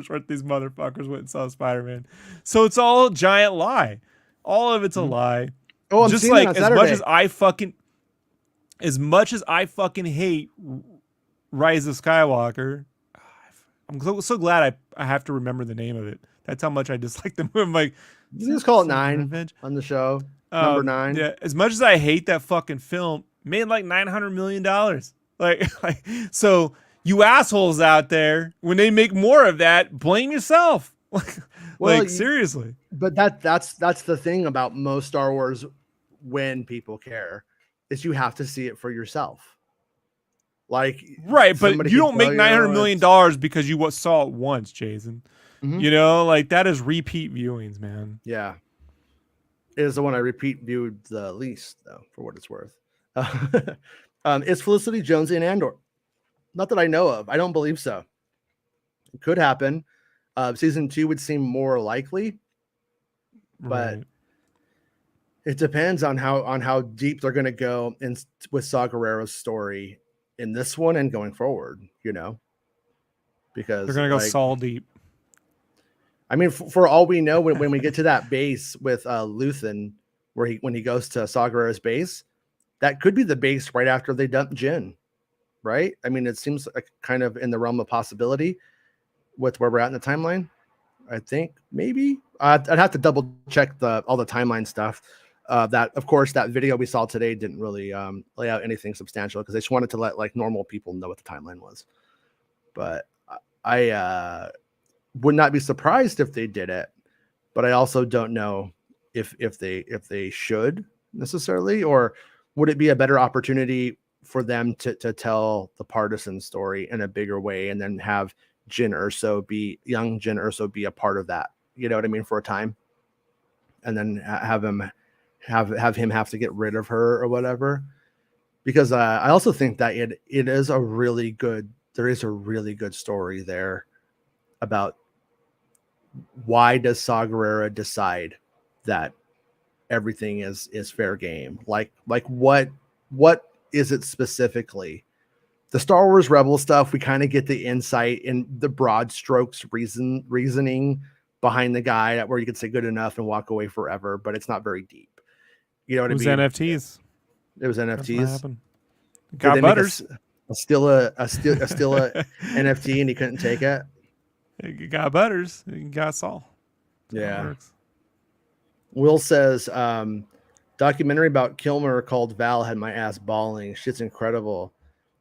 worth these motherfuckers went and saw Spider-Man. So it's all a giant lie. All of it's a lie. Oh, I'm just seeing like that on as Saturday. much as I fucking hate Rise of Skywalker, I'm so glad I have to remember the name of it. That's how much I dislike the movie. I'm like, You just call it 9 Revenge? on the show. Number 9. Yeah, as much as I hate that fucking film, made like $900 million. Like so you assholes out there, when they make more of that, blame yourself. Seriously. But that's the thing about most Star Wars when people care is you have to see it for yourself. Like Right, but somebody you can don't make tell $900 million because you saw it once, Jason. Mhm. Like that is repeat viewings, man. Yeah. It is the one I repeat viewed the least, though, for what it's worth. Is Felicity Jones in Andor? Not that I know of. I don't believe so. It could happen. Season 2 would seem more likely, but Right. it depends on how deep they're going to go in with Saw Gerrera's story in this one and going forward. Because They're gonna go Saul deep. I mean, for all we know, when we get to that base with Luthen, when he goes to Saw Gerrera's base, that could be the base right after they dump Jin, right? I mean, it seems like kind of in the realm of possibility with where we're at in the timeline. I think maybe I'd have to double check all the timeline stuff. That, of course, that video we saw today didn't really lay out anything substantial because they just wanted to let like normal people know what the timeline was. But I would not be surprised if they did it, but I also don't know if they should necessarily, or would it be a better opportunity for them to tell the partisan story in a bigger way and then have young Jyn Erso be a part of that, you know what I mean, for a time, and then have him have to get rid of her or whatever. Because I also think that it is a really good story there about why does Saw Gerrera decide that everything is fair game? Like what is it specifically? The Star Wars Rebel stuff, we kind of get the insight in the broad strokes reasoning behind the guy where you could say good enough and walk away forever, but it's not very deep. You know what I mean? NFTs. It was NFTs. That's what happened. Did Got they Butters. make a still a NFT and he couldn't take it? You got Butters. You got Saul. That's how it Yeah. works. Will says, documentary about Kilmer called Val had my ass bawling. Shit's incredible.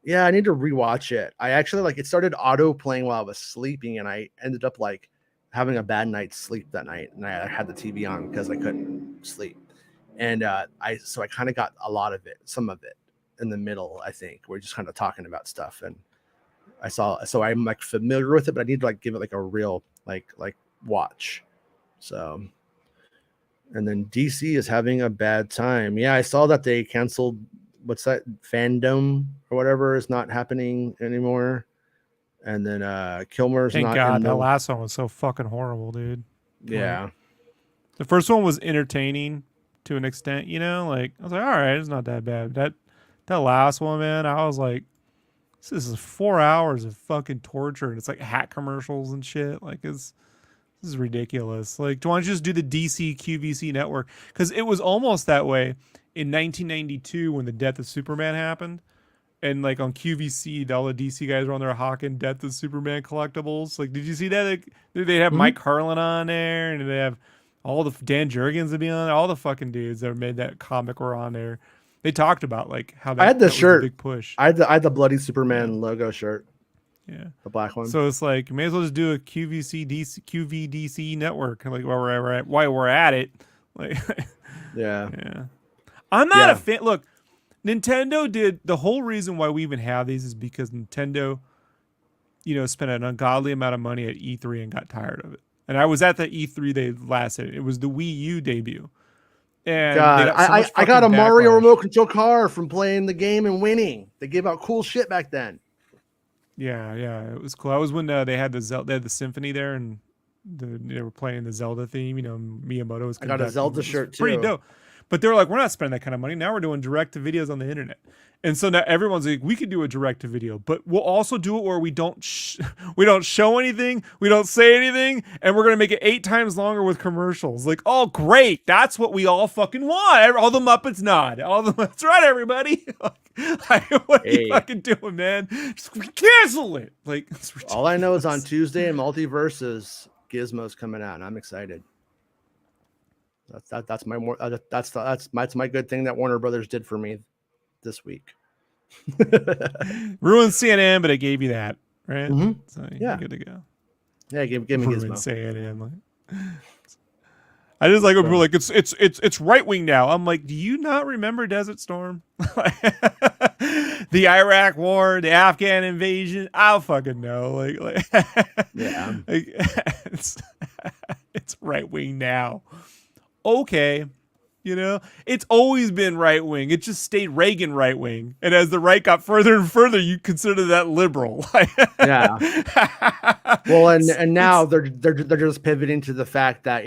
Yeah, I need to rewatch it. I actually it started auto playing while I was sleeping, and I ended up like having a bad night's sleep that night, and I had the TV on because I couldn't sleep. And I kind of got some of it in the middle. I think we're just kind of talking about stuff, and I'm like familiar with it, but I need to like give it like a real like watch. So, and then DC is having a bad time. Yeah, I saw that they canceled. What's that? Fandom or whatever is not happening anymore. And then Kilmer's Thank not. God, that last one was so fucking horrible, dude. Yeah. The first one was entertaining to an extent, you know? Like, I was like, all right, it's not that bad. That last one, man, I was like, this is 4 hours of fucking torture, and it's like hat commercials and shit. Like, this is ridiculous. Like, why don't you just do the DC QVC network? Because it was almost that way in 1992 when the Death of Superman happened. And like on QVC, all the DC guys were on there hawking Death of Superman collectibles. Like, did you see that? They have Mike Carlin on there, and they have all the Dan Jurgens to be on there. All the fucking dudes that made that comic were on there. They talked about like how I had the shirt. Was a big push. I had the bloody Superman logo shirt. Yeah, the black one. So it's like you may as well just do a QVDC network. Like while we're at it. Like, yeah. I'm not a fan. Look, Nintendo did the whole reason why we even have these is because Nintendo, spent an ungodly amount of money at E3 and got tired of it. And I was at the E3 they last had. It was the Wii U debut. And God, I got a Mario remote control car from playing the game and winning. They gave out cool shit back then. Yeah, it was cool. That was when they had the symphony there, and they were playing the Zelda theme. Miyamoto was. I got a Zelda shirt too. Pretty dope. But they're like, we're not spending that kind of money. Now we're doing direct to videos on the internet. And so now everyone's like, we could do a direct to video, but we'll also do it where we don't show anything, we don't say anything, and we're going to make it 8 times longer with commercials. Like, oh, great. That's what we all fucking want. All the Muppets nod. That's right, everybody. What are you fucking doing, man? Just cancel it. Like, all I know is on Tuesday in Multiverses, Gizmo's coming out, and I'm excited. That's my good thing that Warner Brothers did for me this week. Ruined CNN, but I gave you that, right? Mm-hmm. So you're good to go. Yeah, give me Ruined Gizmo. CNN. I just like when people are like it's right wing now. I'm like, do you not remember Desert Storm? The Iraq War, the Afghan invasion? I don't fucking know. Like yeah, it's right wing now. Okay, You know, it's always been right wing. It just stayed Reagan right wing, and as the right got further and further, you consider that liberal. Yeah. Well, and now they're just pivoting to the fact that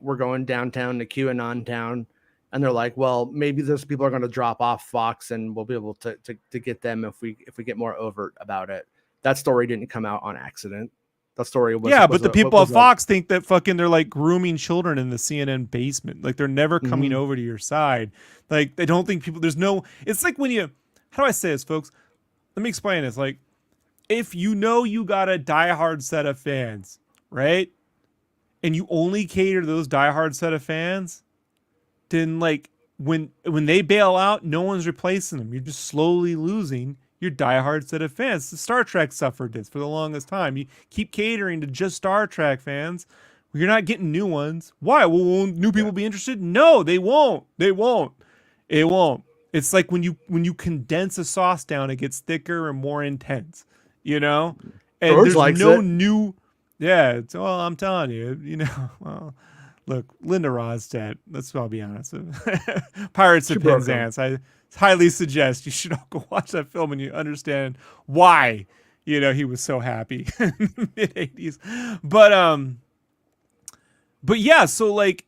we're going downtown to QAnon town, and they're like, well, maybe those people are going to drop off Fox, and we'll be able to get them if we get more overt about it. That story didn't come out on accident. The story was but the people at Fox think that fucking they're like grooming children in the CNN basement. Like they're never coming over to your side. Like they don't think people. There's no. It's like when you. How do I say this, folks? Let me explain this. Like, if you know you got a diehard set of fans, right, and you only cater to those diehard set of fans, then like when they bail out, no one's replacing them. You're just slowly losing your diehard set of fans. The Star Trek suffered this for the longest time. You keep catering to just Star Trek fans. You're not getting new ones. Why? Well, won't new people be interested? No, they won't. They won't. It won't. It's like when you condense a sauce down, it gets thicker and more intense. You know, and George there's likes no it. new. Yeah. Well, I'm telling you. You know. Well, look, Linda Ronstadt. Let's all be honest. Pirates of Penzance. I highly suggest you should all go watch that film and you understand why, you know, he was so happy in the mid 80s. But yeah, so like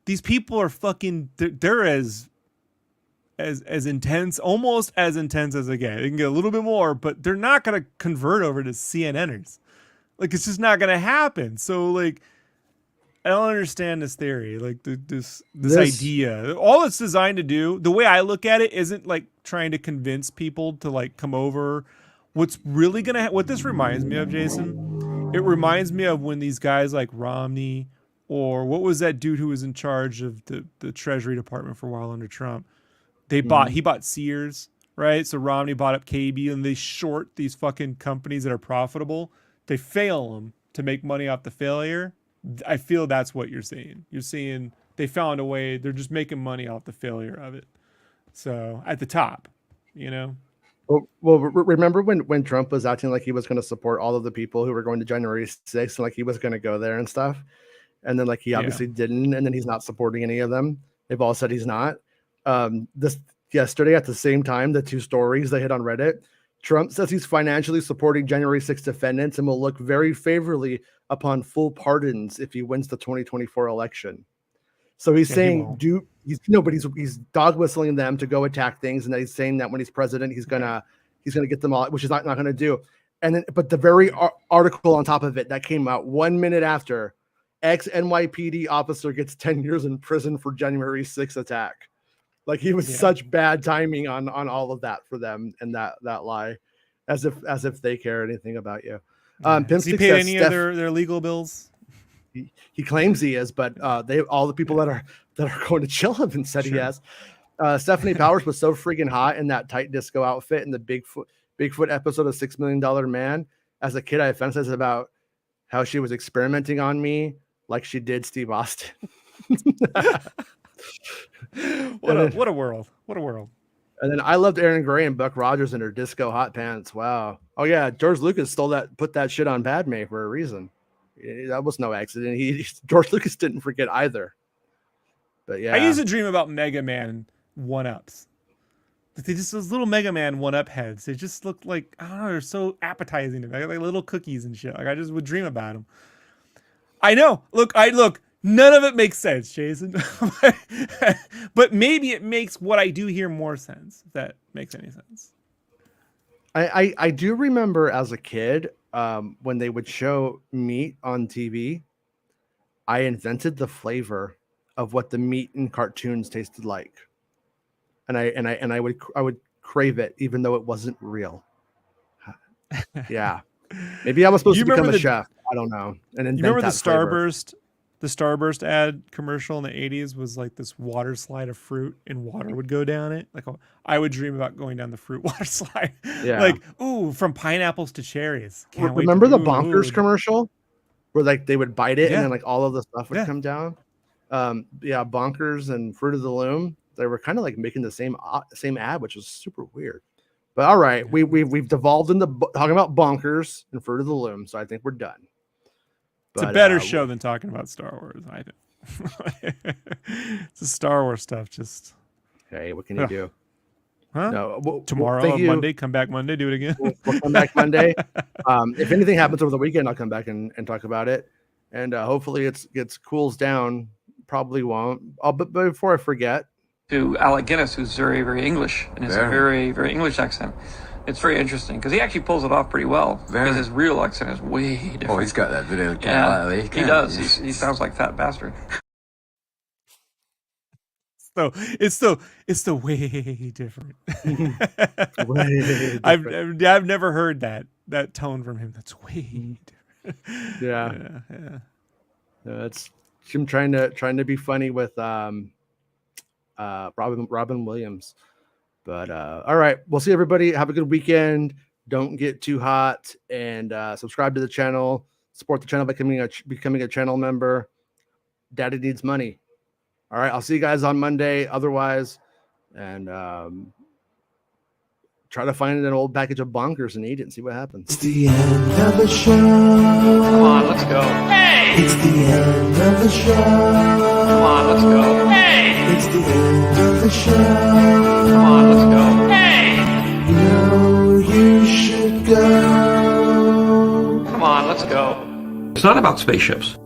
these people are fucking, they're as intense, almost as intense as they get. They can get a little bit more, but they're not going to convert over to CNNers. Like it's just not going to happen. So like, I don't understand this theory, like this idea. All it's designed to do, the way I look at it, isn't like trying to convince people to like come over. What's really gonna, what this reminds me of, Jason, it reminds me of when these guys like Romney, or what was that dude who was in charge of the Treasury Department for a while under Trump? He bought Sears, right? So Romney bought up KB, and they short these fucking companies that are profitable. They fail them to make money off the failure. I feel that's what you're seeing. You're seeing they found a way. They're just making money off the failure of it. So at the top, you know. Well, remember when Trump was acting like he was going to support all of the people who were going to January 6th, and like he was going to go there and stuff, and then like he obviously didn't, and then he's not supporting any of them. They've all said he's not. This yesterday at the same time, the two stories they hit on Reddit. Trump says he's financially supporting January 6th defendants and will look very favorably upon full pardons if he wins the 2024 election. So he's saying, he's dog whistling them to go attack things, and that he's saying that when he's president, he's gonna get them all, which he's not gonna do. And then, but the very article on top of it that came out 1 minute after, ex-NYPD officer gets 10 years in prison for January 6th attack. Like he was such bad timing on all of that for them, and that lie, as if they care anything about you. Has he paid any of their legal bills? He claims he is, but all the people that are going to chill haven't said he has. Stephanie Powers was so freaking hot in that tight disco outfit in the Bigfoot episode of $6 Million Man. As a kid, I had fantasies about how she was experimenting on me like she did Steve Austin. What a world. What a world. And then I loved Aaron Gray and Buck Rogers in her disco hot pants. Wow. Oh yeah, George Lucas put that shit on Padme for a reason. That was no accident. George Lucas didn't forget either. But yeah, I used to dream about Mega Man 1-ups. They just, those little Mega Man 1-up heads. They just look like, I don't know, they're so appetizing to me. Like little cookies and shit. Like I just would dream about them. I know. Look. None of it makes sense, Jason. But maybe it makes what I do here more sense, if that makes any sense. I do remember as a kid, when they would show meat on TV, I invented the flavor of what the meat in cartoons tasted like. And I would crave it even though it wasn't real. Yeah. Maybe I was supposed to become a chef. I don't know. And you remember the Starburst? The Starburst ad commercial in the 80s was like this water slide of fruit, and water would go down it. Like I would dream about going down the fruit water slide. Yeah. Like, ooh, from pineapples to cherries. Remember the Bonkers commercial where like they would bite it and then like all of the stuff would come down? Bonkers and Fruit of the Loom. They were kind of like making the same ad, which was super weird. But all right, we've devolved into talking about Bonkers and Fruit of the Loom, so I think we're done. It's a better show than talking about Star Wars, I think. It's the Star Wars stuff. Just Hey, what can you do? huh? No, Tomorrow thank on you. Monday, come back Monday, do it again. We'll come back Monday. If anything happens over the weekend, I'll come back and talk about it. And hopefully it cools down. Probably won't. But before I forget, to Alec Guinness, who's very, very English, and it's a very, very English accent. It's very interesting because he actually pulls it off pretty well. Because his real accent is way different. Oh, he's got that video. Yeah, he does. He sounds like Fat Bastard. So it's the way different. Way I've never heard that tone from him. That's way different. yeah. It's him trying to be funny with Robin Williams. But all right, we'll see everybody. Have a good weekend. Don't get too hot, and subscribe to the channel. Support the channel by becoming a channel member. Daddy needs money. All right, I'll see you guys on Monday. Otherwise, and try to find an old package of bonkers and eat it and see what happens. It's the end of the show. Come on, let's go. Hey! It's the end of the show. Come on, let's go. Hey! It's the end of the show. Come on, let's go. Hey! No, you should go. Come on, let's go. It's not about spaceships.